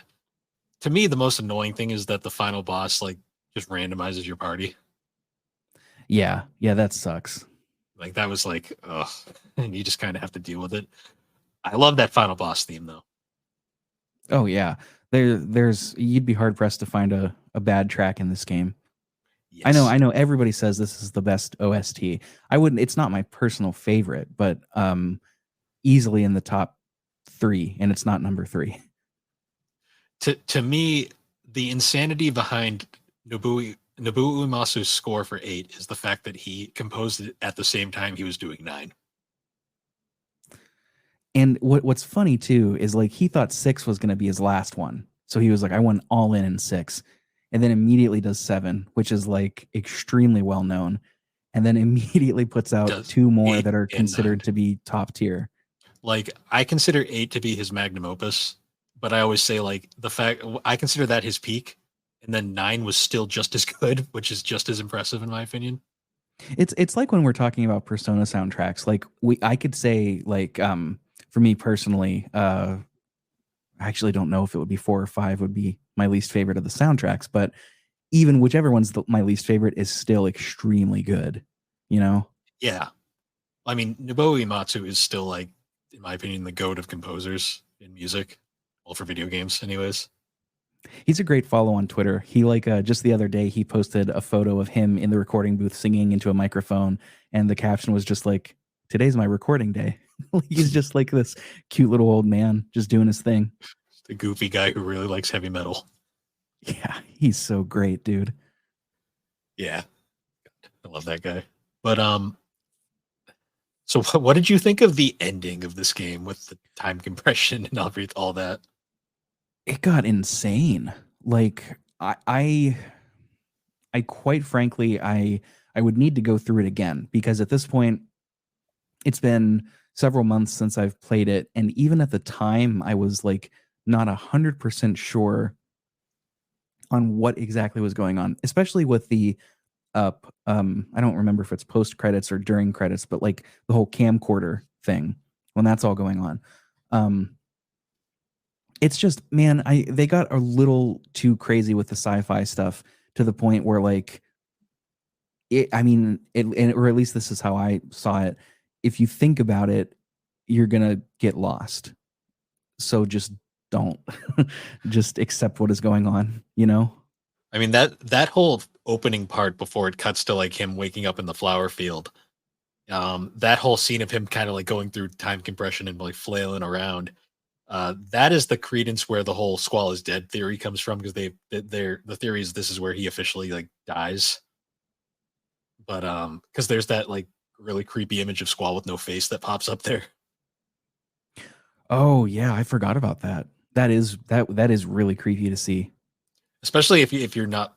to me the most annoying thing is that the final boss like just randomizes your party. Yeah, that sucks. Like that was like ugh, and you just kind of have to deal with it. I love that final boss theme though. Oh yeah. There's you'd be hard pressed to find a bad track in this game. Yes. I know everybody says this is the best OST. I wouldn't It's not my personal favorite, but easily in the top 3, and it's not number 3. To me, the insanity behind Nobuo Nobuo Uemasu's score for 8 is the fact that he composed it at the same time he was doing 9. And what's funny too is like he thought 6 was going to be his last one. So he was like, I went all in 6. And then immediately does 7, which is like extremely well known. And then immediately puts out Does 2 more 8 that are and 9. considered to be top tier. Like, I consider 8 to be his magnum opus, but I always say, like, the fact I consider that his peak, and then 9 was still just as good, which is just as impressive in my opinion. It's like when we're talking about Persona soundtracks, like I could say like for me personally, I actually don't know if it would be 4 or 5 would be my least favorite of the soundtracks, but even whichever one's my least favorite is still extremely good, you know? Yeah. I mean, Nobuo Uematsu is still, like, in my opinion, the goat of composers in music. Well, for video games, anyways. He's a great follow on Twitter. He like just the other day he posted a photo of him in the recording booth singing into a microphone, and the caption was just like, "Today's my recording day." He's just like this cute little old man just doing his thing. The goofy guy who really likes heavy metal. Yeah, he's so great, dude. Yeah. I love that guy. But so what did you think of the ending of this game with the time compression and all that? It got insane. Like I quite frankly I would need to go through it again because at this point it's been several months since I've played it, and even at the time I was like not 100% sure on what exactly was going on, especially with the I don't remember if it's post credits or during credits, but like the whole camcorder thing when that's all going on. It's just, man, they got a little too crazy with the sci-fi stuff to the point where like I mean, or at least this is how I saw it. If you think about it, you're gonna get lost. So just don't. Just accept what is going on. You know? I mean, that whole opening part before it cuts to, like, him waking up in the flower field, that whole scene of him kind of like going through time compression and like flailing around, that is the credence where the whole Squall is dead theory comes from, because the theory is this is where he officially, like, dies. But because there's that, like, really creepy image of Squall with no face that pops up there. Oh yeah, I forgot about that. That is really creepy to see. Especially if you're not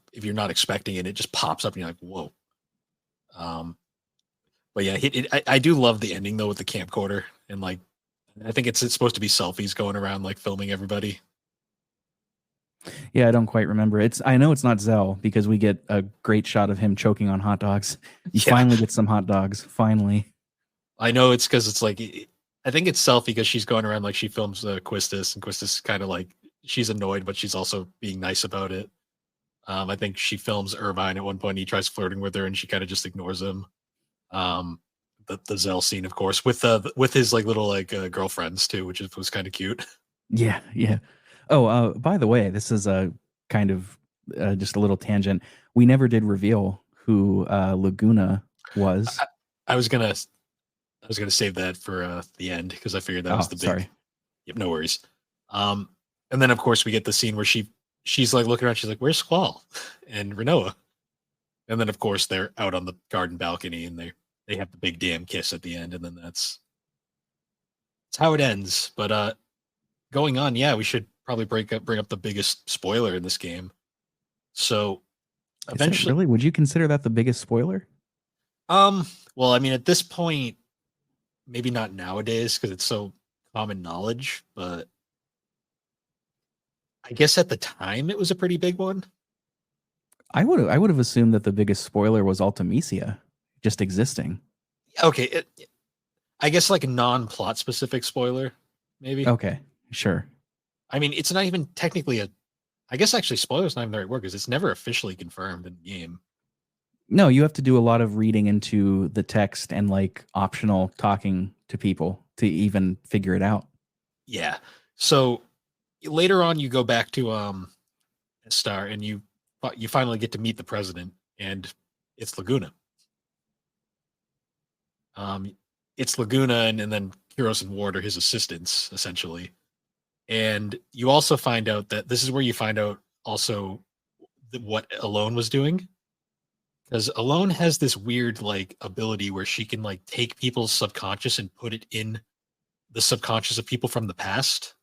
expecting it, it just pops up and you're like, whoa. Um, but yeah, I do love the ending though with the camcorder, and, like, I think it's supposed to be selfies going around, like, filming everybody. Yeah, I don't quite remember. I know it's not Zell because we get a great shot of him choking on hot dogs. You Yeah, finally get some hot dogs. Finally. I know it's because it's like I think it's selfie because she's going around, like, she films Quistis, and Quistis kind of like, she's annoyed, but she's also being nice about it. I think she films Irvine at one point. He tries flirting with her, and she kind of just ignores him. Um, the Zell scene, of course, with his, like, little, like, girlfriends too, which was kind of cute. Yeah, yeah. Oh, by the way, this is a kind of just a little tangent. We never did reveal who Laguna was. I, I was gonna save that for the end because I figured that was Oh, the big. sorry. Yep, no worries. Um, and then of course we get the scene where she's like looking around. She's like, "Where's Squall and Renoa?" And then of course they're out on the garden balcony, and they have the big damn kiss at the end, and then that's how it ends. But going on, yeah, we should probably bring up the biggest spoiler in this game. So Is it eventually, really? Would you consider that the biggest spoiler? well, I mean, at this point, maybe not nowadays because it's so common knowledge, but I guess at the time it was a pretty big one. I would have assumed that the biggest spoiler was Ultimisia just existing. Okay, I guess, like, a non-plot specific spoiler, maybe. Okay, sure. I mean, it's not even technically a. I guess actually, spoiler's not even the right word because it's never officially confirmed in the game. No, you have to do a lot of reading into the text and like optional talking to people to even figure it out. Yeah. So later on, you go back to Star, and you finally get to meet the president, and it's Laguna. Um, it's Laguna, and then Kiros and Ward are his assistants essentially. And you also find out that this is where you find out also what Alone was doing. Because Alone has this weird like ability where she can like take people's subconscious and put it in the subconscious of people from the past.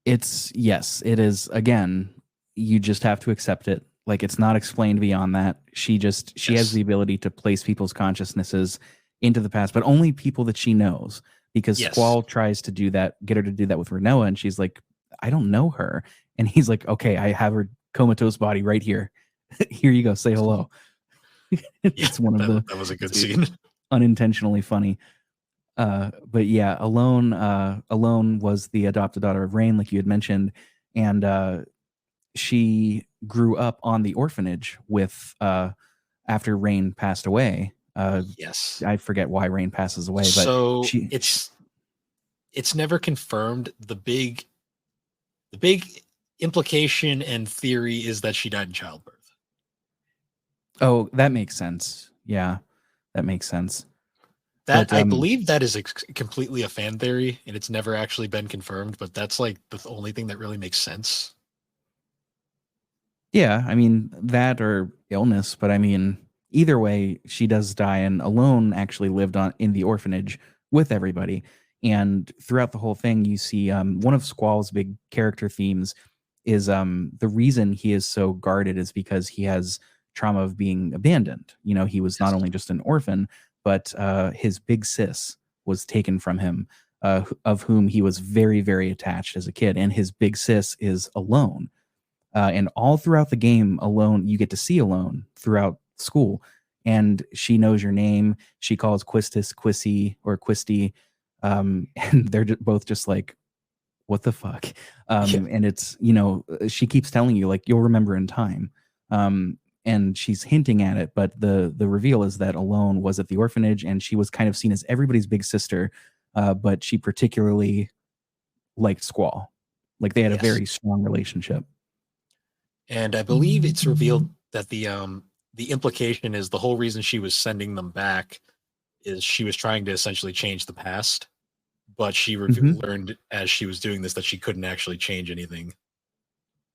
It's yes, it is. Again, you just have to accept it. Like it's not explained beyond that. She has Yes. the ability to place people's consciousnesses into the past, but only people that she knows. Because Yes. Squall tries to do that, get her to do that with Renoa, and she's like, I don't know her. And he's like, okay, I have her comatose body right here. Here you go, say hello. Yeah, It's one of the that was a good it's scene. unintentionally funny. But yeah, Alone was the adopted daughter of Rain, like you had mentioned, and she grew up on the orphanage with after Rain passed away. Yes. I forget why Rain passes away, but So she it's never confirmed. The big implication and theory is that she died in childbirth. oh, that makes sense. Yeah, that makes sense. That But I believe that is completely a fan theory, and it's never actually been confirmed. But that's like the only thing that really makes sense. yeah, I mean that or illness, but I mean either way, she does die, and Alone actually lived on in the orphanage with everybody. And throughout the whole thing, you see one of Squall's big character themes is the reason he is so guarded is because he has trauma of being abandoned. You know, he was not Yes. only just an orphan, but his big sis was taken from him, of whom he was very, very attached as a kid, and his big sis is Alone, and all throughout the game, Alone, you get to see Alone throughout school, and she knows your name. She calls Quistis Quissy or Quisty, and they're both just like, "What the fuck?" Yeah. And it's, you know, she keeps telling you like you'll remember in time, and she's hinting at it, but the reveal is that Alone was at the orphanage, and she was kind of seen as everybody's big sister, but she particularly liked Squall. Like they had a Yes. very strong relationship. And I believe it's revealed that the implication is the whole reason she was sending them back is she was trying to essentially change the past, but she Mhm. learned as she was doing this that she couldn't actually change anything.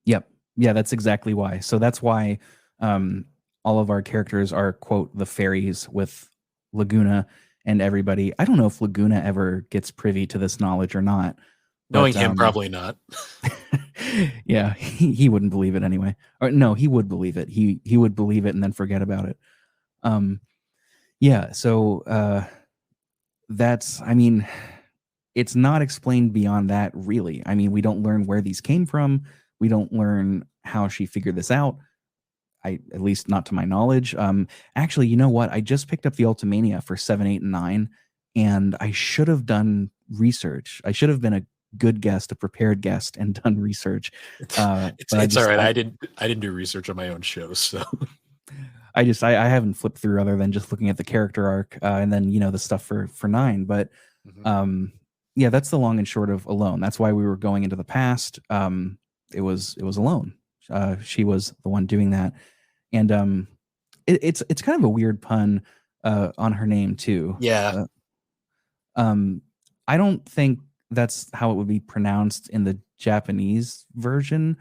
Yep. Yeah, that's exactly why. So that's why um, all of our characters are quote the fairies with Laguna and everybody. I don't know if Laguna ever gets privy to this knowledge or not, Knowing but him, probably not. yeah, he wouldn't believe it anyway. Or no, he would believe it. He would believe it and then forget about it. Um, yeah. So that's. I mean, it's not explained beyond that, really. I mean, we don't learn where these came from. We don't learn how she figured this out. At least not to my knowledge. Actually, you know what? I just picked up the Ultimania for 7, 8, and 9, and I should have done research. I should have been a good guest, a prepared guest, and done research. But It's all right. I didn't do research on my own shows, so I haven't flipped through other than just looking at the character arc, and then the stuff for 9. But mhm. um, yeah, that's the long and short of Alone. That's why we were going into the past. It was Alone. She was the one doing that, and it's kind of a weird pun on her name too. Yeah, Uh, um, I don't think that's how it would be pronounced in the Japanese version.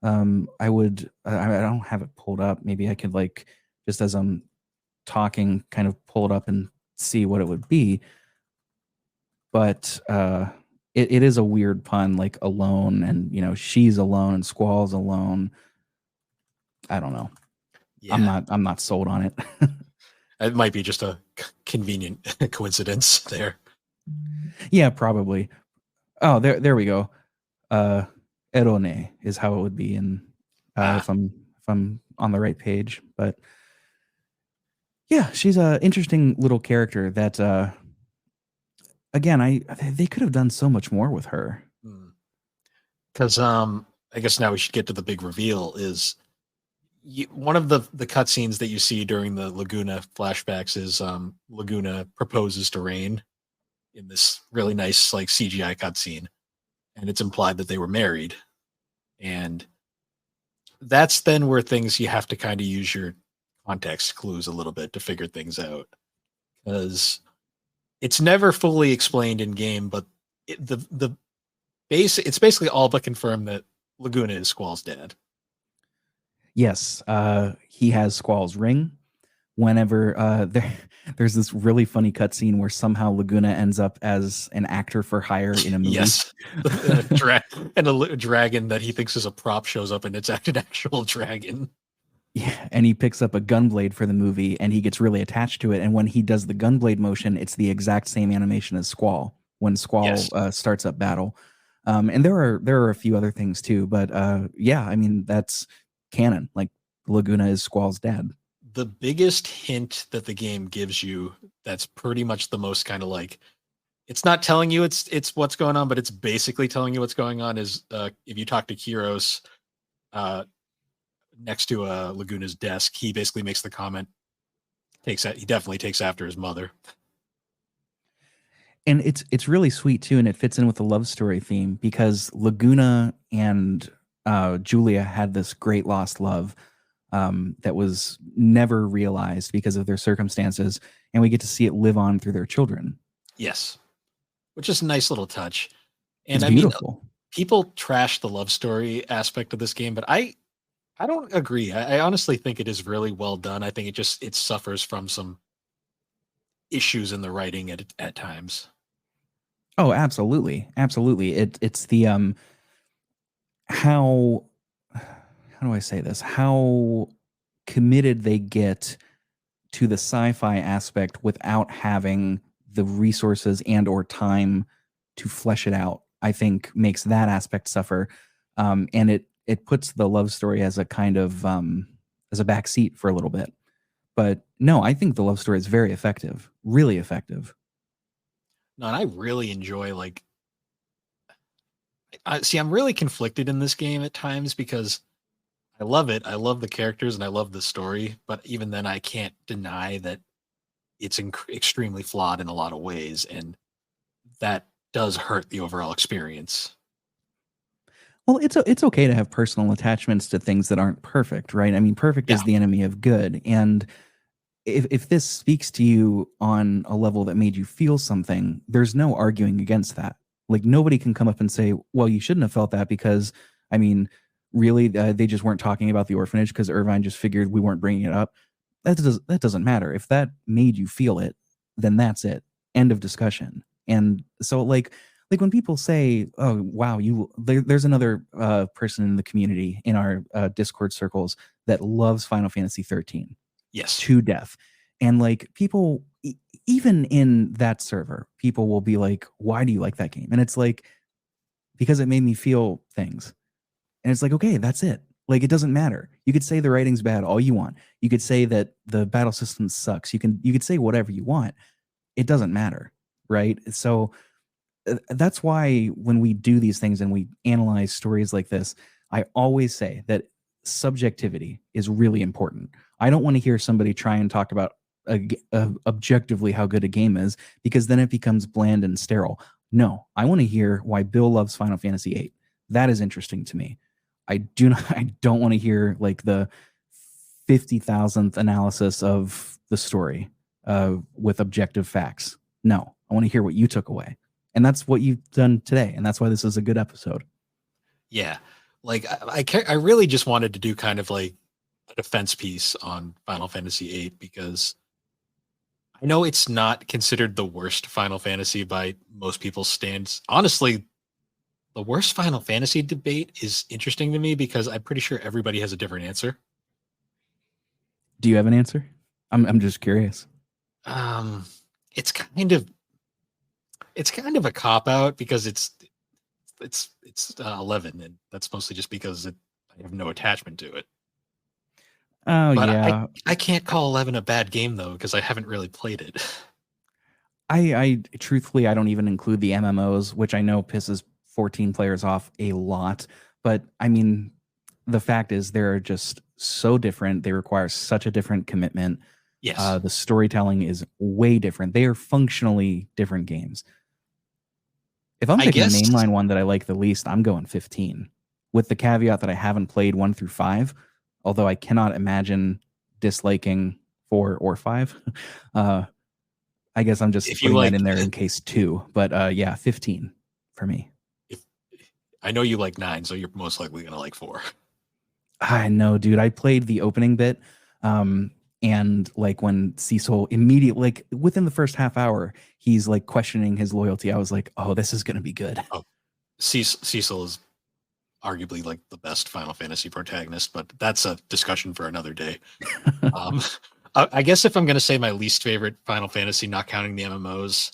I don't have it pulled up. Maybe I could like just as I'm talking, kind of pull it up and see what it would be. But it is a weird pun, like alone, and she's alone and Squall's alone. I don't know. yeah. I'm not sold on it. It might be just a convenient coincidence there. Yeah, probably. Oh, there we go. Uh, Erone is how it would be in Ah, if I'm on the right page. But yeah, she's a interesting little character that again, they could have done so much more with her. because I guess now we should get to the big reveal. Is one of the cutscenes that you see during the Laguna flashbacks is Laguna proposes to Rain in this really nice like CGI cutscene, and it's implied that they were married, and that's then where things you have to kind of use your context clues a little bit to figure things out because it's never fully explained in game, but the base it's basically all but confirmed that Laguna is Squall's dad. Yes, he has Squall's ring. Whenever there's this really funny cutscene where somehow Laguna ends up as an actor for hire in a movie. Yes. And a dragon that he thinks is a prop shows up, and it's an actual dragon. Yeah, and he picks up a gunblade for the movie, and he gets really attached to it. And when he does the gunblade motion, it's the exact same animation as Squall when Squall Yes. starts up battle. And there are a few other things too, but yeah, I mean that's canon. Like Laguna is Squall's dad. The biggest hint that the game gives you, that's pretty much the most kind of like, it's not telling you it's what's going on, but it's basically telling you what's going on, is if you talk to Kiros uh, next to Laguna's desk, he basically makes the comment, he definitely takes after his mother. And it's really sweet too, and it fits in with the love story theme because Laguna and Julia had this great lost love that was never realized because of their circumstances, and we get to see it live on through their children. Yes, which is a nice little touch. And It's I mean, beautiful. people trash the love story aspect of this game, but I don't agree. I honestly think it is really well done. I think it suffers from some issues in the writing at times. Oh, absolutely, absolutely. It's the how do I say this? How committed they get to the sci-fi aspect without having the resources and or time to flesh it out, I think makes that aspect suffer. And it puts the love story as a kind of as a backseat for a little bit. But no, I think the love story is very effective, really effective. No, and I really enjoy, like, see, I'm really conflicted in this game at times because I love it. I love the characters and I love the story, but even then, I can't deny that it's extremely flawed in a lot of ways, and that does hurt the overall experience. Well, it's okay to have personal attachments to things that aren't perfect, right? I mean, perfect Yeah. is the enemy of good. And if this speaks to you on a level that made you feel something, there's no arguing against that. Like nobody can come up and say, "Well, you shouldn't have felt that because, I mean, really, they just weren't talking about the orphanage because Irvine just figured we weren't bringing it up." That doesn't matter. If that made you feel it, then that's it. End of discussion. And so, like when people say, "Oh, wow, there's another person in the community in our Discord circles that loves Final Fantasy 13 Yes. to death." And like people, even in that server, people will be like, "Why do you like that game?" And it's like, because it made me feel things. And it's like, okay, that's it. Like it doesn't matter. You could say the writing's bad all you want. You could say that the battle system sucks. You could say whatever you want. It doesn't matter, right? So that's why when we do these things and we analyze stories like this, I always say that subjectivity is really important. I don't want to hear somebody try and talk about objectively how good a game is because then it becomes bland and sterile. No, I want to hear why Bill loves Final Fantasy VIII. That is interesting to me. I do not. I don't want to hear like the 50,000th analysis of the story with objective facts. No, I want to hear what you took away. And that's what you've done today. And that's why this is a good episode. Yeah. Like I really just wanted to do kind of like a defense piece on Final Fantasy VIII because I know it's not considered the worst Final Fantasy by most people's stands. Honestly, the worst Final Fantasy debate is interesting to me because I'm pretty sure everybody has a different answer. Do you have an answer? I'm just curious. Um, it's kind of a cop out because it's 11, and that's mostly just because I have no attachment to it. Oh But yeah. I can't call 11 a bad game though because I haven't really played it. I truthfully I don't even include the MMOs, which I know pisses 14 players off a lot. But I mean, the fact is they're just so different. They require such a different commitment. Yes, The storytelling is way different. They are functionally different games. If I'm I picking a guess. mainline one that I like the least, I'm going 15, with the caveat that I haven't played 1 through 5, although I cannot imagine disliking 4 or 5. Uh, I guess I'm just If you putting that like, in there in case 2. But yeah, 15 for me. if I know you like 9, so you're most likely gonna like 4. I know, dude. I played the opening bit, um, and like when Cecil immediately, like within the first half hour, he's like questioning his loyalty. I was like, oh, this is gonna be good. Oh, Cecil is arguably like the best Final Fantasy protagonist, but that's a discussion for another day. Um, I guess if I'm going to say my least favorite Final Fantasy, not counting the MMOs,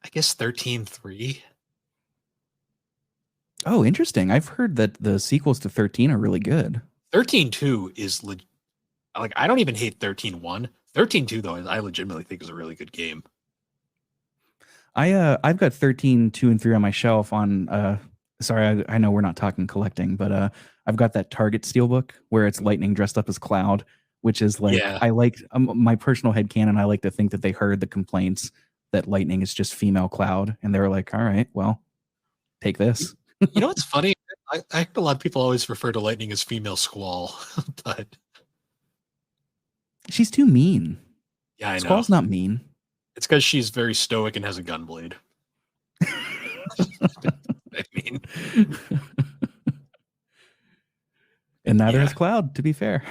I guess 13.3. Oh, interesting. I've heard that the sequels to 13 are really good. 13.2 is like I don't even hate 13.1. 13.2 though, I legitimately think is a really good game. I've got 13, 2, and 3 on my shelf on sorry, I know we're not talking collecting, but I've got that Target Steelbook where it's Lightning dressed up as Cloud, which is like Yeah. I like my personal headcanon. I like to think that they heard the complaints that Lightning is just female Cloud, and they were like, all right, well, take this. You know what's funny? I heard a lot of people always refer to Lightning as female Squall, but She's too mean. yeah, I know. Squall's not mean. It's because she's very stoic and has a gunblade. I mean, And neither yeah. has Cloud, to be fair.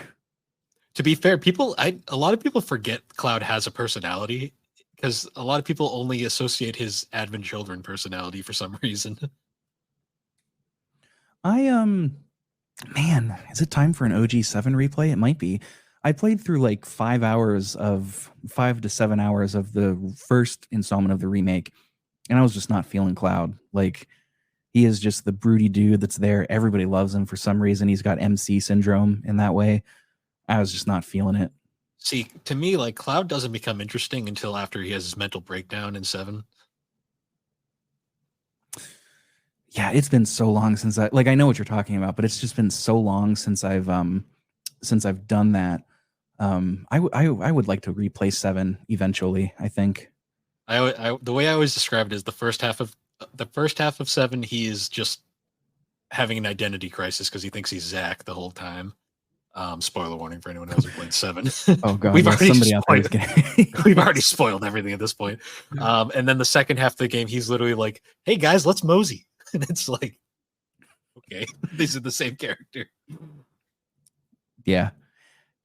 To be fair, a lot of people forget Cloud has a personality because a lot of people only associate his Advent Children personality for some reason. I man, is it time for an OG7 replay? It might be. I played through like 5 to 7 hours of the first installment of the remake, and I was just not feeling Cloud. Like he is just the broody dude that's there. Everybody loves him for some reason. He's got MC syndrome in that way. I was just not feeling it. See, to me, like Cloud doesn't become interesting until after he has his mental breakdown in 7. Yeah, it's been so long since I know what you're talking about, but it's just been so long since I've done that. I would like to replay 7 eventually, I think. The way I always describe it is the first half of 7, he is just having an identity crisis because he thinks he's Zack the whole time. Spoiler warning for anyone who hasn't played 7. Oh god, We've yeah, already somebody out there is spoiled. getting We've already spoiled everything at this point. And then the second half of the game, he's literally like, "Hey guys, let's mosey," and it's like, okay, these are the same character. Yeah.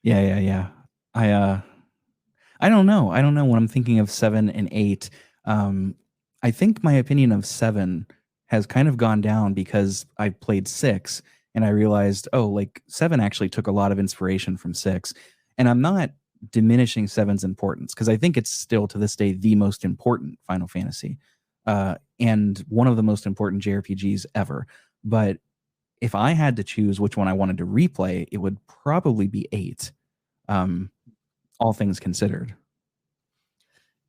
Yeah. I don't know. I don't know when I'm thinking of 7 and 8. I think my opinion of 7 has kind of gone down because I played 6 and I realized, oh, like 7 actually took a lot of inspiration from 6. And I'm not diminishing 7's importance because I think it's still to this day the most important Final Fantasy and one of the most important JRPGs ever. But if I had to choose which one I wanted to replay, it would probably be 8. Um, all things considered.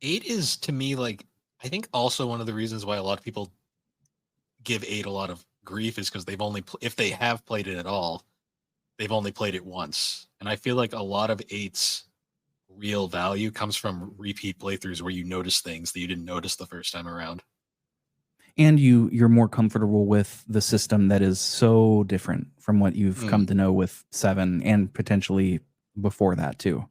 8 is to me like I think also one of the reasons why a lot of people give 8 a lot of grief is because if they have played it at all, they've only played it once, and I feel like a lot of 8's real value comes from repeat playthroughs where you notice things that you didn't notice the first time around. And you're more comfortable with the system that is so different from what you've come to know with 7 and potentially before that too.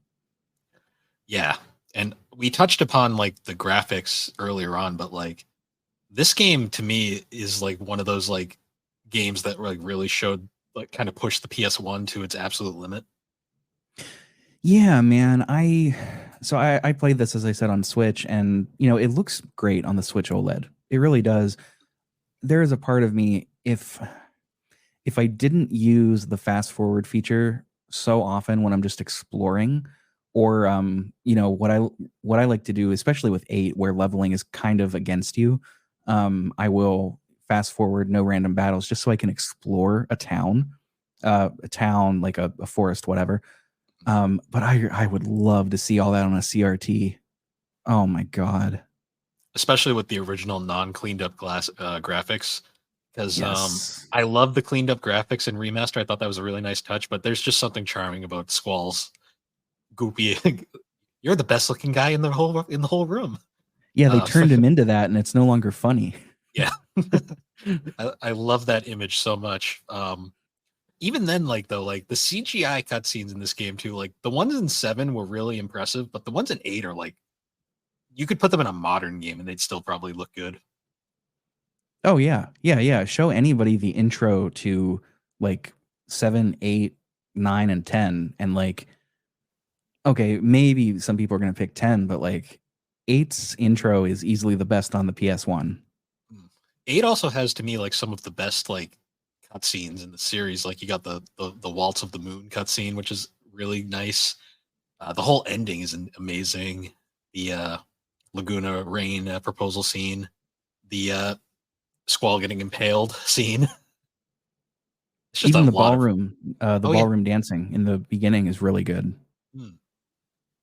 Yeah. And we touched upon like the graphics earlier on, but like this game to me is like one of those like games that like really showed like kind of pushed the PS1 to its absolute limit. Yeah, man. I played this, as I said, on Switch, and it looks great on the Switch OLED. It really does. There is a part of me, if I didn't use the fast forward feature so often when I'm just exploring, or what I like to do, especially with 8, where leveling is kind of against you, I will fast forward no random battles just so I can explore a town like a forest, whatever. But I would love to see all that on a CRT. Oh my god. Especially with the original non-cleaned up graphics. Because Yes. I love the cleaned up graphics in remaster. I thought that was a really nice touch, but there's just something charming about Squall's goopy. You're the best looking guy in the whole room. Yeah, they turned him into that, and it's no longer funny. Yeah. I love that image so much. Even then, like though, like the CGI cutscenes in this game too, like the ones in 7 were really impressive, but the ones in 8 are like you could put them in a modern game and they'd still probably look good. Oh yeah. Show anybody the intro to like 7, 8, 9, and 10. And like, okay, maybe some people are going to pick 10, but like eight's intro is easily the best on the PS1. Mm. 8 also has to me like some of the best like cutscenes in the series. Like you got the Waltz of the Moon cutscene, which is really nice. The whole ending is amazing. The Laguna Rain proposal scene, the Squall getting impaled scene. It's just a Even lot of. the Oh yeah. ballroom dancing in the beginning is really good. Hmm.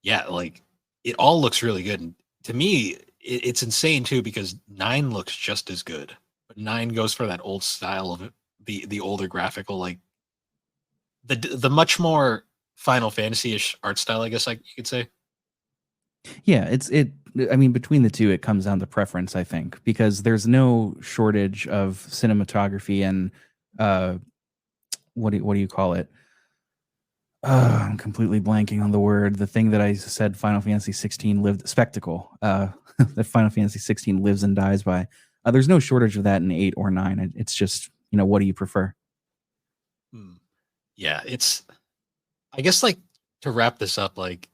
Yeah, like it all looks really good. And to me, it's insane too because 9 looks just as good. But 9 goes for that old style of it, the older graphical, like the much more Final Fantasy-ish art style, I guess like you could say. Yeah, I mean, between the two, it comes down to preference, I think, because there's no shortage of cinematography and uh, what do you call it? I'm completely blanking on the word. The thing that I said Final Fantasy 16 lived spectacle. That Final Fantasy 16 lives and dies by. There's no shortage of that in 8 or 9. It's just, what do you prefer? Hmm. Yeah, it's I guess like to wrap this up, like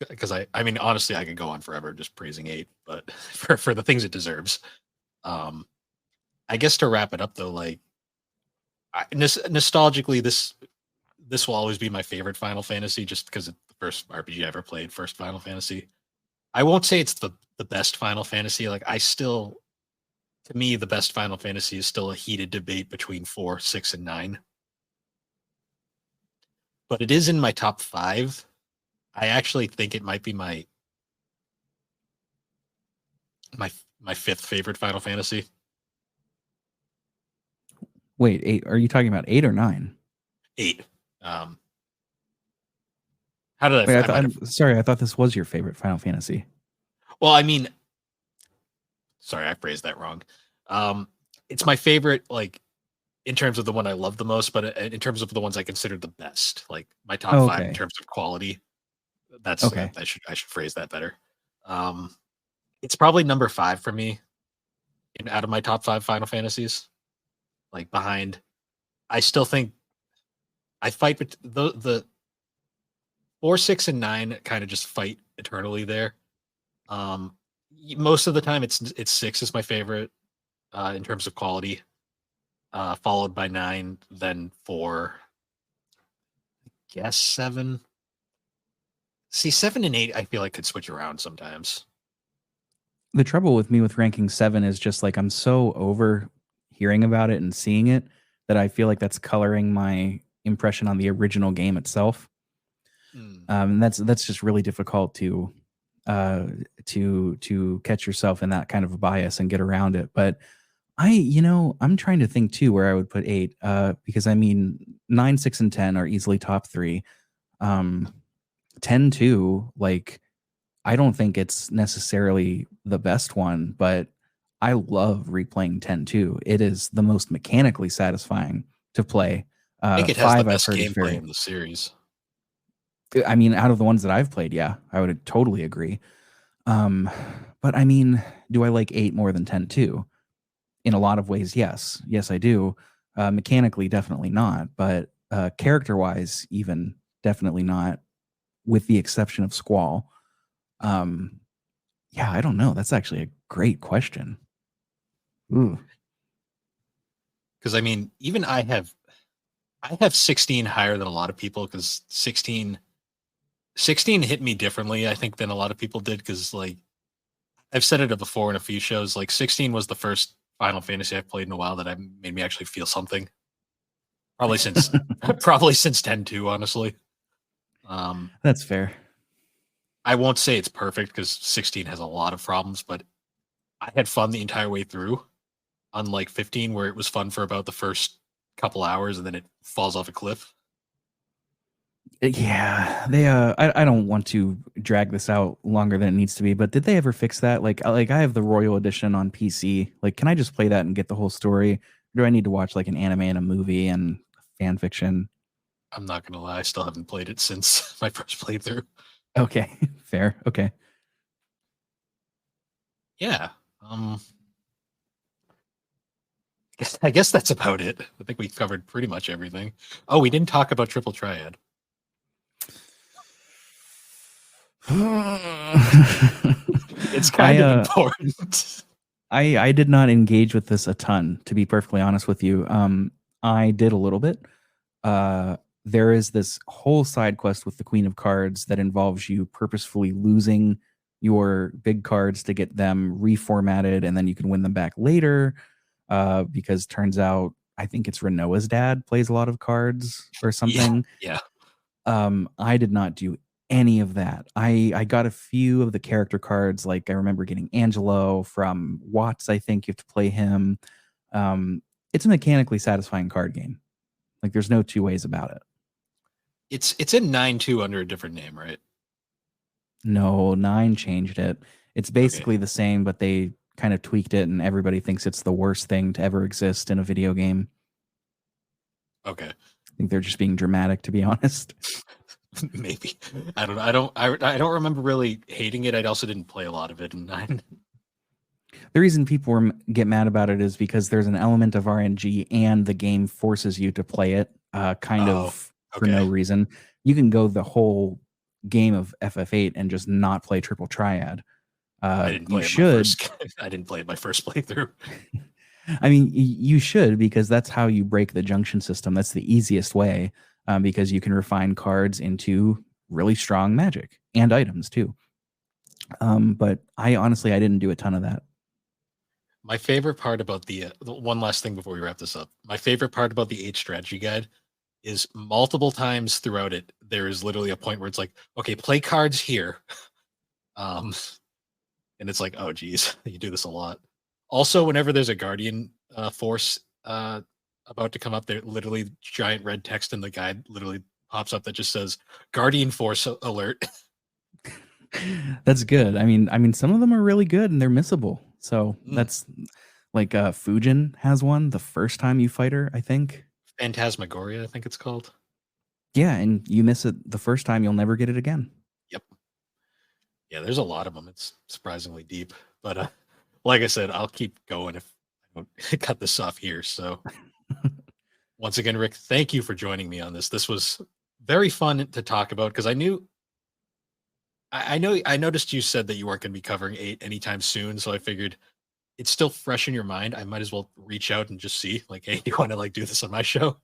because I mean honestly I could go on forever just praising 8, but for the things it deserves. Um I guess to wrap it up though, like nostalgically, this will always be my favorite Final Fantasy just because it's the first RPG I ever played, first Final Fantasy. I won't say it's the best Final Fantasy. Like I still, to me, the best Final Fantasy is still a heated debate between 4, 6, and 9. But it is in my top 5. I actually think it might be my my fifth favorite Final Fantasy. Wait, 8? Are you talking about 8 or 9? 8. Um, how did Wait, I might have? I'm sorry. I thought this was your favorite Final Fantasy. Well, I mean, sorry, I phrased that wrong. Um, it's my favorite, like in terms of the one I love the most, but in terms of the ones I consider the best, like my top 5 in Okay. terms of quality. That's Okay. I should phrase that better. Um, it's probably number 5 for me out of my top 5 Final Fantasies. Like behind, I still think I fight the 4, 6, and 9 kind of just fight eternally there. Um, most of the time, it's 6 is my favorite in terms of quality, followed by 9, then 4, guess 7. See, 7 and 8, I feel like could switch around sometimes. The trouble with me with ranking 7 is just like I'm so over hearing about it and seeing it that I feel like that's coloring my impression on the original game itself. Mm. That's just really difficult uh, to catch yourself in that kind of a bias and get around it. But I'm trying to think too where I would put 8, because I mean 9, 6, and 10 are easily top 3. 10 too, like I don't think it's necessarily the best one, but I love replaying 10 too. It is the most mechanically satisfying to play. I think it has the 5 I've best heard is gameplay very, in the series. I mean, out of the ones that I've played, yeah, I would totally agree. Um, but I mean, do I like 8 more than 10 too? In a lot of ways, yes. Yes, I do. Mechanically, definitely not. But character wise, even definitely not, with the exception of Squall. Um, yeah, I don't know. That's actually a great question. Ooh. Because I mean, even I have 16 higher than a lot of people because 16 hit me differently, I think, than a lot of people did. Because like I've said it before in a few shows, like 16 was the first Final Fantasy I've played in a while that I made me actually feel something. Probably since probably since 10 too, honestly. Um, That's fair. I won't say it's perfect because 16 has a lot of problems, but I had fun the entire way through. Unlike 15, where it was fun for about the first couple hours and then it falls off a cliff. Yeah, they I don't want to drag this out longer than it needs to be, but did they ever fix that? Like I have the Royal Edition on PC. Like can I just play that and get the whole story? Or do I need to watch like an anime and a movie and fan fiction? I'm not gonna lie, I still haven't played it since my first playthrough. Okay, fair. Okay. Yeah. Um I guess that's about it. I think we covered pretty much everything. Oh, we didn't talk about Triple Triad. It's kind I of important. I did not engage with this a ton, to be perfectly honest with you. I did a little bit. There is this whole side quest with the Queen of Cards that involves you purposefully losing your big cards to get them reformatted, and then you can win them back later. Because turns out, I think it's Renoa's dad plays a lot of cards or Yeah, something. yeah. I did not do any of that. I got a few of the character cards, like I remember getting Angelo from Watts. I think you have to play him. It's a mechanically satisfying card game. Like there's no two ways about it. It's in 9-2 under a different name, right? No, 9 changed it. It's Okay. basically the same, but they kind of tweaked it, and everybody thinks it's the worst thing to ever exist in a video game. Okay. I think they're just being dramatic, to be honest. Maybe. I don't know. I don't remember really hating it. I also didn't play a lot of it in 9. The reason people get mad about it is because there's an element of RNG, and the game forces you to play it kind Oh, of for okay. no reason. You can go the whole game of FF8 and just not play Triple Triad. I didn't You play it my should. first I didn't play it my first playthrough. I mean, you should, because that's how you break the junction system. That's the easiest way, because you can refine cards into really strong magic and items too. But I honestly, I didn't do a ton of that. My favorite part about the one last thing before we wrap this up. My favorite part about the 8 strategy guide is multiple times throughout it, there is literally a point where it's like, okay, play cards here. Um, and it's like, oh geez, you do this a lot. Also, whenever there's a guardian force about to come up, there literally giant red text in the guide literally pops up that just says guardian force alert. That's good. I mean, some of them are really good and they're missable. So Mm. that's like Fujin has one the first time you fight her, I think. Phantasmagoria, I think it's called. Yeah, and you miss it the first time, you'll never get it again. Yep. Yeah, there's a lot of them. It's surprisingly deep. But like I said, I'll keep going if I don't cut this off here. So once again, Rick, thank you for joining me on this. This was very fun to talk about because I noticed you said that you weren't going to be covering 8 anytime soon. So I figured it's still fresh in your mind. I might as well reach out and just see, like, hey, do you want to like do this on my show?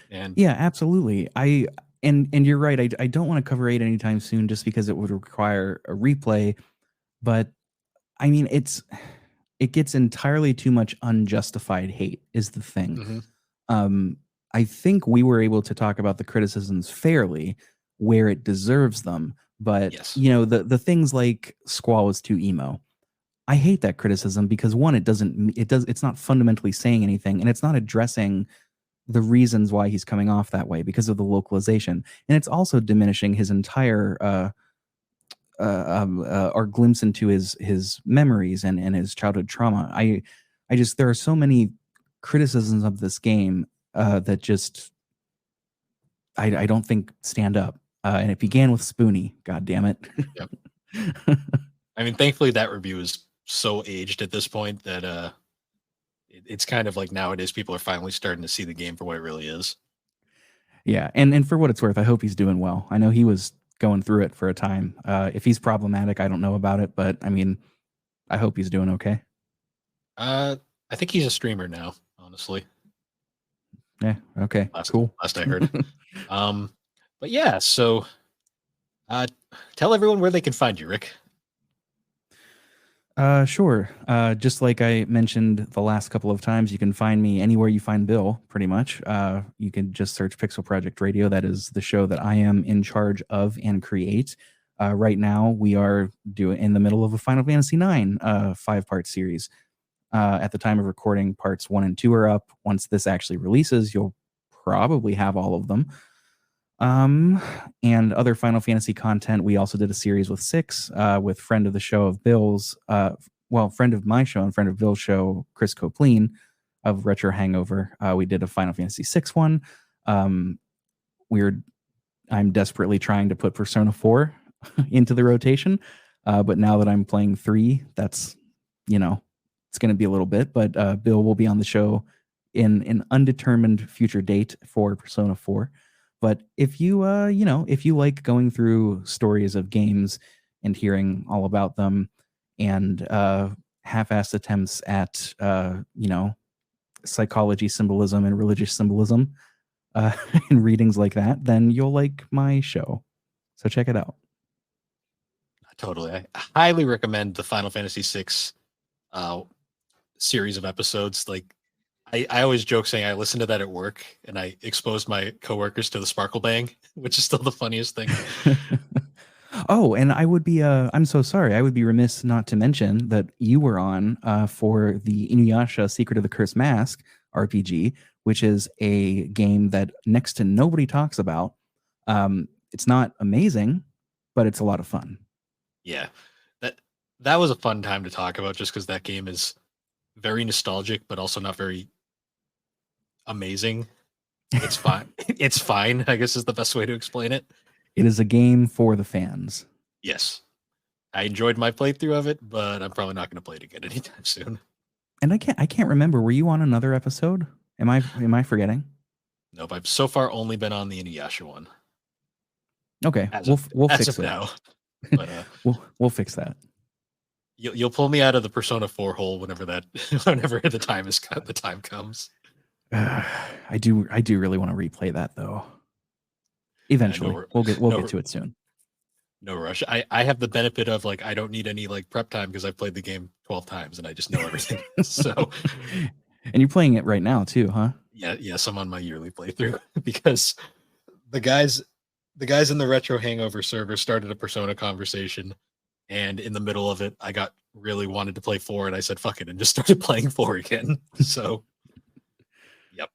And Yeah, absolutely. And you're right. I don't want to cover 8 anytime soon just because it would require a replay. But I mean, it gets entirely too much unjustified hate is the thing. mhm, Um, I think we were able to talk about the criticisms fairly where it deserves them. But yes, you know, the things like Squall is too emo. I hate that criticism because one, it's not fundamentally saying anything, and it's not addressing the reasons why he's coming off that way because of the localization, and it's also diminishing his entire or glimpse into his memories and his childhood trauma. I just there are so many criticisms of this game that just I don't think stand up. And it began with Spoonie. God damn it. yep. I mean, thankfully that review is so aged at this point that it's kind of like nowadays people are finally starting to see the game for what it really is. Yeah, and for what it's worth, I hope he's doing well. I know he was going through it for a time. If he's problematic, I don't know about it, but I mean, I hope he's doing okay. Uh, I think he's a streamer now, honestly. Yeah. Okay. Last Cool. last I heard. Um, but yeah, so uh, tell everyone where they can find you, Rick. Sure. Just like I mentioned the last couple of times, you can find me anywhere you find Bill, pretty much. You can just search Pixel Project Radio. That is the show that I am in charge of and create. Right now, we are doing in the middle of a Final Fantasy IX 5-part series. At the time of recording, parts 1 and 2 are up. Once this actually releases, you'll probably have all of them. And other Final Fantasy content. We also did a series with 6, with friend of the show of Bill's, friend of my show and friend of Bill's show, Chris Copleen of Retro Hangover. We did a Final Fantasy 6 one. Um, I'm desperately trying to put Persona 4 into the rotation. But now that I'm playing 3, that's, you know, it's going to be a little bit, but Bill will be on the show in an undetermined future date for Persona 4. But if you if you like going through stories of games and hearing all about them, and half-assed attempts at psychology symbolism and religious symbolism and readings like that, then you'll like my show. So check it out. Totally. I highly recommend the Final Fantasy VI series of episodes. Like, I always joke saying I listened to that at work and I exposed my coworkers to the Sparkle Bang, which is still the funniest thing. Oh, and I would be I'm so sorry. I would be remiss not to mention that you were on for the Inuyasha Secret of the Cursed Mask RPG, which is a game that next to nobody talks about. It's not amazing, but it's a lot of fun. Yeah. That was a fun time to talk about just because that game is very nostalgic, but also not very amazing. It's fine. It's fine, I guess is the best way to explain it. It is a game for the fans. Yes. I enjoyed my playthrough of it, but I'm probably not going to play it again anytime soon. And I can't remember. Were you on another episode? Am I forgetting? Nope. I've so far only been on the Inuyasha one. Okay, we'll fix it now. But we'll fix that. You'll pull me out of the Persona 4 hole whenever the time comes. I do really want to replay that though. Eventually, we'll get to it soon. No rush. I have the benefit of like I don't need any like prep time because I've played the game 12 times and I just know everything. So, and you're playing it right now too, huh? Yeah, yes, I'm on my yearly playthrough because the guys in the Retro Hangover server started a Persona conversation, and in the middle of it, I got really wanted to play 4, and I said fuck it and just started playing 4 again. So, yep.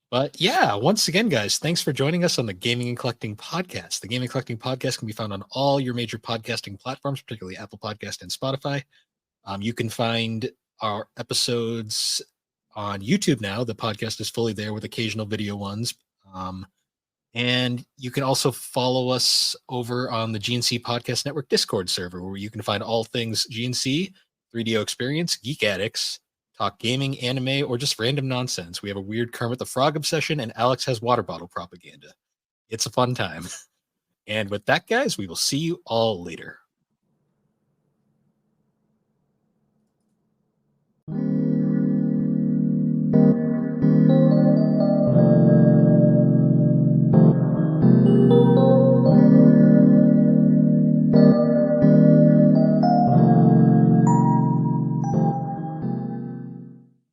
But yeah, once again, guys, thanks for joining us on the Gaming and Collecting Podcast. The Gaming and Collecting Podcast can be found on all your major podcasting platforms, particularly Apple Podcast and Spotify. You can find our episodes on YouTube now. The podcast is fully there with occasional video ones. And you can also follow us over on the GNC Podcast Network Discord server, where you can find all things GNC, 3DO Experience, Geek Addicts, talk gaming, anime, or just random nonsense. We have a weird Kermit the Frog obsession, and Alex has water bottle propaganda. It's a fun time. And with that, guys, we will see you all later.